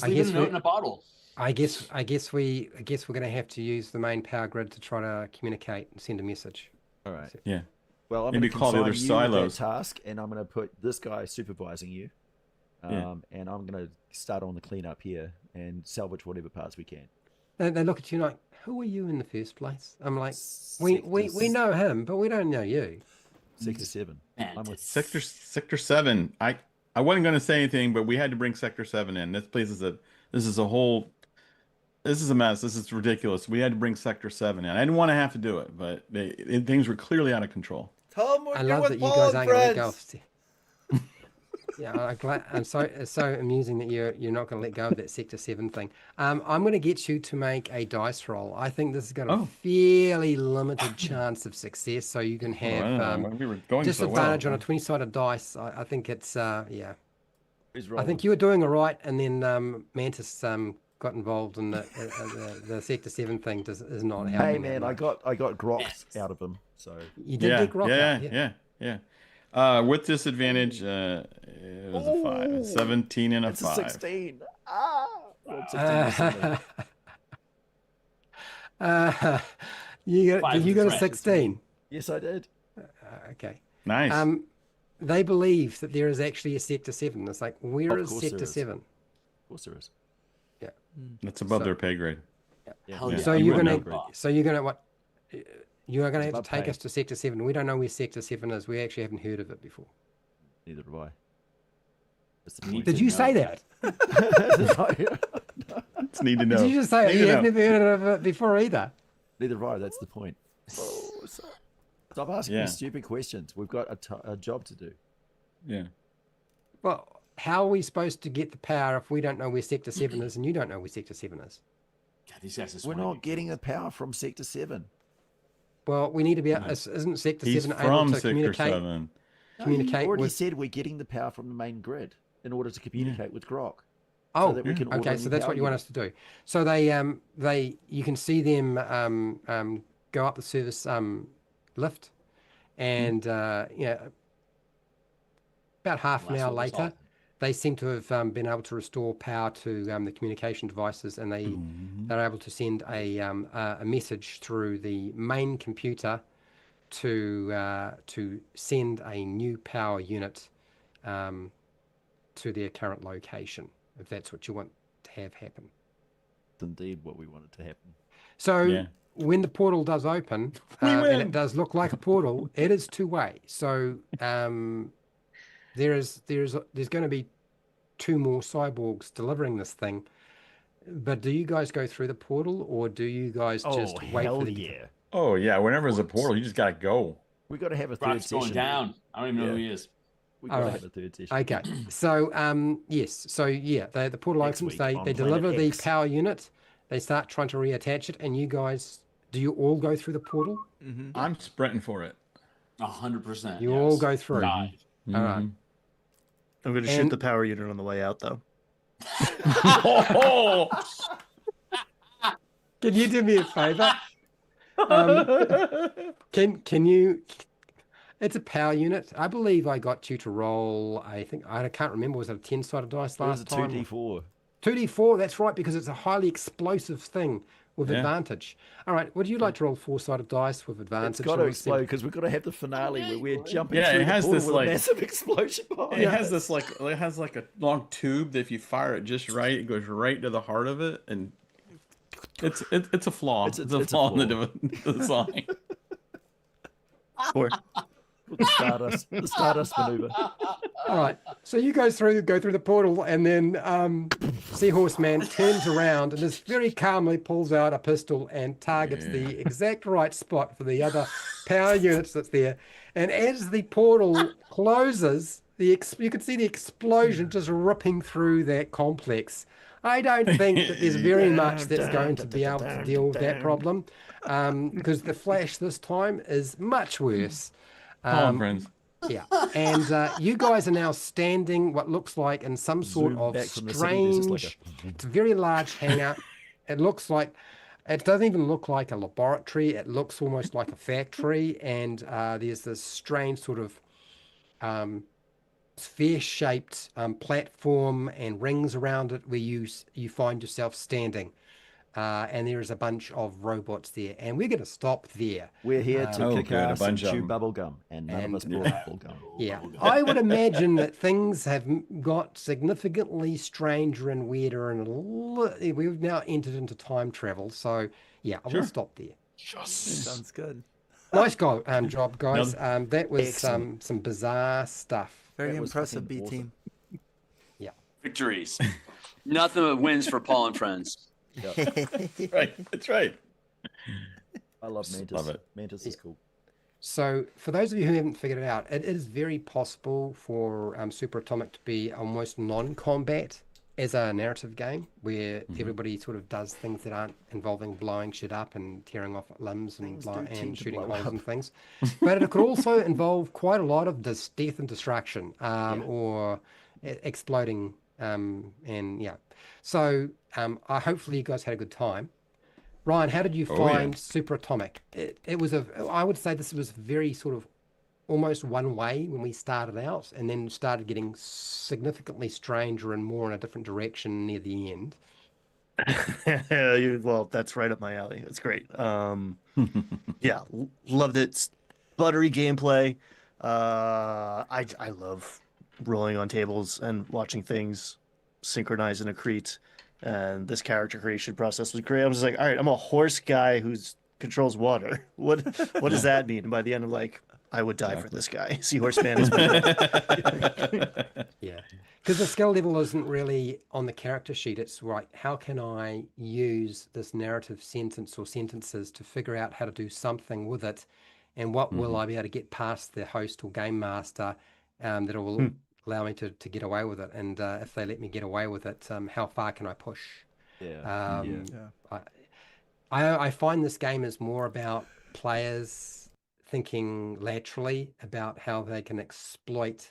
I
leave
guess
it a note in a bottle.
I guess we're going to have to use the main power grid to try to communicate and send a message.
All right.
Yeah.
Well, I'm
Maybe
going to
call the other
consign you with
silos.
that task, and I'm going to put this guy supervising you.
Yeah.
And I'm going to start on the cleanup here and salvage whatever parts we can.
They look at you like, who are you in the first place? I'm like, we know him, but we don't know you.
Sector 7. I'm with
Mantis.
Sector 7. I wasn't going to say anything, but we had to bring Sector 7 in. This place is a mess. This is ridiculous. We had to bring Sector 7 in. I didn't want to have to do it, but things were clearly out of control.
Tell them
I
you're
love
with
that you
Paul
guys
and
aren't going to let go
friends.
of. Yeah, it's so amusing that you're not going to let go of that Sector 7 thing. I'm going to get you to make a dice roll. I think this has got a fairly limited chance of success, so you can have
we were going
disadvantage
so well.
on a 20-sided dice. I think it's yeah.
Who's
I
rolling?
think you were doing all right, and then Mantis got involved in the Sector 7 thing. Is not
Hey
helping.
man,
that
I
much.
got Grok out of him. So
You did get Grok out,
yeah. With disadvantage, it was a 5. A 17 and a
It's
5.
a 16. Rolled 16 recently.
Did you got a 16?
Yes, I did.
Okay.
Nice.
They believe that there is actually a Sector 7. It's like, where is
course
Sector
there is.
7?
Of course there is.
Yeah.
That's above
so-
their pay grade.
Yeah.
Hell yeah.
So
you
you're
wouldn't
gonna,
know.
so you're gonna what? You are gonna
It's
have to
above
take
pay.
us to Sector 7. We don't know where Sector 7 is. We actually haven't heard of it before.
Neither have I. That's the
You
point.
Did you say that?
It's need to know.
Did you just say it?
Need
You
to
have
know.
never heard of it before either.
Neither have I. That's the point. Stop asking
Yeah.
me stupid questions. We've got a job to do.
Yeah.
Well, how are we supposed to get the power if we don't know where Sector 7 is and you don't know where Sector 7 is?
God, these guys just
We're
wanna
not
get
getting the
killed.
power from Sector 7.
Well, we need to be. Isn't Sector
He's
7 able
from
to
Sector
communicate?
7.
Communicate
You already
with.
said we're getting the power from the main grid in order to communicate with Grok.
Oh,
that we can order
okay.
a
So
new
that's
power
what you want
unit.
us to do. So they, you can see them go up the service lift, and about half an
Last
hour
one was
later,
off.
they seem to have been able to restore power to the communication devices, and they're able to send a message through the main computer to send a new power unit to their current location, if that's what you want to have happen.
It's indeed what we wanted to happen.
So
Yeah.
when the portal does open,
We
and
win.
it does look like a portal, it is two-way. So there's going to be 2 more cyborgs delivering this thing. But do you guys go through the portal, or do you guys just wait for the?
yeah.
Oh, yeah. Whenever there's a portal, you just got to go.
We got to have a third
Brock's going
session.
down. I don't even know who he is.
We got to
Alright.
have a third session.
Okay, so yes, so yeah, the portal
Next
opens.
week
They
on
deliver
Planet
the
X.
power unit. They start trying to reattach it, and you guys, do you all go through the portal?
I'm sprinting for it.
100%.
You all go through.
Dive.
All right.
Mhm.
I'm going to shoot
And-
the power unit on the way out, though.
Oh!
Can you do me a favor? Can you? It's a power unit. I believe I got you to roll. I can't remember. Was it a 10-sided dice
It was
last
a
time?
2d4.
2d4. That's right, because it's a highly explosive thing with
Yeah.
advantage. All right. Would you like to roll 4-sided dice with advantage?
It's got to
or
explode because we've got to have the finale where we're jumping
Yeah,
through
it has
the portal
this,
with
like-
a massive explosion behind
It
us.
has this like a long tube that if you fire it just right, it goes right to the heart of it, and it's a flaw.
It's
It's
a
a flaw in
flaw.
the design.
Or
The Stardust maneuver.
All right. So you go through the portal, and then Seahorse Man turns around and just very calmly pulls out a pistol and targets the exact right spot for the other power units that's there. And as the portal closes, you can see the explosion just ripping through that complex. I don't think that there's very much that's going to be able to deal with that problem, because the flash this time is much worse.
Come on, friends.
Yeah, and you guys are now standing what looks like in some sort
Zoom
of
back from the city, there's just like
strange. It's a very large hangar. It looks like. It doesn't even look like a laboratory. It looks almost like a factory, and there's this strange sort of sphere-shaped platform and rings around it where you find yourself standing. And there is a bunch of robots there, and we're going to stop there.
We're here to
Oh,
kick
good, a
ass and
bunch of
chew
them.
bubble gum, and none of us
And-
brought bubble gum.
Yeah, I would imagine that things have got significantly stranger and weirder, and we've now entered into time travel. So yeah, I will stop there.
Sounds good.
Nice job, guys. That was
Excellent.
some bizarre stuff.
Very
That was
impressive, B
fucking
team.
Victories. Nothing but wins for Paul and friends.
Right, that's right.
I love Mantis.
Love it.
Mantis is cool.
So, for those of you who haven't figured it out, it is very possible for Super Atomic to be almost non-combat as a narrative game, where everybody sort of does things that aren't involving blowing shit up and tearing off limbs and,
Things do tend
and
to
shooting
blow
holes
up.
and things. But it could also involve quite a lot of death and destruction, or exploding, and yeah. So, hopefully you guys had a good time. Ryan, how did you
Oh, yeah.
find Super Atomic? It was I would say this was very sort of almost one way when we started out, and then started getting significantly stranger and more in a different direction near the end.
Well, that's right up my alley. It's great. Yeah, loved it. Buttery gameplay. I love rolling on tables and watching things synchronize and accrete. And this character creation process was great. I was just like, all right, I'm a horse guy who's controls water. What does that mean? And by the end, I'm like, I would die for this guy. Seahorse man is my
Yeah, because the skill level isn't really on the character sheet. It's right, how can I use this narrative sentence or sentences to figure out how to do something with it, and what will I be able to get past the host or game master that will allow me to get away with it, and if they let me get away with it, how far can I push?
Yeah.
I find this game is more about players thinking laterally about how they can exploit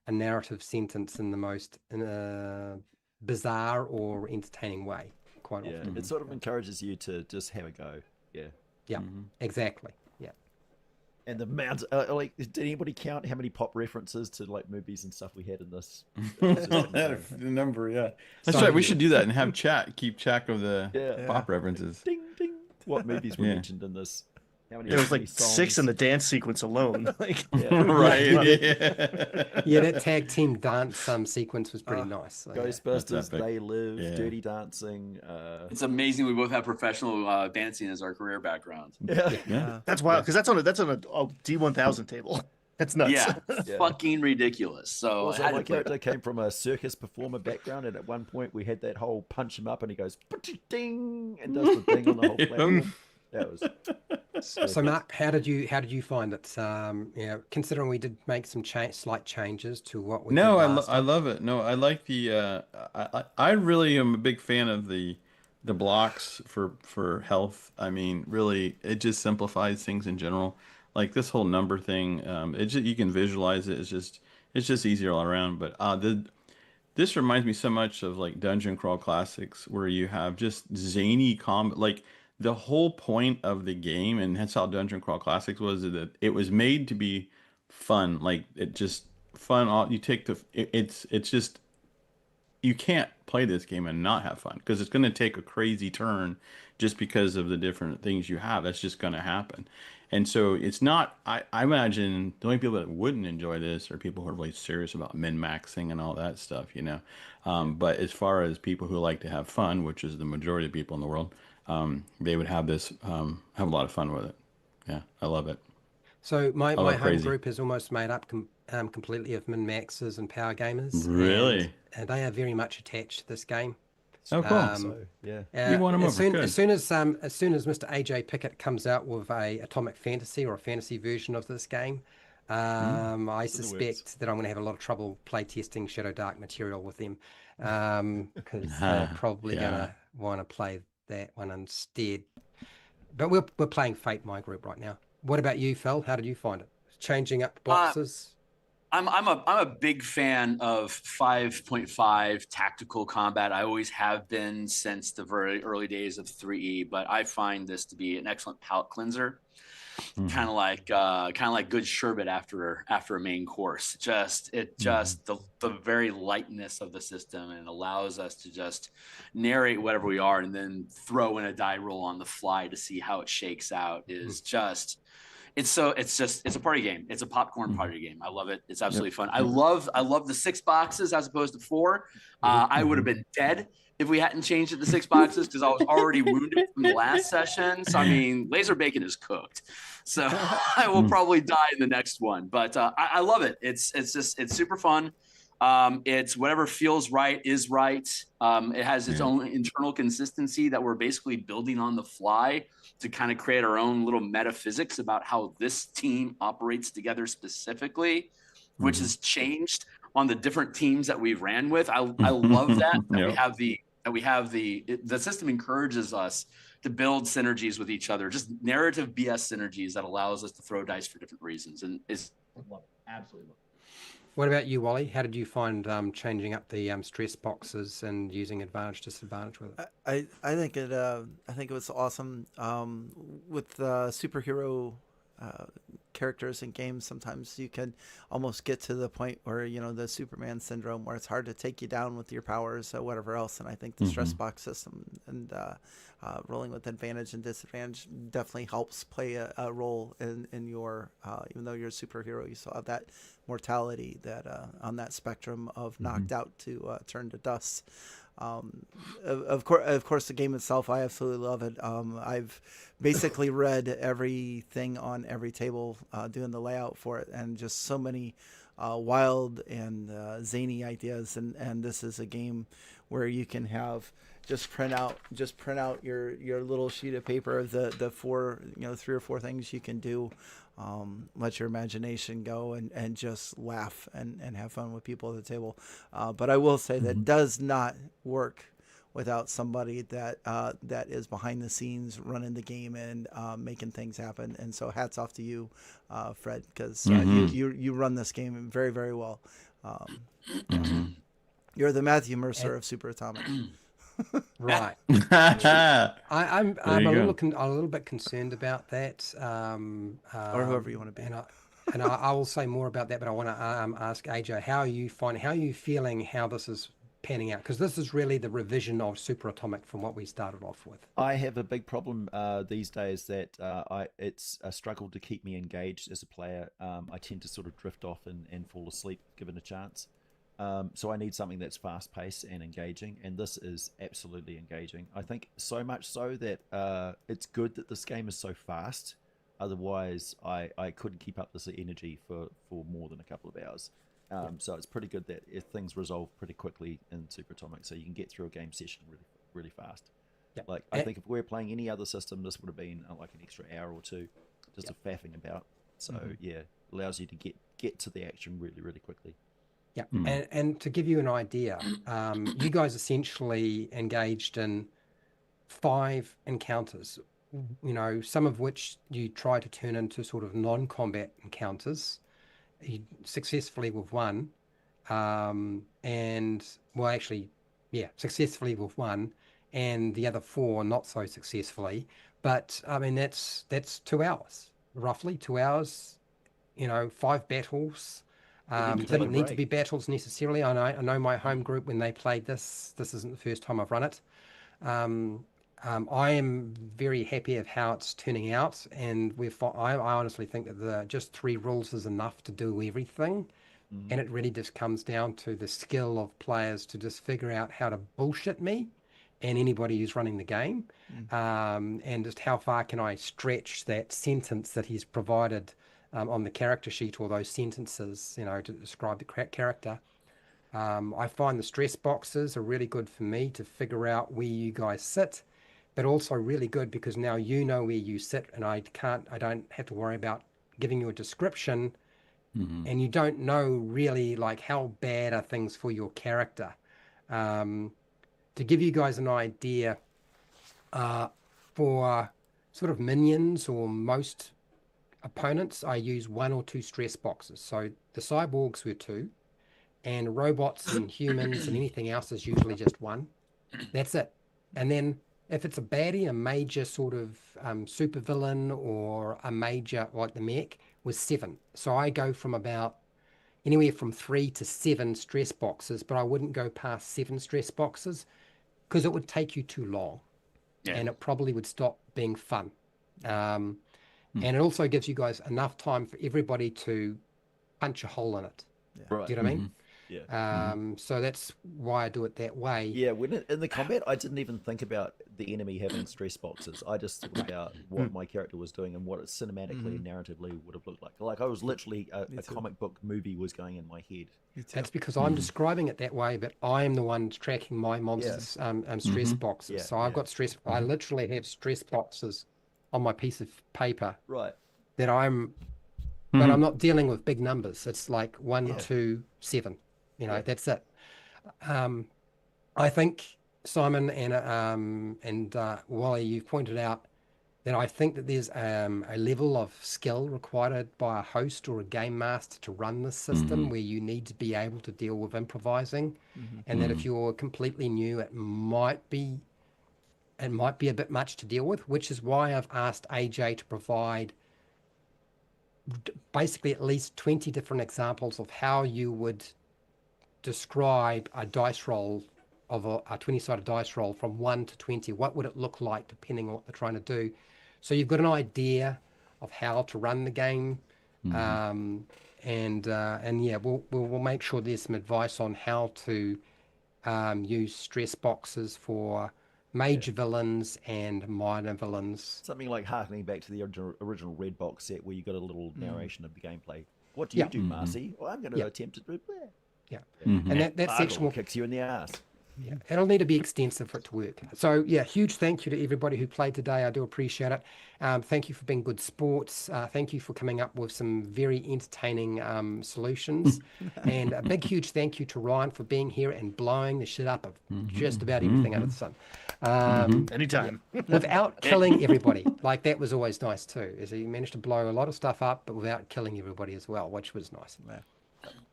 a narrative sentence in the most bizarre or entertaining way. Quite often,
It sort of encourages you to just have a go.
Yeah, exactly. Yeah.
And the amount, like, did anybody count how many pop references to like movies and stuff we had in this?
The number, yeah. That's right. We should do that and have keep track of the pop references.
Ding ding. What movies were mentioned in this? How many?
There was
how many
like
songs?
6 in the dance sequence alone. Like,
Right.
Yeah, that tag team dance sequence was pretty nice. So,
Ghostbusters,
That's epic.
They Live,
Yeah.
Dirty Dancing.
It's amazing we both have professional dancing as our career background.
Yeah.
that's wild because that's on a D1000 table. That's nuts.
Yeah, fucking ridiculous. So
Also,
I had
my
to play
character came from a circus performer background, and at one point we had that whole punch him up, and he goes ding and does the thing on the whole platform. That was
So Mark, how did you find it? Considering we did make some slight changes to what we did last
I
time.
love it. No, I like the I really am a big fan of the blocks for health. I mean, really, it just simplifies things in general. Like this whole number thing, you can visualize it. It's just easier all around. But this reminds me so much of like Dungeon Crawl Classics, where you have just zany combat. Like the whole point of the game, and that's how Dungeon Crawl Classics was, that it was made to be fun. Like it just fun. You take it's just, you can't play this game and not have fun, because it's going to take a crazy turn just because of the different things you have. That's just going to happen. And so it's not, I imagine the only people that wouldn't enjoy this are people who are really serious about min-maxing and all that stuff, you know. But as far as people who like to have fun, which is the majority of people in the world, they would have this, have a lot of fun with it. Yeah, I love it.
So my home
crazy.
group is almost made up completely of min-maxers and power gamers.
Really?
And they are very much attached to this game.
Oh, cool.
so yeah.
You want 'em
as
over,
soon
good.
as Mr. AJ Pickett comes out with a Atomic Fantasy or a fantasy version of this game, I suspect that I'm going to have a lot of trouble playtesting Shadow Dark material with them, because they're probably going to want to play that one instead. But we're playing Fate, my group, right now. What about you, Phil? How did you find it? Changing up boxes?
I'm a big fan of 5.5 tactical combat. I always have been since the very early days of 3E, but I find this to be an excellent palate cleanser. Kind of like good sherbet after a main course. The very lightness of the system, and allows us to just narrate whatever we are and then throw in a die roll on the fly to see how it shakes out. Is just it's a party game. It's a popcorn party game. I love it. It's absolutely fun. I love the 6 boxes as opposed to 4. I would have been dead if we hadn't changed it to 6 boxes, because I was already wounded from the last session. So I mean, laser bacon is cooked. So I will probably die in the next one. But I love it. It's super fun. It's whatever feels right is right. It has its own internal consistency that we're basically building on the fly to kind of create our own little metaphysics about how this team operates together specifically, which has changed on the different teams that we've ran with. I love that we have the system encourages us to build synergies with each other, just narrative BS synergies that allows us to throw dice for different reasons, and is absolutely love it.
What about you, Wally? How did you find changing up the stress boxes and using advantage disadvantage with it?
I think it was awesome with superhero characters in games, sometimes you can almost get to the point where, you know, the Superman syndrome, where it's hard to take you down with your powers or whatever else. And I think the stress box system and rolling with advantage and disadvantage definitely helps play a role in your, even though you're a superhero, you still have that mortality that on that spectrum of knocked out to turn to dust. Of course, the game itself, I absolutely love it. I've basically read everything on every table, doing the layout for it, and just so many wild and zany ideas. And this is a game where you can have just print out your little sheet of paper of the four, you know, 3 or 4 things you can do. Let your imagination go and just laugh and have fun with people at the table. But I will say that does not work without somebody that is behind the scenes running the game and making things happen. And so hats off to you, Fred, because you run this game very, very well. You're the Matthew Mercer of Super Atomic.
Right. I'm a little bit concerned about that.
Or whoever you want to be.
And I will say more about that, but I want to ask AJ, how are you feeling how this is panning out? Because this is really the revision of Super Atomic from what we started off with.
I have a big problem these days that it's a struggle to keep me engaged as a player. I tend to sort of drift off and fall asleep given a chance. So I need something that's fast-paced and engaging, and this is absolutely engaging. I think so much so that it's good that this game is so fast. Otherwise, I couldn't keep up this energy for more than a couple of hours. So it's pretty good that things resolve pretty quickly in Super Atomic, so you can get through a game session really, really fast.
Yep.
Like, I think if we were playing any other system, this would have been like an extra hour or two just of faffing about. So yeah, allows you to get to the action really, really quickly.
Yeah, and to give you an idea, you guys essentially engaged in 5 encounters, you know, some of which you try to turn into sort of non-combat encounters. You successfully with one, successfully with one, and the other 4 not so successfully. But I mean, that's 2 hours, roughly 2 hours. You know, 5 battles. Didn't need to be battles necessarily. I know my home group, when they played this isn't the first time I've run it. I am very happy of how it's turning out, and I honestly think that just 3 rules is enough to do everything. And it really just comes down to the skill of players to just figure out how to bullshit me and anybody who's running the game, and just how far can I stretch that sentence that he's provided on the character sheet, or those sentences, you know, to describe the character. I find the stress boxes are really good for me to figure out where you guys sit, but also really good because now you know where you sit, and I don't have to worry about giving you a description, and you don't know really like how bad are things for your character. To give you guys an idea, for sort of minions or most opponents, I use 1 or 2 stress boxes. So the cyborgs were 2, and robots and humans and anything else is usually just 1. That's it. And then if it's a baddie, a major sort of super villain, or a major like the mech, was 7. So I go from about anywhere from 3 to 7 stress boxes, but I wouldn't go past 7 stress boxes because it would take you too long, and it probably would stop being fun. And it also gives you guys enough time for everybody to punch a hole in it.
Right.
Do you know what I mean?
Yeah.
So that's why I do it that way.
Yeah, in the combat, I didn't even think about the enemy having stress boxes. I just thought about what my character was doing and what it cinematically and narratively would have looked like. Like I was literally a comic book movie was going in my head.
That's because I'm describing it that way, but I am the one tracking my monsters' stress boxes.
Yeah,
so I've got stress. I literally have stress boxes on my piece of paper.
Right.
That but I'm not dealing with big numbers. It's like 1, 2, 7. You know, that's it. I think Simon and Wally, you've pointed out that I think that there's a level of skill required by a host or a game master to run this system, where you need to be able to deal with improvising, and that if you're completely new, it might be a bit much to deal with, which is why I've asked AJ to provide basically at least 20 different examples of how you would describe a dice roll of a 20-sided dice roll from 1 to 20. What would it look like depending on what they're trying to do? So you've got an idea of how to run the game. And yeah, we'll make sure there's some advice on how to use stress boxes for major villains and minor villains.
Something like harkening back to the original Red Box set where you got a little narration of the gameplay. What do you do, Marcy? Well, I'm going to attempt to do that.
Yeah. And that section will
kicks you in the ass.
Yeah, it'll need to be extensive for it to work. So yeah, huge thank you to everybody who played today. I do appreciate it. Thank you for being good sports. Thank you for coming up with some very entertaining solutions. And a big, huge thank you to Ryan for being here and blowing the shit up of just about everything under the sun.
Anytime.
Without killing everybody. Like that was always nice too, is he managed to blow a lot of stuff up, but without killing everybody as well, which was nice.
Yeah.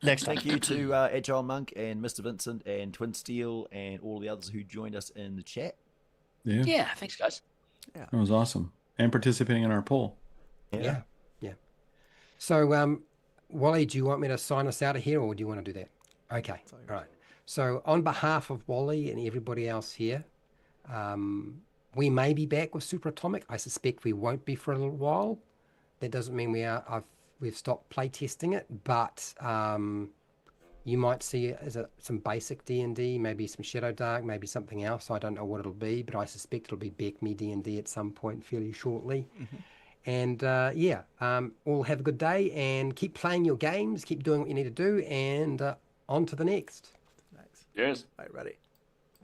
Next time.
Thank you to Agile Monk and Mr. Vincent and Twin Steel and all the others who joined us in the chat.
Yeah, thanks, guys.
That was awesome. And participating in our poll.
Yeah. So, Wally, do you want me to sign us out of here or do you want to do that? Okay. All right. So, on behalf of Wally and everybody else here, we may be back with Super Atomic. I suspect we won't be for a little while. That doesn't mean we've stopped play testing it, but you might see some basic D&D, maybe some Shadow Dark, maybe something else. I don't know what it'll be, but I suspect it'll be Beck Me D&D at some point fairly shortly. And all have a good day and keep playing your games, keep doing what you need to do, and on to the next.
Cheers.
All right, ready.